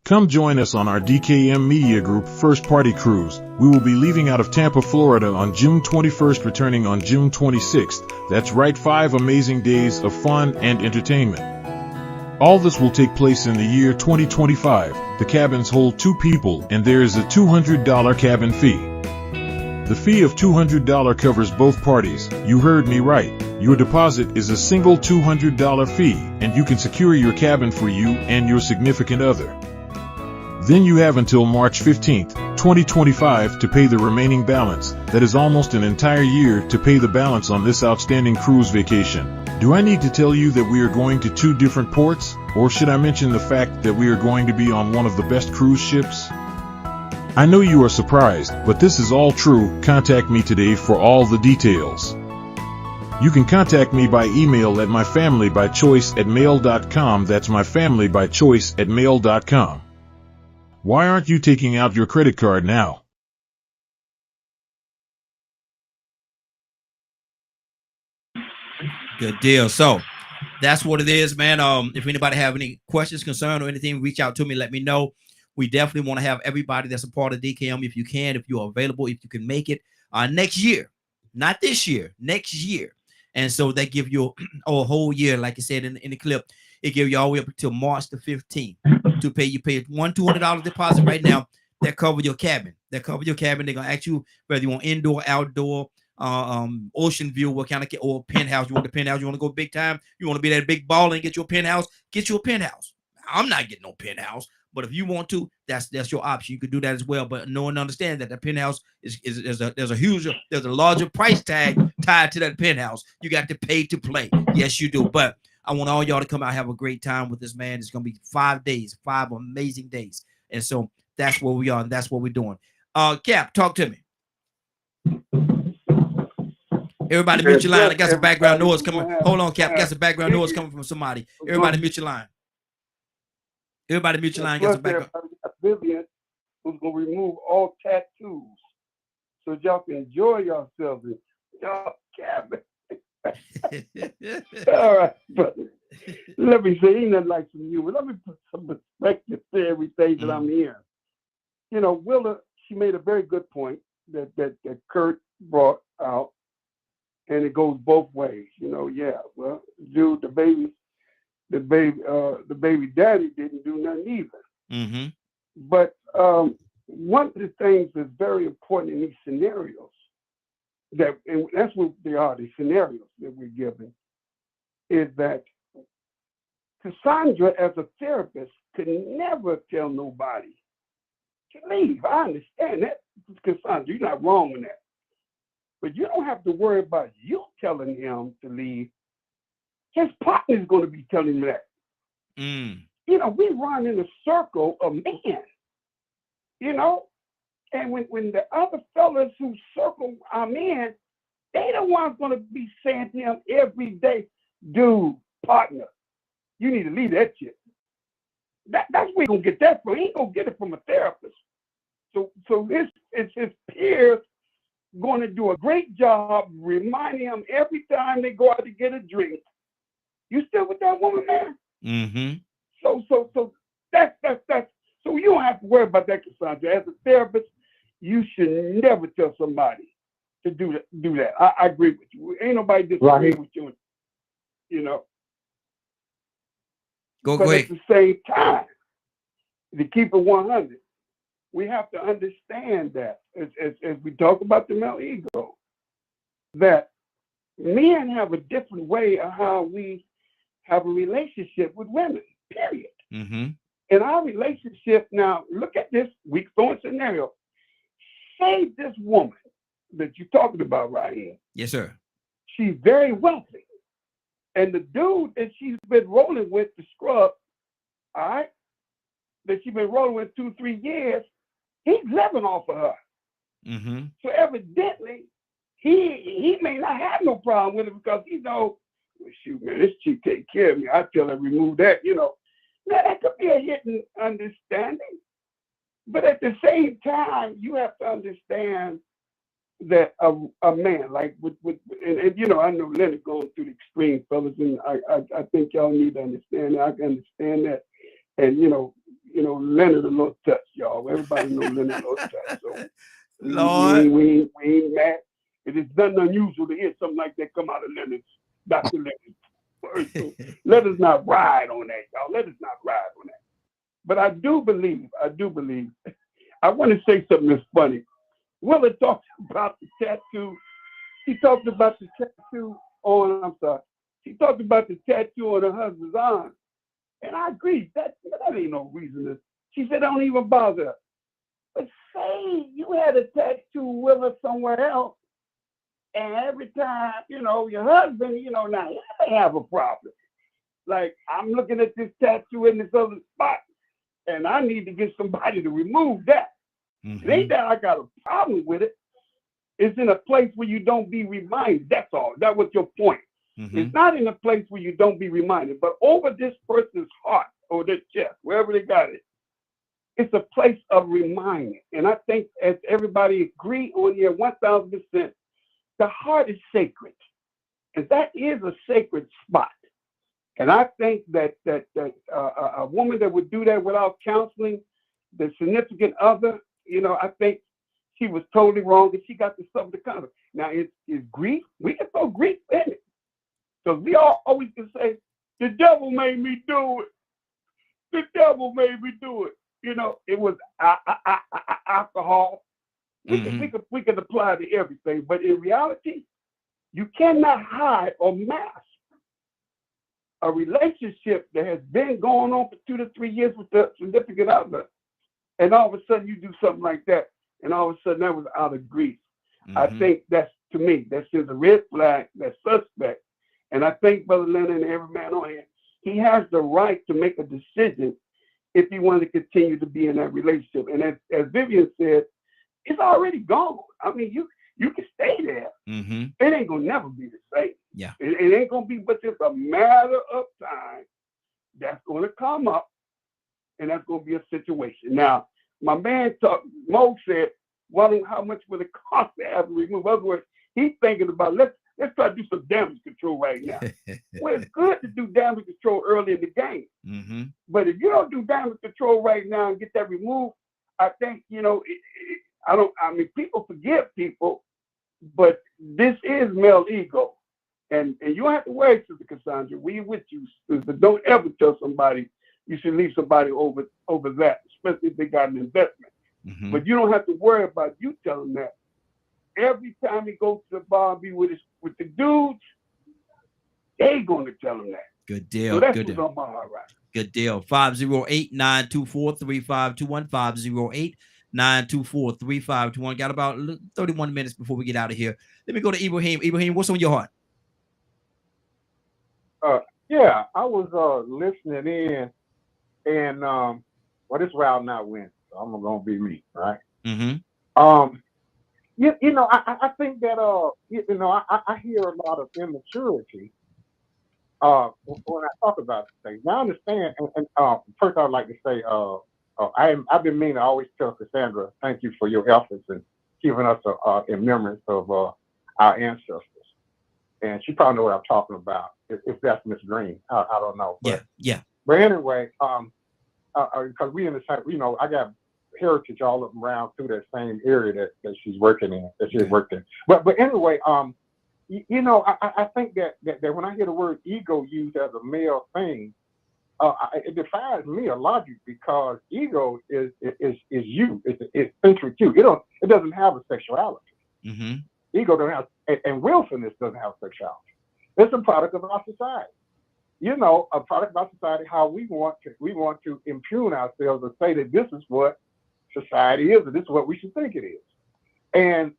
Come join us on our DKM Media Group First Party Cruise. We will be leaving out of Tampa, Florida on June 21st, returning on June 26th. That's right, 5 amazing days of fun and entertainment. All this will take place in the year 2025. The cabins hold 2 people, and there is a $200 cabin fee. The fee of $200 covers both parties. You heard me right. Your deposit is a single $200 fee, and you can secure your cabin for you and your significant other. Then you have until March 15th, 2025 to pay the remaining balance. That is almost an entire year to pay the balance on this outstanding cruise vacation. Do I need to tell you that we are going to 2 different ports? Or should I mention the fact that we are going to be on one of the best cruise ships? I know you are surprised, but this is all true. Contact me today for all the details. You can contact me by email at myfamilybychoice@mail.com. That's myfamilybychoice@mail.com. Why aren't you taking out your credit card now? Good deal. So that's what it is, man. If anybody have any questions, concern, or anything, reach out to me. Let me know. We definitely want to have everybody that's a part of DKM, if you can, if you're available, if you can make it next year, not this year, next year. And so they give you a whole year, like I said in the clip. It gives you all the way up until March the 15th to pay. You pay $200 deposit right now. That cover your cabin. They're gonna ask you whether you want indoor, outdoor, ocean view, what kind of or penthouse. You want the penthouse? You want to go big time? You want to be that big baller and get your penthouse? Get you a penthouse. I'm not getting no penthouse, but if you want to, that's your option. You can do that as well. But no one understands that the penthouse there's a larger price tag tied to that penthouse. You got to pay to play. Yes, you do. But I want all y'all to come out and have a great time with this man. It's gonna be 5 days, 5 amazing days, and so that's where we are, and that's what we're doing. Cap, talk to me. Everybody mute your line. I got some background noise coming. Hold on, Cap. I got some background noise coming from somebody. Everybody mute your line. Everybody mute your line. Got some background. Vivian, who's gonna remove all tattoos, so y'all can enjoy yourselves in y'all cabin. All right, but let me say, ain't nothing like some humor. Let me put some perspective to everything that I'm hearing. You know, Willa, she made a very good point that Kurt brought out, and it goes both ways. You know, yeah. Well, dude, the baby daddy didn't do nothing either. Mm-hmm. But one of the things that's very important in these scenarios, and that's what they are, the scenarios that we're given, is that Cassandra, as a therapist, could never tell nobody to leave. I understand that, Cassandra, you're not wrong in that. But you don't have to worry about you telling him to leave. His partner's going to be telling him that. You know, we run in a circle of men, you know? And when the other fellas who circle our men, they the ones going to be saying to him every day, dude, partner, you need to leave that shit. That's where he's going to get that from. He ain't going to get it from a therapist. So his peers going to do a great job reminding him every time they go out to get a drink, you still with that woman, man? Mm-hmm. So that's so you don't have to worry about that, Cassandra. As a therapist, you should never tell somebody to do that. I agree with you. Ain't nobody disagreeing with you. You know. Go ahead. At the same time, to keep it 100, we have to understand that as we talk about the male ego, that men have a different way of how we have a relationship with women, period. Mm-hmm. In our relationship, now, look at this, we throwing scenario. Say this woman that you're talking about right here. Yes, sir. She's very wealthy. And the dude that she's been rolling with, the scrub, all right, that she's been rolling with 2-3 years, he's living off of her. Mm-hmm. So evidently, he may not have no problem with it because he knows, well, shoot, man, this chick take care of me. I tell her remove that, you know. Now, that could be a hidden understanding. But at the same time, you have to understand that a man, like and you know, I know Leonard going through the extreme, fellas, and I think y'all need to understand that. I can understand that. And you know, Leonard a little touch, y'all. Everybody know Leonard a little touch. So Lord, we ain't mad. It is nothing unusual to hear something like that come out of Leonard's, Dr. Leonard. So let us not ride on that, y'all. Let us not ride on that. But I do believe, I want to say something that's funny. Willa talked about the tattoo. She talked about the tattoo she talked about the tattoo on her husband's arm. And I agree, that ain't no reason to. She said, don't even bother her. But say you had a tattoo, Willa, somewhere else, and every time, you know, your husband, you know, now he may have a problem. Like, I'm looking at this tattoo in this other spot, and I need to get somebody to remove that. Mm-hmm. It ain't that I got a problem with it. It's in a place where you don't be reminded. That's all. That was your point. Mm-hmm. It's not in a place where you don't be reminded, but over this person's heart or their chest, wherever they got it, it's a place of reminding. And I think, as everybody agree on here 1,000%, the heart is sacred. And that is a sacred spot. And I think that a woman that would do that without counseling the significant other, you know, I think she was totally wrong and she got to something to cover. Now, is grief? We can throw grief in it. Because we all always can say, the devil made me do it. The devil made me do it. You know, it was alcohol. We can apply to everything. But in reality, you cannot hide or mask a relationship that has been going on for 2 to 3 years with the significant other. And all of a sudden you do something like that. And all of a sudden that was out of grief. Mm-hmm. I think that's, to me, that's just a red flag, that's suspect. And I think Brother Leonard and every man on here, he has the right to make a decision if he wants to continue to be in that relationship. And as Vivian said, it's already gone. I mean, you can stay there. Mm-hmm. It ain't gonna never be the same. Yeah. It ain't gonna be, but it's a matter of time that's gonna come up, and that's gonna be a situation. Now, my man Mo said, well, how much would it cost to have it removed? In other words, he's thinking about let's try to do some damage control right now. Well, it's good to do damage control early in the game. Mm-hmm. But if you don't do damage control right now and get that removed, I think, you know, people forgive people, but this is male ego. And you don't have to worry, Sister Cassandra. We with you. But don't ever tell somebody you should leave somebody over that, especially if they got an investment. Mm-hmm. But you don't have to worry about you telling that. Every time he goes to the bar and be with the dudes, they going to tell him that. Good deal. So that's good what's deal. on my heart, right? Good deal. 508-924-3521. 508-924-3521. Got about 31 minutes before we get out of here. Let me go to Ibrahim. Ibrahim, what's on your heart? Yeah, I was listening in, and this round not win, so I'm gonna be me, right? Mm-hmm. You know, I think that you know, I hear a lot of immaturity when I talk about things. Now I understand, and first I'd like to say, I've been meaning to always tell Cassandra, thank you for your efforts and keeping us in remembrance of our ancestors. And she probably know what I'm talking about. If that's Miss Green, I don't know. But, yeah. But anyway, because we in the same, you know, I got heritage all up around through that same area that she's working in, that she's worked in. But anyway, you know, I think that when I hear the word ego used as a male thing, it defies me a logic, because ego is you. It's centric you. It doesn't have a sexuality. Mm-hmm. Ego doesn't have, and willfulness doesn't have sexuality. It's a product of our society. You know, a product of our society, how we want to impugn ourselves and say that this is what society is, and this is what we should think it is. And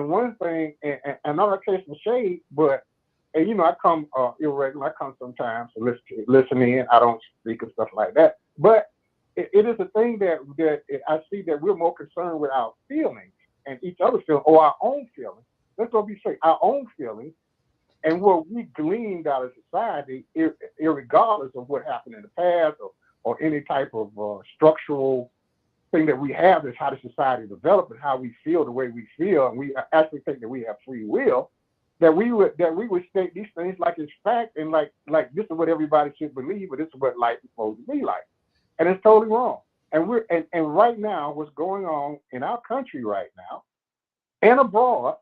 one thing, and I'm not a case of shade, but you know, I come irregular. I come sometimes to listen in. I don't speak and stuff like that. But it is a thing that I see that we're more concerned with our feelings and each other's feelings, or our own feelings. That's what we say, our own feelings, and what we gleaned out of society, irregardless of what happened in the past or any type of structural thing that we have, is how the society developed and how we feel the way we feel, and we actually think that we have free will. That we would state these things like it's fact, and like this is what everybody should believe, but this is what life is supposed to be like, and it's totally wrong. And and right now, what's going on in our country right now, and abroad,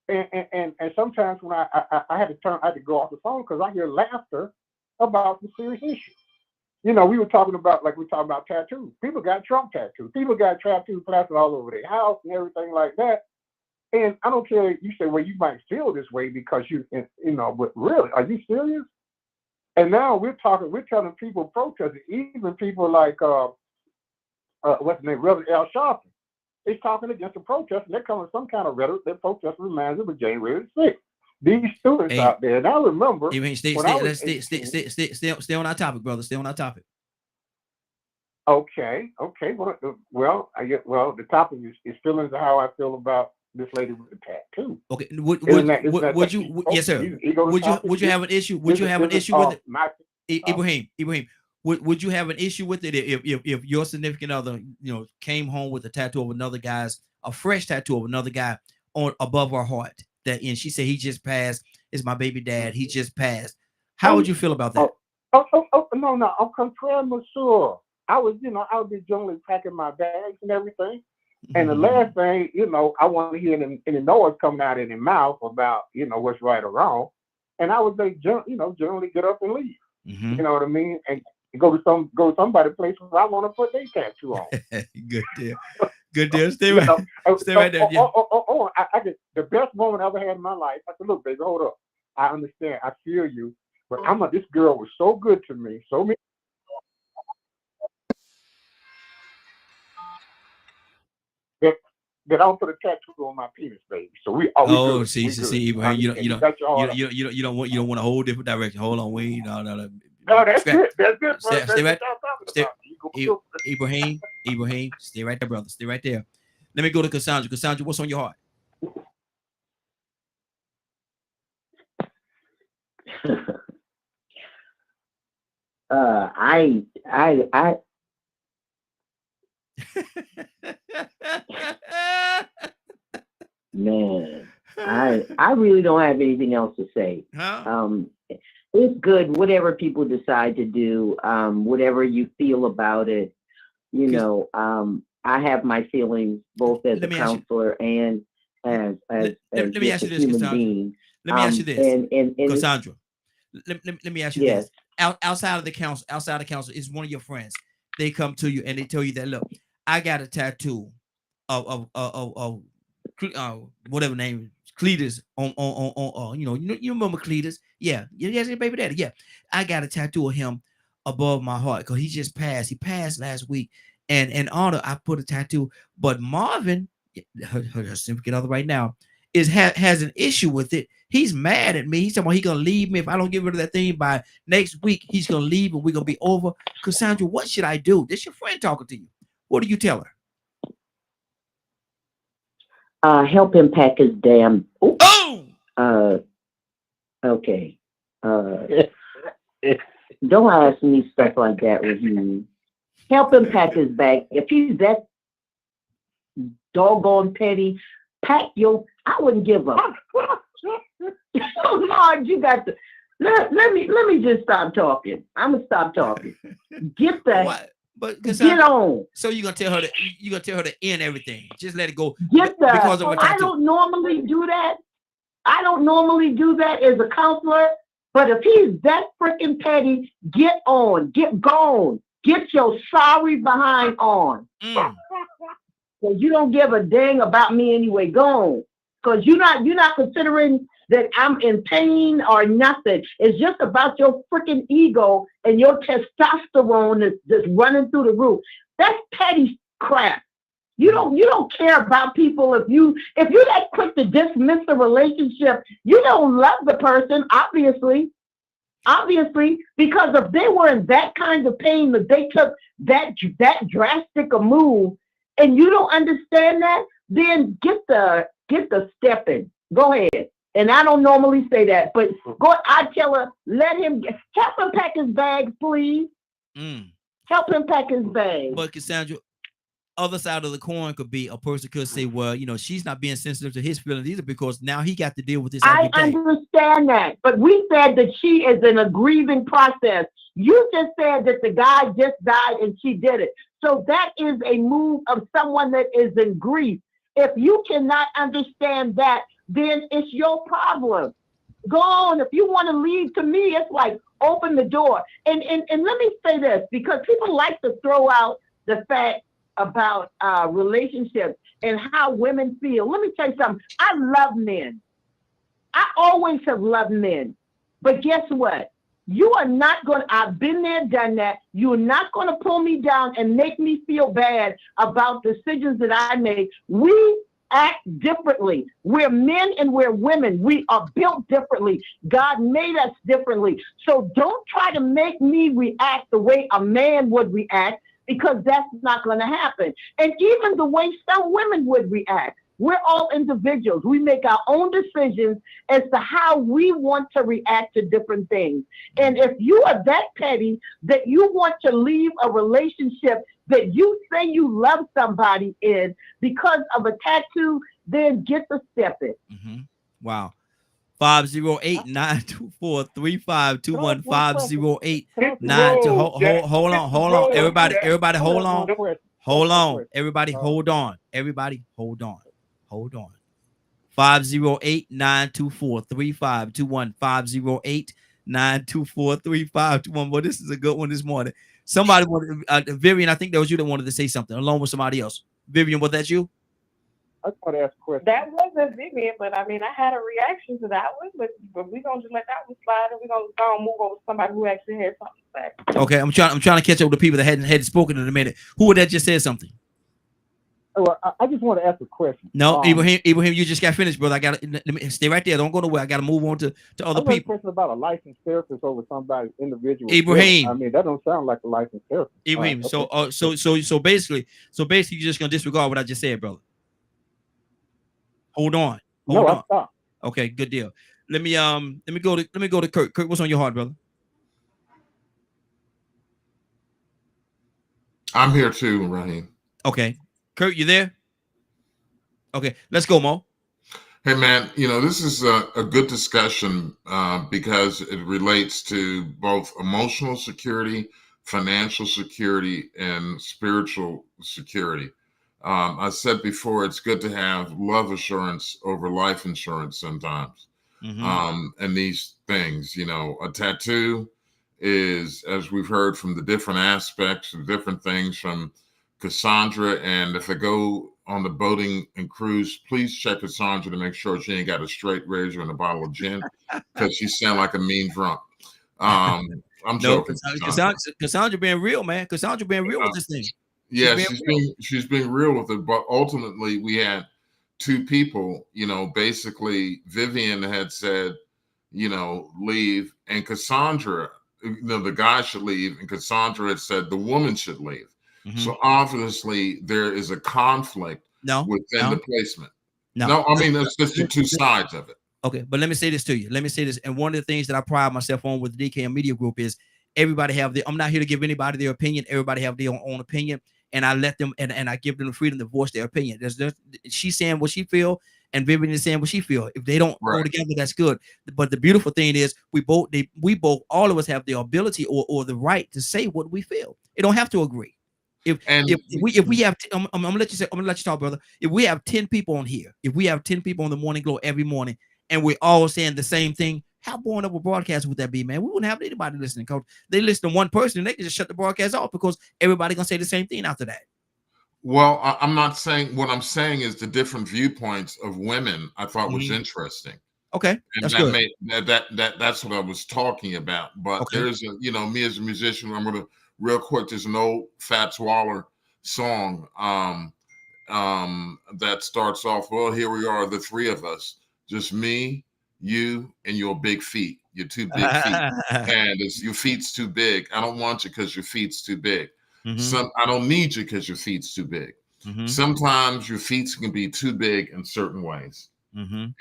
and sometimes when I had to go off the phone because I hear laughter about the serious issue. You know, we talking about tattoos. People got Trump tattoos. People got tattoos plastered all over their house and everything like that. And I don't care, you say, well, you might feel this way because you know, but really, are you serious? And now we're telling people protesting, even people like, what's the name, Reverend Al Sharpton. They're talking against the protest, and they're coming with some kind of rhetoric. Their protest reminds them of January 6th. These students out there, and I remember. Stay on our topic, brother. Stay on our topic. Okay. Well, the topic is feelings of how I feel about this lady with the tattoo. Okay. Would you? Yes, sir. Would you have an issue? Would you have an issue with it, Ibrahim? Would you have an issue with it if your significant other, you know, came home with a tattoo of another guy's, a fresh tattoo of another guy on above her heart, that, and she said he just passed, is my baby dad, he just passed? How would you feel about that? No, I'm contraire, monsieur. I would be generally packing my bags and everything. And the last thing, you know, I want to hear any noise coming out of their mouth about, you know, what's right or wrong. And I would say, generally get up and leave. Mm-hmm. You know what I mean? And go to somebody's place where I want to put their tattoo on. Good deal. Stay right there. Yeah. I get the best moment I ever had in my life. I said, look, baby, hold up. I understand. I feel you. But this girl was so good to me. So many. That I'll put a tattoo on my penis, baby. So we. See, Ibrahim, you don't want a whole different direction. Hold on, wait, no. No, that's good. That's good. Stay right. Ibrahim, stay right there, brother. Stay right there. Let me go to Cassandra. Cassandra, what's on your heart? Man, I really don't have anything else to say. Huh? It's good, whatever people decide to do, whatever you feel about it. You know, I have my feelings both as a counselor and as let me ask you this, human Cassandra. being. Let me ask you this, and Cassandra. Let me ask you this. Outside of the council, is one of your friends. They come to you and they tell you that, look, I got a tattoo of whatever name, Cletus on you remember Cletus? Yeah, yes, baby daddy. Yeah, I got a tattoo of him above my heart because he just passed. He passed last week, and in honor, I put a tattoo. But Marvin, her significant other right now, has an issue with it. He's mad at me. He's talking about he's gonna leave me if I don't get rid of that thing by next week. He's gonna leave and we're gonna be over. Cassandra, what should I do? This your friend talking to you. What do you tell her? Help him pack his damn. Oh. Okay. Don't ask me stuff like that, Raheem. Help him pack his bag. If he's that doggone petty, pack your. I wouldn't give up. Lord, you got to. Let me just stop talking. I'm gonna stop talking. Get the. But get on. So you're gonna tell her to end everything. Just let it go. Get that. Because of a tattoo. I don't normally do that. I don't normally do that as a counselor. But if he's that freaking petty, get on, get gone, get your sorry behind on. Because you don't give a dang about me anyway. Go on. Because you're not considering that I'm in pain or nothing. It's just about your freaking ego and your testosterone that's running through the roof. That's petty crap. You don't care about people. If you're that quick to dismiss the relationship, you don't love the person, obviously, because if they were in that kind of pain that they took that drastic a move, and you don't understand that, then get the step in. Go ahead. And I don't normally say that, but I tell her, help him pack his bags, please. Help him pack his bags. But Cassandra, other side of the coin could be a person could say, well, she's not being sensitive to his feelings either because now he got to deal with this every day. I understand that, but we said that she is in a grieving process. You just said that the guy just died and she did it. So that is a move of someone that is in grief. If you cannot understand that, then it's your problem. Go on. If you want to leave, to me, it's like open the door. And let me say this, because people like to throw out the fact about relationships and how women feel. Let me tell you something. I love men. I always have loved men. But guess what? You are not going to, I've been there, done that. You are not going to pull me down and make me feel bad about decisions that I make. We act differently. We're men and we're women. We are built differently. God made us differently. So don't try to make me react the way a man would react, because that's not going to happen. And even the way some women would react. We're all individuals. We make our own decisions as to how we want to react to different things. And if you are that petty that you want to leave a relationship that you say you love somebody in because of a tattoo, then get the step in. Wow. 508-924-3521. 508-9. Hold on. Everybody, hold on. Hold on. Everybody, hold on. Everybody, hold on. Hold on. 508-924-3521. 508-924-3521. Well, this is a good one this morning. Somebody wanted, Vivian, I think that was you that wanted to say something along with somebody else. Vivian, was that you? I just want to ask a question. That wasn't Vivian, but I mean, I had a reaction to that one, but we're going to just let that one slide, and we're going to go and move over to somebody who actually had something to say. Okay, I'm trying to catch up with the people that hadn't spoken in a minute. Who would that just said something? Well, I just want to ask a question. No, Ibrahim, you just got finished, brother. Let me stay right there. Don't go nowhere. I got to move on to other people. I have a question about a licensed therapist over somebody individual. Ibrahim, I mean, that don't sound like a licensed therapist. Ibrahim, okay. So basically, you're just gonna disregard what I just said, brother. Hold on. I stopped. Okay, good deal. Let me go to Kurt. Kurt, what's on your heart, brother? I'm here too, Raheem. Okay. Kurt, you there? Okay, let's go, Mo. Hey, man, this is a good discussion because it relates to both emotional security, financial security, and spiritual security. I said before, it's good to have love assurance over life insurance sometimes. And these things, a tattoo is, as we've heard from the different aspects of different things from Cassandra, and if I go on the boating and cruise, please check Cassandra to make sure she ain't got a straight razor and a bottle of gin, because she sound like a mean drunk. I'm joking. Cassandra being real, man. Cassandra being real with this thing. She's being real with it, but ultimately we had two people. Basically Vivian had said, leave, and Cassandra, the guy should leave, and Cassandra had said the woman should leave. So obviously there is a conflict within the placement. No, I mean, that's just the two sides of it. Okay, but let me say this to you. And one of the things that I pride myself on with the DKM Media Group is everybody have I'm not here to give anybody their opinion. Everybody have their own opinion, and I let them and I give them the freedom to voice their opinion. She's saying what she feel, and Vivian is saying what she feel. If they don't go together, that's good. But the beautiful thing is we both all of us have the ability or the right to say what we feel. It don't have to agree. If we have, I'm gonna let you say, I'm gonna let you talk, brother. If we have 10 people on here, if we have 10 people on the Morning Glow every morning, and we're all saying the same thing, how boring of a broadcast would that be, man? We wouldn't have anybody listening, coach. They listen to one person, and they can just shut the broadcast off because everybody gonna say the same thing after that. Well, I'm not saying, what I'm saying is the different viewpoints of women I thought was interesting. Okay, and that's that good. made that's what I was talking about. But there's a, me as a musician, I'm gonna real quick. There's an old Fats Waller song that starts off, well, here we are, the three of us, just me, you, and your big feet, your two big feet, and your feet's too big. I don't want you because your feet's too big. I don't need you because your feet's too big. Sometimes your feet can be too big in certain ways.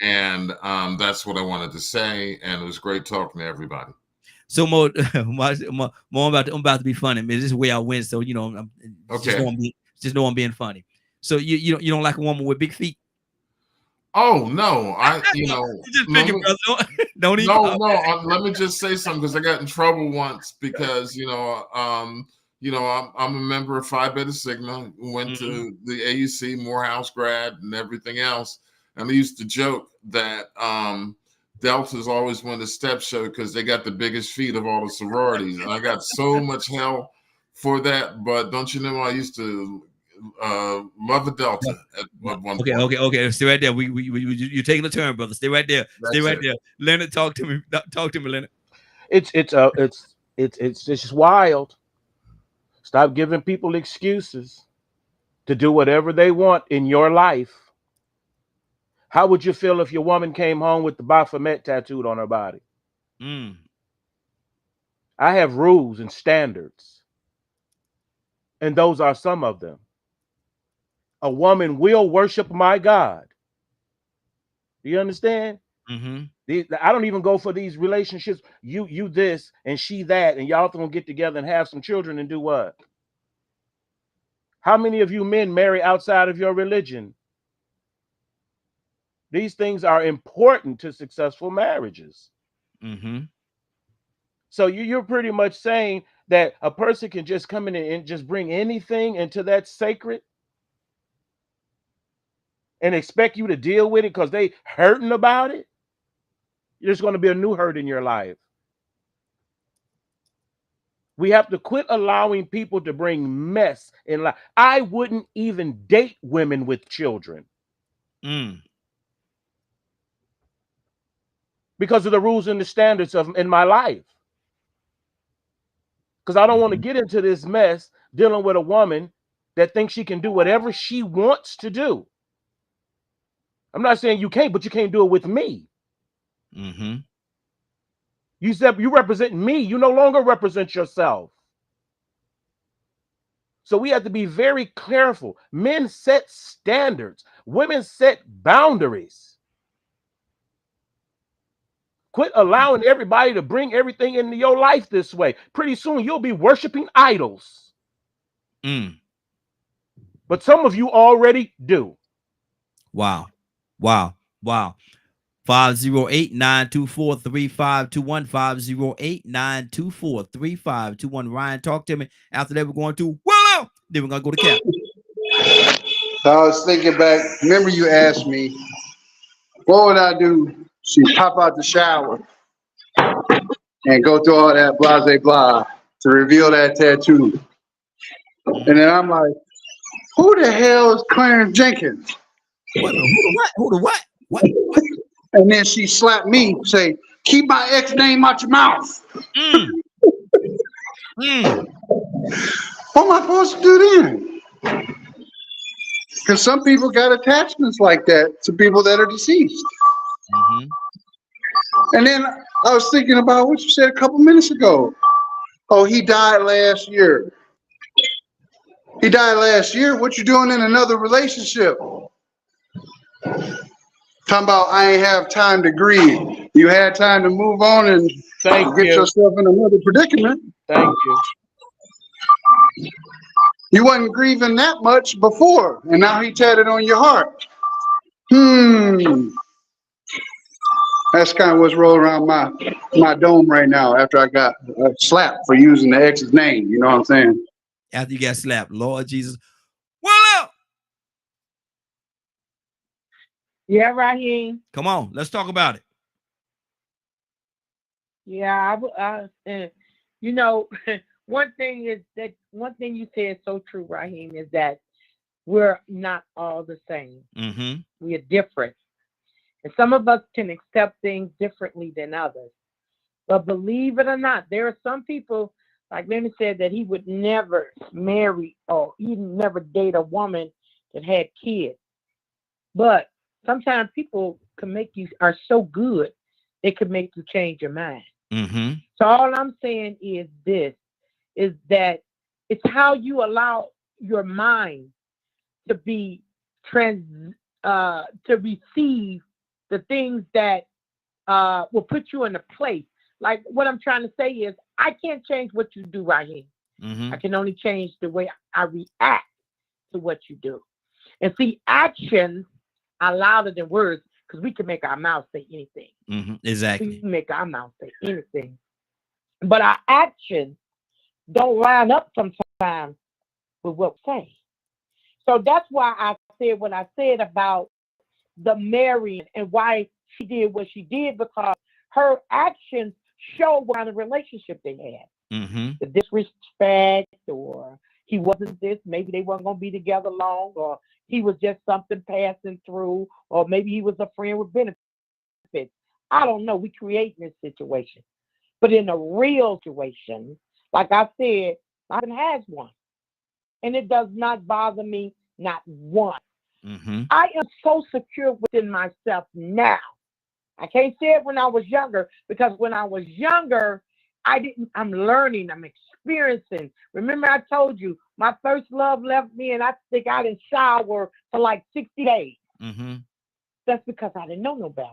And that's what I wanted to say. And it was great talking to everybody. So more I'm about to be funny. Man, this is the way I win. So I'm just know I'm being funny. So you don't like a woman with big feet? Oh no, just thinking, brother. Don't even. Let me just say something, because I got in trouble once because I'm a member of Phi Beta Sigma, went to the AUC, Morehouse grad, and everything else. And I used to joke that Delta's always won the step show because they got the biggest feet of all the sororities. And I got so much hell for that. But don't you know, I used to love a Delta at one point. Okay. Stay right there. You're taking a turn, brother. Stay right there. Stay right there. Leonard, talk to me. Talk to me, Leonard. It's just wild. Stop giving people excuses to do whatever they want in your life. How would you feel if your woman came home with the Baphomet tattooed on her body? I have rules and standards, and those are some of them. A woman will worship my God. Do you understand? I don't even go for these relationships. You this and she that, and y'all gonna get together and have some children and do what? How many of you men marry outside of your religion? These things are important to successful marriages. So you're pretty much saying that a person can just come in and just bring anything into that sacred and expect you to deal with it because they hurting about it? There's going to be a new hurt in your life. We have to quit allowing people to bring mess in life. I wouldn't even date women with children. Because of the rules and the standards in my life. Because I don't want to get into this mess dealing with a woman that thinks she can do whatever she wants to do. I'm not saying you can't, but you can't do it with me. You said you represent me. You no longer represent yourself. So we have to be very careful. Men set standards. Women set boundaries. Quit allowing everybody to bring everything into your life this way. Pretty soon you'll be worshiping idols. But some of you already do. Wow. 508-924-3521. 508-924-3521. Ryan, talk to me. After that, we're going to Willow. Then we're gonna go to Cap. So I was thinking back. Remember, you asked me, what would I do? She pop out the shower and go through all that blah, blah, blah to reveal that tattoo. And then I'm like, who the hell is Clarence Jenkins? Who the what? What? And then she slapped me, say, keep my ex name out your mouth. What am I supposed to do then? Because some people got attachments like that to people that are deceased. And then I was thinking about what you said a couple minutes ago. Oh, he died last year. He died last year. What you doing in another relationship? Talking about I ain't have time to grieve. You had time to move on and get yourself in another predicament. Thank you. You wasn't grieving that much before, and now he tatted on your heart. That's kind of what's rolling around my dome right now after I got slapped for using the ex's name. You know what I'm saying? after you got slapped. Lord Jesus. Well, Yeah, Raheem. come on, let's talk about it. Yeah, you know, one thing you said so true, Raheem, is that we're not all the same. Mm-hmm. We are different. And some of us can accept things differently than others. But believe it or not, there are some people, like Lenny said, that he would never marry or even never date a woman that had kids. But sometimes people are so good, they could make you change your mind. Mm-hmm. So all I'm saying is that it's how you allow your mind to be to receive the things that will put you in a place. Like what I'm trying to say is, I can't change what you do right here. Mm-hmm. I can only change the way I react to what you do. And see, actions are louder than words, because we can make our mouth say anything. Mm-hmm. Exactly. We can make our mouth say anything. But our actions don't line up sometimes with what we say. So that's why I said what I said about the marrying and why she did what she did, because her actions show what kind of relationship they had. Mm-hmm. The disrespect, or he wasn't this, maybe they weren't going to be together long, or he was just something passing through, or maybe he was a friend with benefits. I don't know. We create this situation. But in a real situation, like I said, I has one. And it does not bother me, not one. Mm-hmm. I am so secure within myself now. I can't say it when I was younger, because when I was younger, I'm learning, I'm experiencing. Remember I told you, my first love left me and I think I didn't shower for like 60 days. Mm-hmm. That's because I didn't know no better.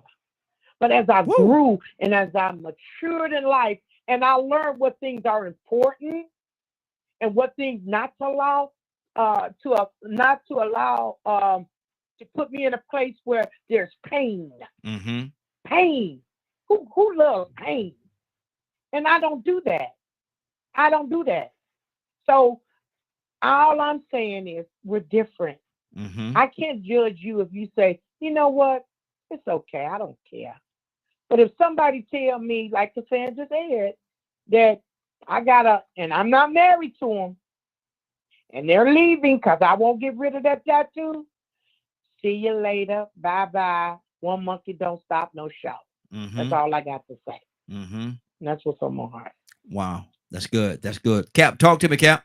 But as I grew and as I matured in life, and I learned what things are important and what things not to allow, to put me in a place where there's pain. Mm-hmm. Pain. Who loves pain? And I don't do that. I don't do that. So all I'm saying is we're different. Mm-hmm. I can't judge you if you say, you know what, it's okay, I don't care. But if somebody tell me, like Cassandra said, that and I'm not married to them, and they're leaving because I won't get rid of that tattoo, see you later, bye-bye. One monkey don't stop no show. Mm-hmm. That's all I got to say. Mm-hmm. And that's what's on my heart. Wow. That's good. That's good. Cap, talk to me, Cap.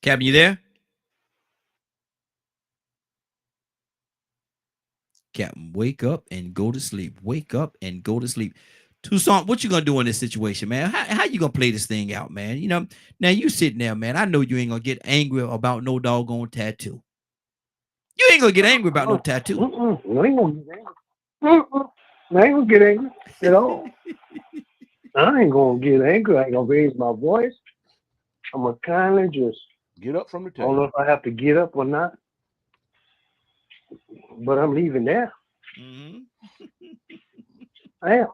Cap, you there? Captain, wake up and go to sleep. Wake up and go to sleep. Toussaint, what you gonna do in this situation, man? How you gonna play this thing out, man? You know, now you sitting there, man. I know you ain't gonna get angry about no doggone tattoo. You ain't gonna get angry about no tattoo. I ain't gonna get angry. I ain't gonna get angry at all. I ain't gonna get angry. I ain't gonna raise my voice. I'm gonna kindly just get up from the table. I don't know if I have to get up or not, but I'm leaving there. Mm-hmm. I am.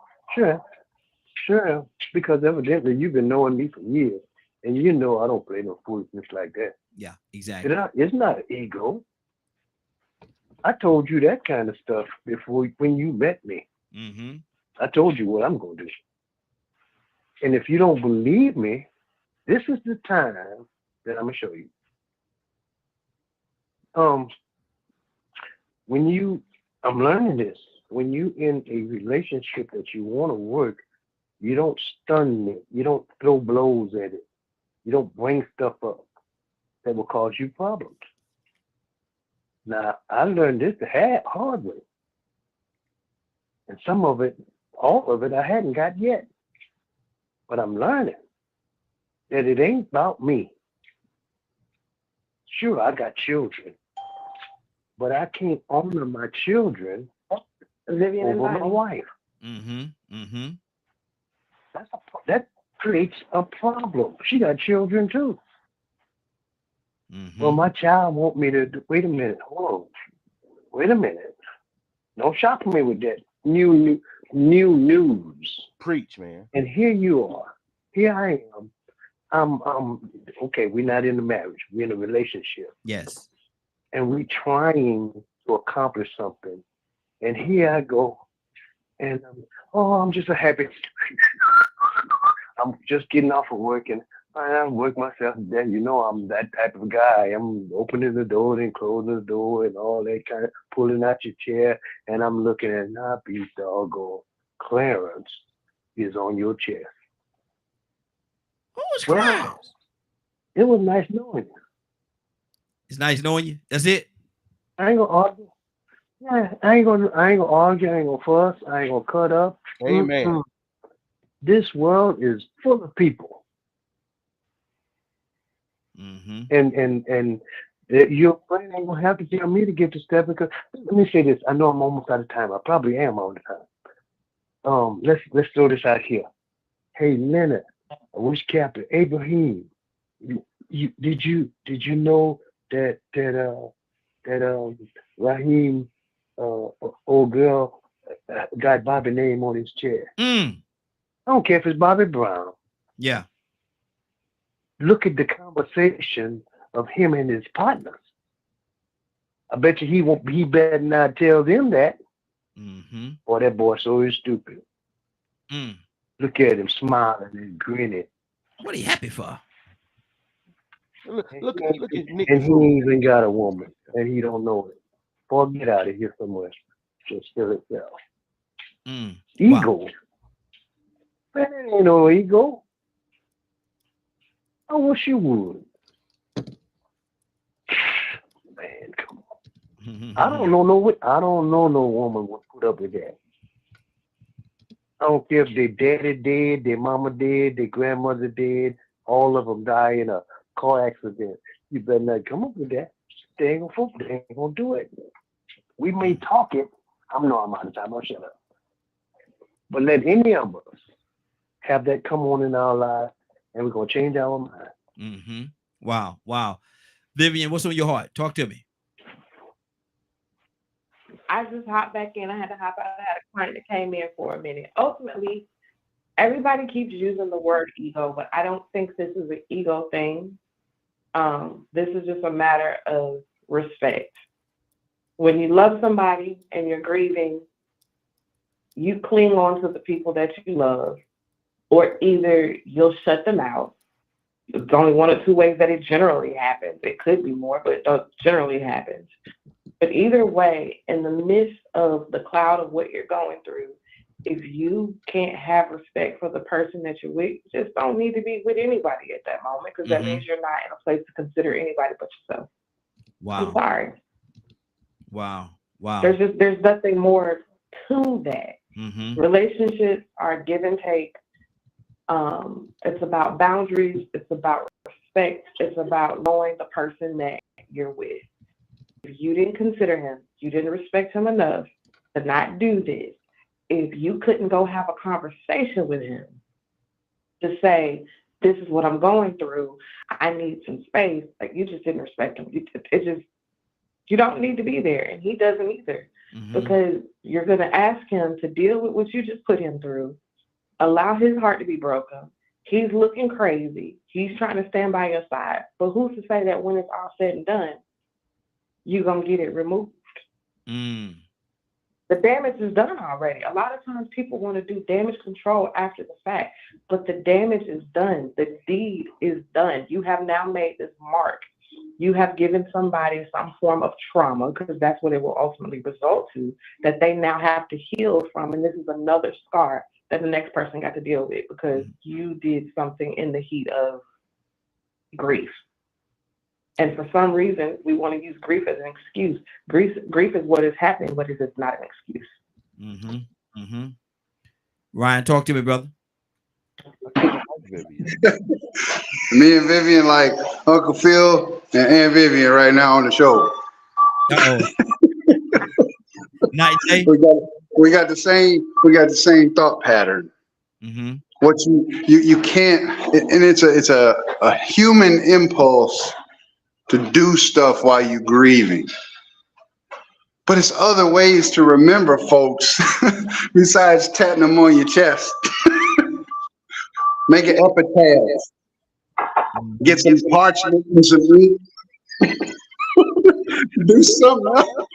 Sure. Because evidently you've been knowing me for years, and you know I don't play no foolishness like that. Yeah, exactly. It's not an ego. I told you that kind of stuff before when you met me. Mm-hmm. I told you what I'm gonna do. And if you don't believe me, this is the time that I'm gonna show you. I'm learning this. When you in a relationship that you want to work, you don't stun it. You don't throw blows at it. You don't bring stuff up that will cause you problems. Now, I learned this the hard way. And some of it, all of it, I hadn't got yet. But I'm learning that it ain't about me. Sure, I got children, but I can't honor my children over my wife. Mm-hmm. Mm-hmm. That creates a problem. She got children too. Mm-hmm. Well, my child want me to wait a minute. Hold on. Wait a minute. Don't shock me with that new new news. Preach, man. And here you are. Here I am. I'm okay. We're not in a marriage. We're in a relationship. Yes. And we're trying to accomplish something. And here I go. And I'm just a happy. I'm just getting off of work and I work myself to death. You know, I'm that type of guy. I'm opening the door and closing the door and all that kind of pulling out your chair. And I'm looking at, nah, be doggone, Clarence is on your chest. Who's Clarence? Wow. It was nice knowing you. It's nice knowing you. That's it. I ain't gonna argue. Yeah, I ain't gonna argue. I ain't gonna fuss. I ain't gonna cut up. Amen. Mm-mm. This world is full of people. Mm-hmm. And your friend ain't gonna have to tell me to get to step because let me say this. I know I'm almost out of time. I probably am all the time. Let's throw this out here. Hey Leonard, wish Captain Abraham, did you know that Raheem old girl got Bobby name on his chair? I don't care if it's Bobby Brown. Yeah. Look at the conversation of him and his partners. I bet you he better not tell them that. Mm-hmm. Boy, that boy so stupid. Look at him smiling and grinning. What are you happy for? Look at Nick. And he ain't even got a woman, and he don't know it. Boy, get out of here somewhere. Just kill itself. Ego. Wow. Man, it ain't no ego. I wish you would. Man, come on. I don't know no woman would put up with that. I don't care if their daddy dead, their mama dead, their grandmother dead, all of them die in a car accident. You better not come up with that. They ain't gonna do it. We may talk it. I'm out of time. I'll shut up. But let any of us have that come on in our lives, and we're gonna change our mind. Mm-hmm. Wow. Vivian, what's on your heart? Talk to me. I just hopped back in. I had to hop out. I had a client that came in for a minute. Ultimately, everybody keeps using the word ego, but I don't think this is an ego thing. This is just a matter of respect. When you love somebody and you're grieving, you cling on to the people that you love, or either you'll shut them out. There's only one or two ways that it generally happens. It could be more, but it generally happens. But either way, in the midst of the cloud of what you're going through, if you can't have respect for the person that you're with, you just don't need to be with anybody at that moment, because that means you're not in a place to consider anybody but yourself. Wow. I'm sorry. Wow. There's nothing more to that. Mm-hmm. Relationships are give and take. It's about boundaries. It's about respect. It's about knowing the person that you're with. If you didn't consider him, you didn't respect him enough to not do this. If you couldn't go have a conversation with him to say, this is what I'm going through, I need some space, like, you just didn't respect him. You don't need to be there, and he doesn't either, because you're going to ask him to deal with what you just put him through, allow his heart to be broken. He's looking crazy. He's trying to stand by your side. But who's to say that when it's all said and done, you're going to get it removed? The damage is done already. A lot of times people want to do damage control after the fact, but the damage is done. The deed is done. You have now made this mark. You have given somebody some form of trauma, because that's what it will ultimately result to, that they now have to heal from. And this is another scar that the next person got to deal with, because you did something in the heat of grief. And for some reason, we want to use grief as an excuse. Grief is what is happening, but it is not an excuse. Ryan, talk to me, brother. Me and Vivian like Uncle Phil and Aunt Vivian right now on the show. We got the same thought pattern. What you can't, and it's a human impulse to do stuff while you're grieving. But it's other ways to remember folks besides tatting them on your chest. Make an epitaph. Get some parchment and some ink. Do something else.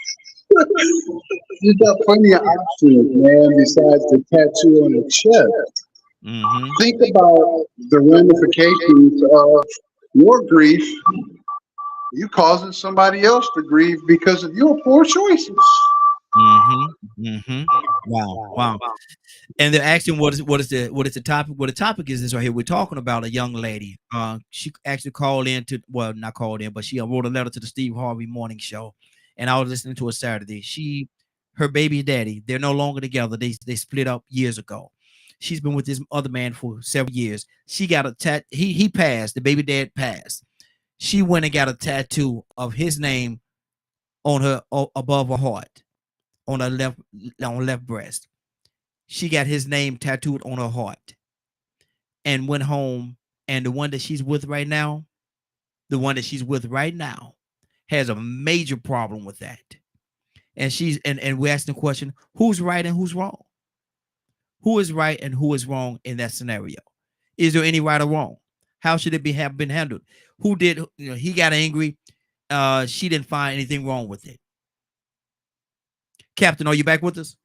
You got plenty of options, man, besides the tattoo on the chest. Think about the ramifications of your grief. You causing somebody else to grieve because of your poor choices. Wow. And they're asking what is the topic? Well, the topic is this right here. We're talking about a young lady. She actually called in to, well, not called in, but she wrote a letter to the Steve Harvey Morning Show, and I was listening to it Saturday. Her baby daddy, they're no longer together. They split up years ago. She's been with this other man for several years. She got a he passed. The baby dad passed. She went and got a tattoo of his name on her above her heart, on her left breast. She got his name tattooed on her heart, and went home. And the one that she's with right now, has a major problem with that. And we're asking the question: who's right and who's wrong? Who is right and who is wrong in that scenario? Is there any right or wrong? How should it have been handled? Who did? He got angry. She didn't find anything wrong with it. Captain, are you back with us?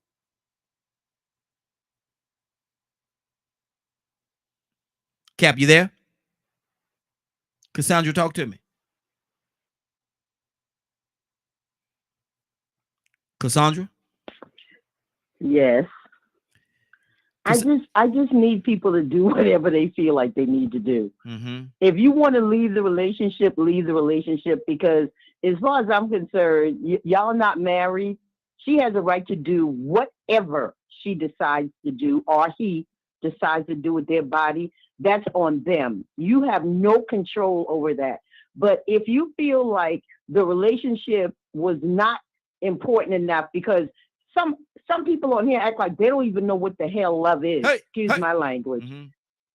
Cap, you there? Cassandra, talk to me. Cassandra? Yes. I just need people to do whatever they feel like they need to do. If you want to leave the relationship, because as far as I'm concerned, y'all not married. She has a right to do whatever she decides to do, or he decides to do with their body. That's on them. You have no control over that. But if you feel like the relationship was not important enough, because some people on here act like they don't even know what the hell love is. Excuse my language.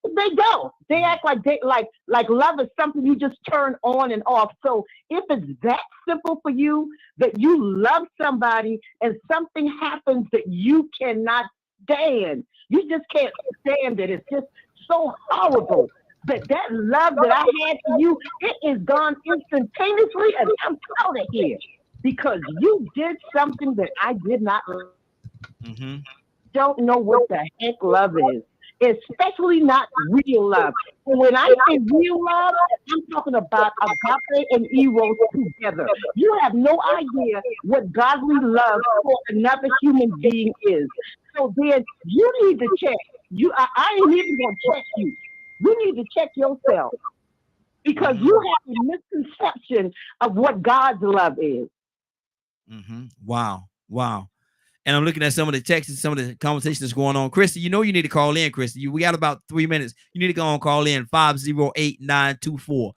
They don't. They act like like love is something you just turn on and off. So if it's that simple for you, that you love somebody and something happens that you cannot stand, you just can't stand it. It's just so horrible. But that love that I had for you, it is gone instantaneously, and I'm out of here because you did something that I did not. Don't know what the heck love is, especially not real love. And when I say real love, I'm talking about agape and eros together. You have no idea what godly love for another human being is. So then you need to check. I ain't even gonna check you. You need to check yourself, because you have a misconception of what God's love is. Wow. And I'm looking at some of the texts, some of the conversations that's going on. Christy, you need to call in, Christy. We got about 3 minutes. You need to go on, call in 508-924-3521,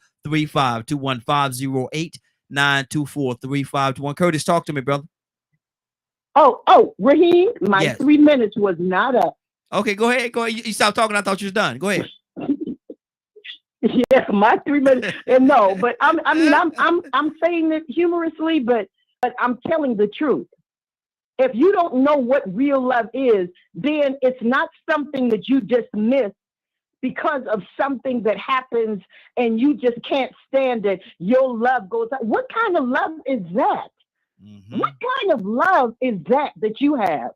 508-924-3521. Curtis, talk to me, brother. Oh, Raheem, my 3 minutes was not up. Okay, go ahead. You stopped talking. I thought you was done. Go ahead. Yeah, my 3 minutes. No, but I'm saying it humorously, but I'm telling the truth. If you don't know what real love is, then it's not something that you dismiss because of something that happens and you just can't stand it. Your love goes up. What kind of love is that? What kind of love is that you have?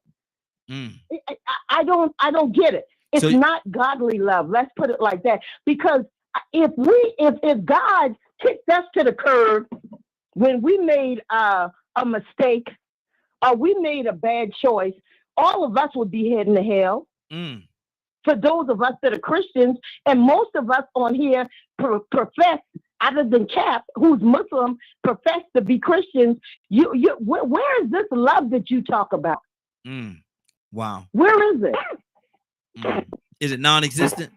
I don't get it. It's not godly love. Let's put it like that. Because if God kicked us to the curb when we made a mistake, or we made a bad choice, all of us would be heading to hell. For those of us that are Christians, and most of us on here profess, other than Cap, who's Muslim, profess to be Christians. Where is this love that you talk about? Wow. Where is it? Is it non-existent?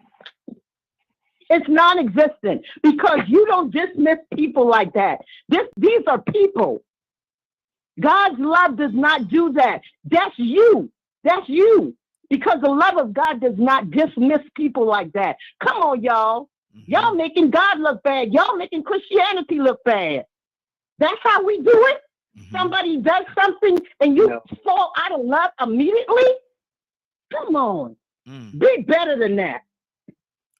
It's non-existent because you don't dismiss people like that. These are people. God's love does not do that. That's you. Because the love of God does not dismiss people like that. Come on, y'all. Y'all making God look bad. Y'all making Christianity look bad. That's how we do it. Somebody does something and you fall out of love immediately? Come on. Be better than that.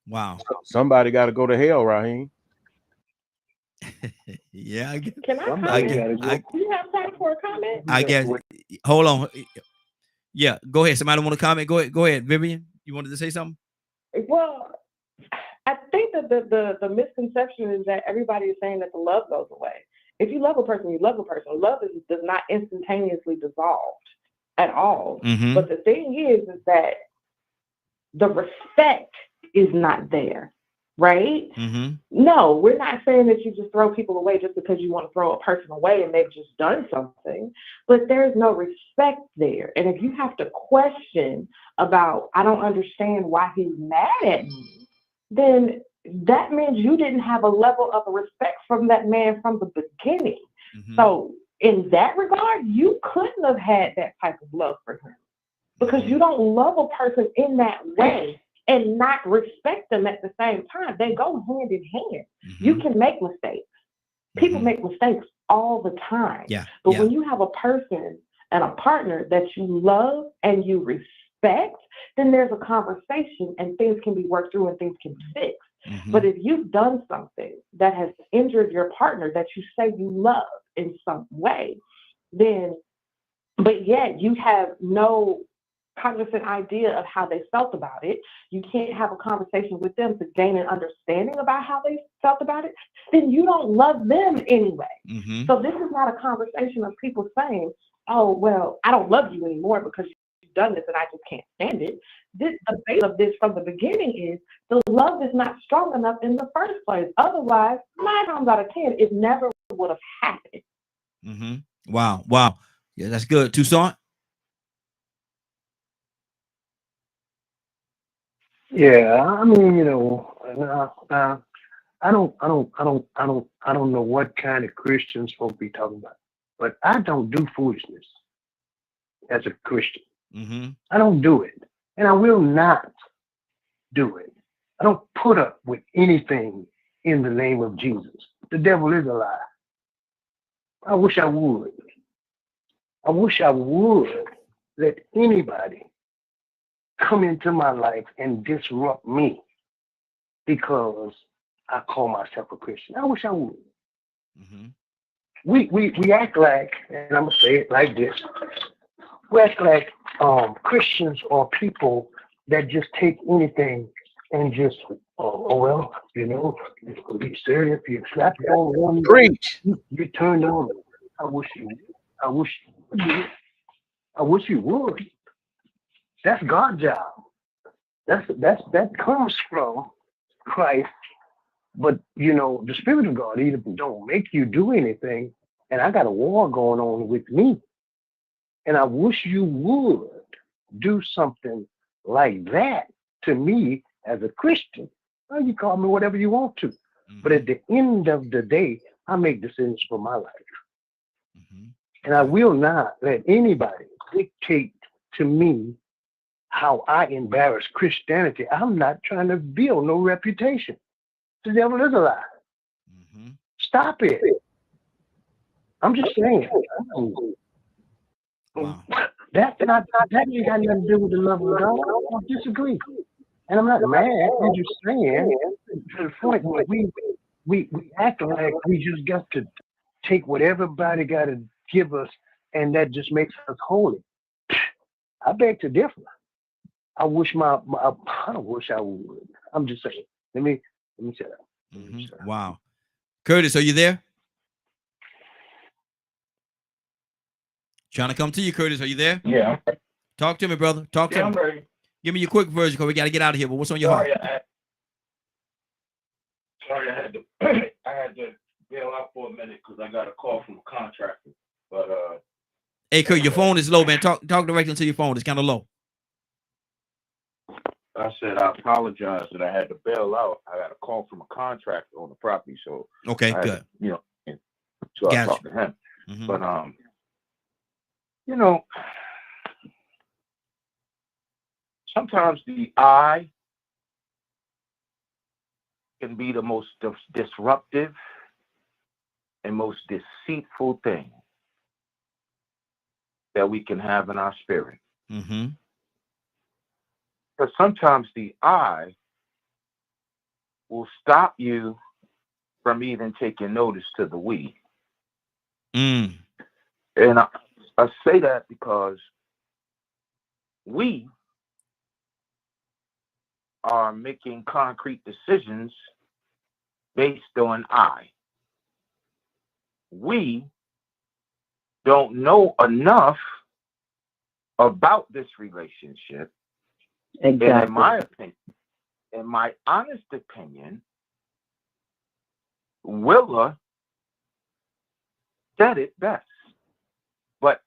Wow. Somebody got to go to hell, Raheem. Yeah, I guess. Can I comment? Do you have time for a comment? I guess. Hold on. Yeah, go ahead. Somebody want to comment? Go ahead, Vivian. You wanted to say something? Well, I think that the misconception is that everybody is saying that the love goes away. If you love a person, you love a person. Love does not instantaneously dissolve at all. Mm-hmm. But the thing is that the respect is not there, right? Mm-hmm. No, we're not saying that you just throw people away just because you want to throw a person away and they've just done something, but there's no respect there. And if you have to question about, I don't understand why he's mad at me, then that means you didn't have a level of respect from that man from the beginning. Mm-hmm. So in that regard, you couldn't have had that type of love for him because you don't love a person in that way and not respect them at the same time. They go hand in hand. Mm-hmm. You can make mistakes. People make mistakes all the time. Yeah. But when you have a person and a partner that you love and you respect, then there's a conversation and things can be worked through and things can be fixed. Mm-hmm. But if you've done something that has injured your partner that you say you love in some way, then, but yet you have no cognizant idea of how they felt about it, you can't have a conversation with them to gain an understanding about how they felt about it, then you don't love them anyway. Mm-hmm. So this is not a conversation of people saying, oh, well, I don't love you anymore because you've done this and I just can't stand it. The base of this from the beginning is the love is not strong enough in the first place. Otherwise, 9 times out of 10, it never would have happened. Mm-hmm. Wow. Yeah, that's good. Toussaint? Yeah, I mean, I don't know what kind of Christians folk be talking about, but I don't do foolishness as a Christian. Mm-hmm. I don't do it, and I will not do it. I don't put up with anything in the name of Jesus. The devil is a lie. I wish I would. I wish I would let anybody come into my life and disrupt me because I call myself a Christian. I wish I would. Mm-hmm. We act like, and I'm gonna say it like this: we act like Christians are people that just take anything and just, it's police sir, if you slap it on one, preach, you turned on. I wish you would. That's God's job. That comes from Christ. But the Spirit of God either don't make you do anything, and I got a war going on with me. And I wish you would do something like that to me as a Christian. Well, you call me whatever you want to. Mm-hmm. But at the end of the day, I make decisions for my life. Mm-hmm. And I will not let anybody dictate to me how I embarrass Christianity. I'm not trying to build no reputation. The devil is a lie. Mm-hmm. Stop it. I'm just saying. Wow. That ain't got nothing to do with the love of God. I disagree. And I'm not mad. I'm just saying to the point where we act like we just got to take what everybody got to give us, and that just makes us holy. I beg to differ. I wish I wish I would. I'm just saying. Let me shut up. Mm-hmm. Wow. Curtis, are you there? Trying to come to you, Curtis. Are you there? Yeah. Talk to me, brother. Talk to me. I'm ready. Give me your quick version because we got to get out of here. But what's on your heart? I had to bail out for a minute because I got a call from a contractor. But hey, Kurt, your phone is low, man. Talk directly into your phone. It's kind of low. I said I apologize that I had to bail out. I got a call from a contractor on the property, so okay, good. So I talked to him. Mm-hmm. But sometimes the eye can be the most disruptive and most deceitful thing that we can have in our spirit. Mm-hmm. Because sometimes the I will stop you from even taking notice to the we. Mm. And I say that because we are making concrete decisions based on I. We don't know enough about this relationship. Exactly. And in my opinion, in my honest opinion, Willa said it best. But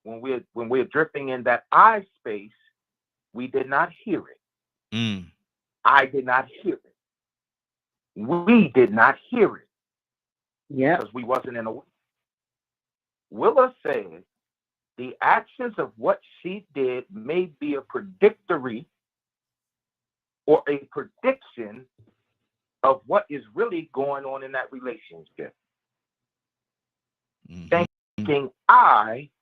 when we're drifting in that I space, we did not hear it. Mm. I did not hear it. We did not hear it. Yeah. Because we wasn't in a. Willa said the actions of what she did may be a predictory or a prediction of what is really going on in that relationship. Mm-hmm. Thinking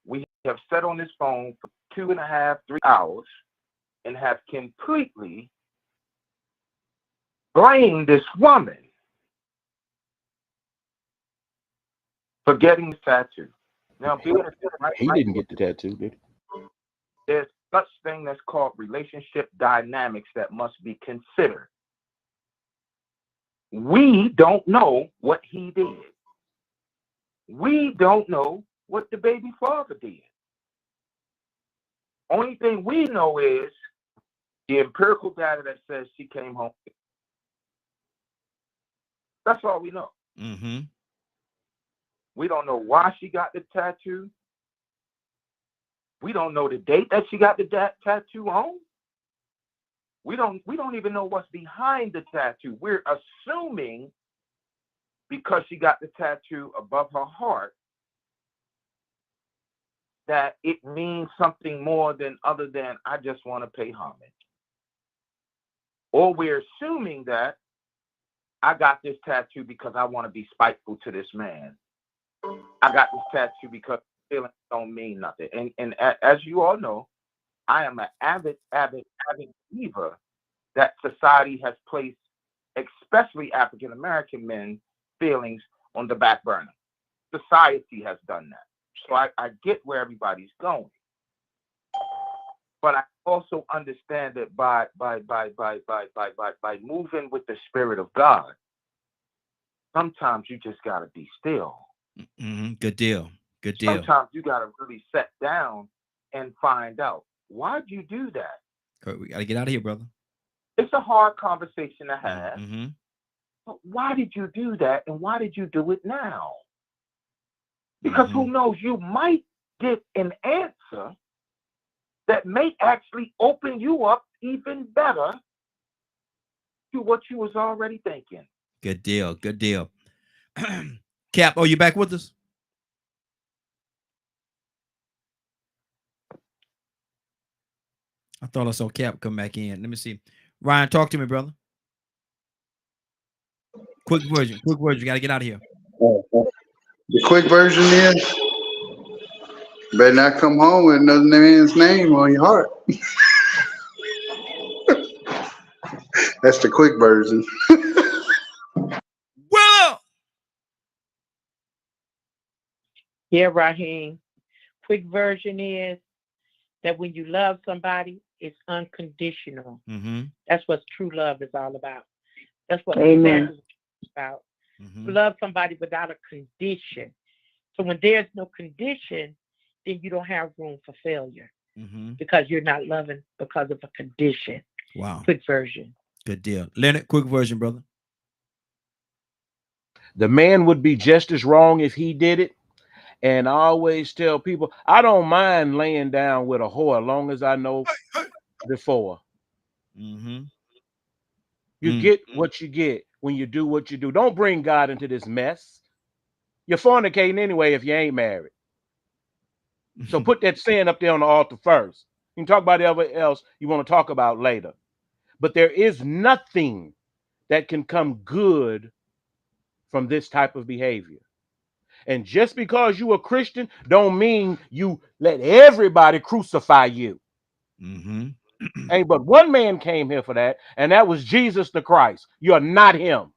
we have sat on this phone for 2.5, 3 hours and have completely blamed this woman for getting the tattoo. Now, he didn't get the tattoo, did he? There's such thing that's called relationship dynamics that must be considered. We don't know what he did. We don't know what the baby father did. Only thing we know is the empirical data that says she came home. That's all we know. Mm-hmm. We don't know why she got the tattoo. We don't know the date that she got the tattoo on. We don't even know what's behind the tattoo. We're assuming because she got the tattoo above her heart that it means something more than other than I just want to pay homage. Or we're assuming that I got this tattoo because I want to be spiteful to this man. I got this tattoo because feelings don't mean nothing. And as you all know, I am an avid believer that society has placed, especially African American men, feelings on the back burner. Society has done that. So I get where everybody's going. But I also understand that by moving with the Spirit of God, sometimes you just gotta be still. Mm-hmm. Good deal. Good deal. Sometimes you gotta really sit down and find out, why'd you do that? We gotta get out of here, brother. It's a hard conversation to have. Mm-hmm. But why did you do that, and why did you do it now? Because who knows, you might get an answer that may actually open you up even better to what you was already thinking. Good deal. Good deal. Cap, are you back with us? I thought I saw Cap come back in. Let me see. Ryan, talk to me, brother. Quick version. Quick version. You got to get out of here. The quick version is, better not come home with another man's name on your heart. That's the quick version. Well, yeah, Raheem. Quick version is that when you love somebody, it's unconditional. Mm-hmm. That's what true love is all about. That's what Amen. is about. Mm-hmm. You love somebody without a condition. So when there's no condition, then you don't have room for failure because you're not loving because of a condition. Wow. Quick version. Good deal. Leonard, quick version, brother. The man would be just as wrong if he did it. And I always tell people, I don't mind laying down with a whore as long as I know before. Mm-hmm. You get what you get when you do what you do. Don't bring God into this mess. You're fornicating anyway if you ain't married. So put that sin up there on the altar first. You can talk about whatever else you want to talk about later. But there is nothing that can come good from this type of behavior. And just because you a Christian don't mean you let everybody crucify you. Ain't but one man came here for that, and that was Jesus the Christ. You're not him.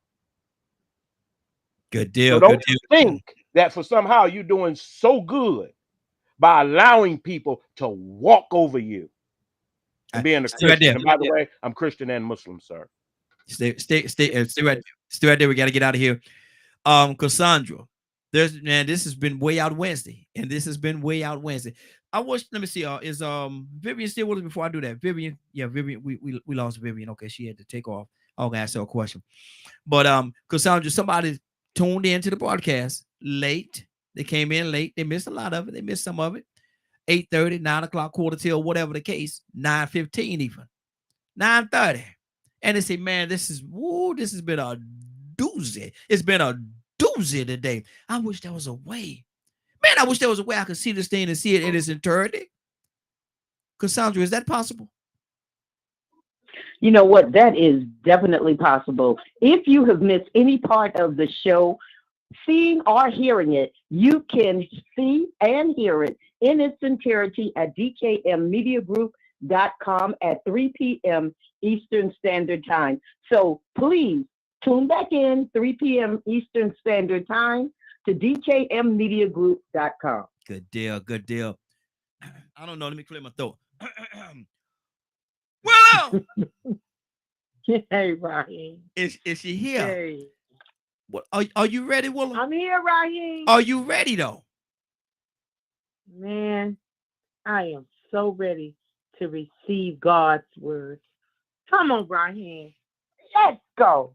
Good deal. So don't think that for somehow you're doing so good by allowing people to walk over you and being a Christian. Right there. And by the way, I'm Christian and Muslim, sir. Stay right there. We got to get out of here. Cassandra, this has been Way Out Wednesday, and this has been Way Out Wednesday. Let me see, is Vivian still with us before I do that? Vivian, we lost Vivian. Okay, she had to take off. I'm gonna ask her a question. But Cassandra, somebody tuned into the broadcast late. They came in late. They missed a lot of it. They missed some of it. 8:30, 9 o'clock, quarter till, whatever the case, 9:15 even, 9:30. And they say, man, this has been a doozy. It's been a doozy today. I wish there was a way. Man, I wish there was a way I could see this thing and see it in its entirety. Cassandra, is that possible? You know what? That is definitely possible. If you have missed any part of the show, seeing or hearing it, you can see and hear it in its entirety at dkmmediagroup.com at 3 p.m. Eastern Standard Time. So please tune back in 3 p.m. Eastern Standard Time to dkmmediagroup.com. Good deal. Good deal. I don't know. Let me clear my throat. Willow! Hey, Raheem. Is she here? Hey. What are you ready, Willow? I'm here, Raheem. Are you ready though? Man, I am so ready to receive God's word. Come on, Raheem. Let's go.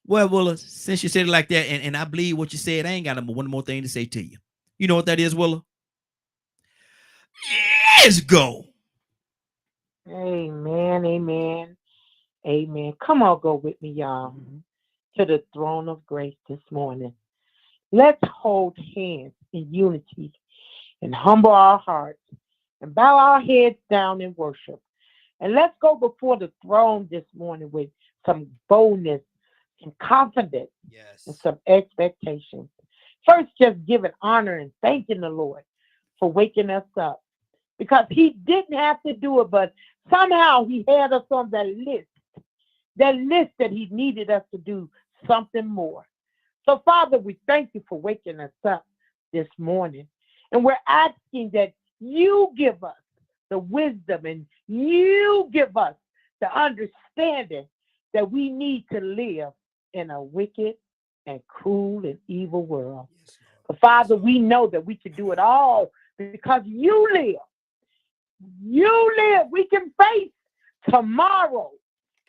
Well, Willow, since you said it like that, and I believe what you said, I ain't got one more thing to say to you. You know what that is, Willow? Let's go. Amen, amen, amen. Come on, go with me, y'all, to the throne of grace this morning. Let's hold hands in unity and humble our hearts and bow our heads down in worship. And let's go before the throne this morning with some boldness and confidence and some expectations. First, just giving honor and thanking the Lord for waking us up, because he didn't have to do it, but somehow he had us on that list that he needed us to do something more. So, Father, we thank you for waking us up this morning. And we're asking that you give us the wisdom and you give us the understanding that we need to live in a wicked and cruel and evil world. But Father, we know that we can do it all because you live. You live. We can face tomorrow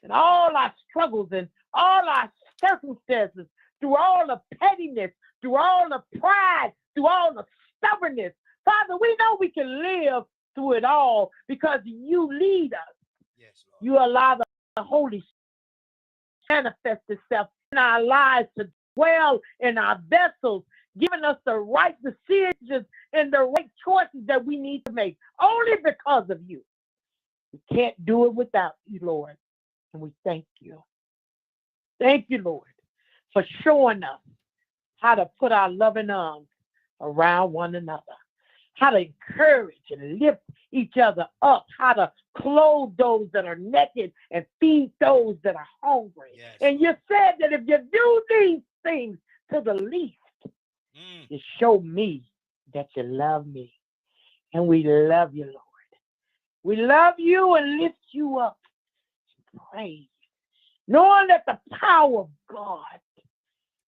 and all our struggles and all our circumstances, through all the pettiness, through all the pride, through all the stubbornness. Father, we know we can live through it all because you lead us. Yes, Lord. You allow the Holy Spirit to manifest itself in our lives, to dwell in our vessels, giving us the right decisions and the right choices that we need to make, only because of you. We can't do it without you, Lord. And we thank you. Thank you, Lord, for showing us how to put our loving arms around one another, how to encourage and lift each other up, how to clothe those that are naked and feed those that are hungry. Yes. And you said that if you do these things to the least, you show me that you love me. And we love you, Lord. We love you and lift you up. Praise. Knowing that the power of God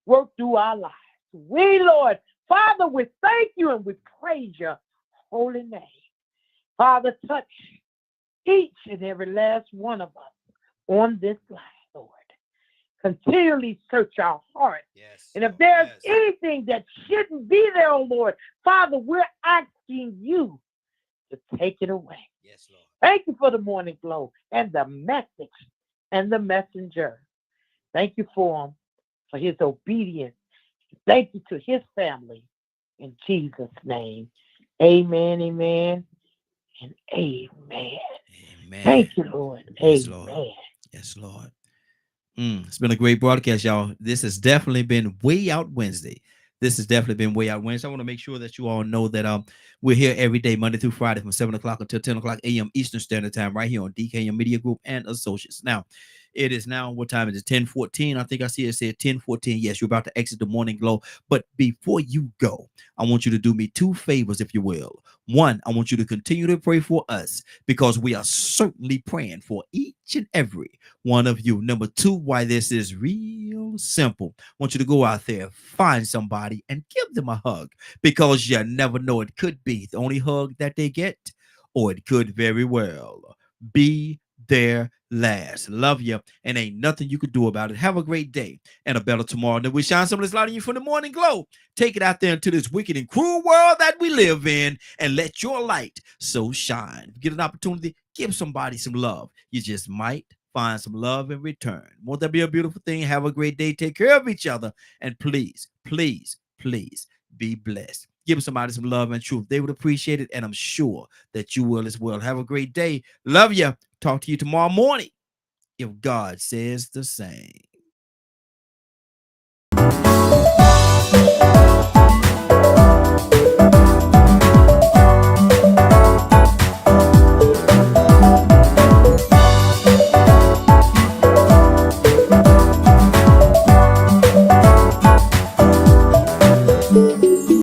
work through our lives. We, Lord, Father, we thank you and we praise your holy name. Father, touch each and every last one of us on this line, Lord. Continually search our heart. Yes. And if there's anything that shouldn't be there, oh Lord, Father, we're asking you to take it away. Yes, Lord. Thank you for the morning glow and the message and the messenger. Thank you for him, for his obedience. Thank you to his family. In Jesus' name, amen, amen, and amen. Amen. Thank you, Lord. Yes, Amen. Lord. Yes, Lord. It's been a great broadcast, y'all. This has definitely been Way Out Wednesday. This has definitely been Way Out Wednesday. I want to make sure that you all know that we're here every day, Monday through Friday, from 7 o'clock until 10 o'clock a.m. Eastern Standard Time, right here on DKM Media Group and Associates. Now, it is now, what time is it? 10:14. I think I see it said 10:14. Yes, you're about to exit the Morning Glow. But before you go, I want you to do me two favors, if you will. One, I want you to continue to pray for us, because we are certainly praying for each and every one of you. Number two, why this is real simple. I want you to go out there, find somebody, and give them a hug, because you never know. It could be the only hug that they get, or it could very well be their last. Love you, and ain't nothing you could do about it. Have a great day and a better tomorrow. And then we shine some of this light on you from the Morning Glow. Take it out there into this wicked and cruel world that we live in, and let your light so shine. Get an opportunity, give somebody some love. You just might find some love in return. Won't that be a beautiful thing? Have a great day. Take care of each other, and please, please, please be blessed. Give somebody some love and truth. They would appreciate it, and I'm sure that you will as well. Have a great day. Love you. Talk to you tomorrow morning, if God says the same.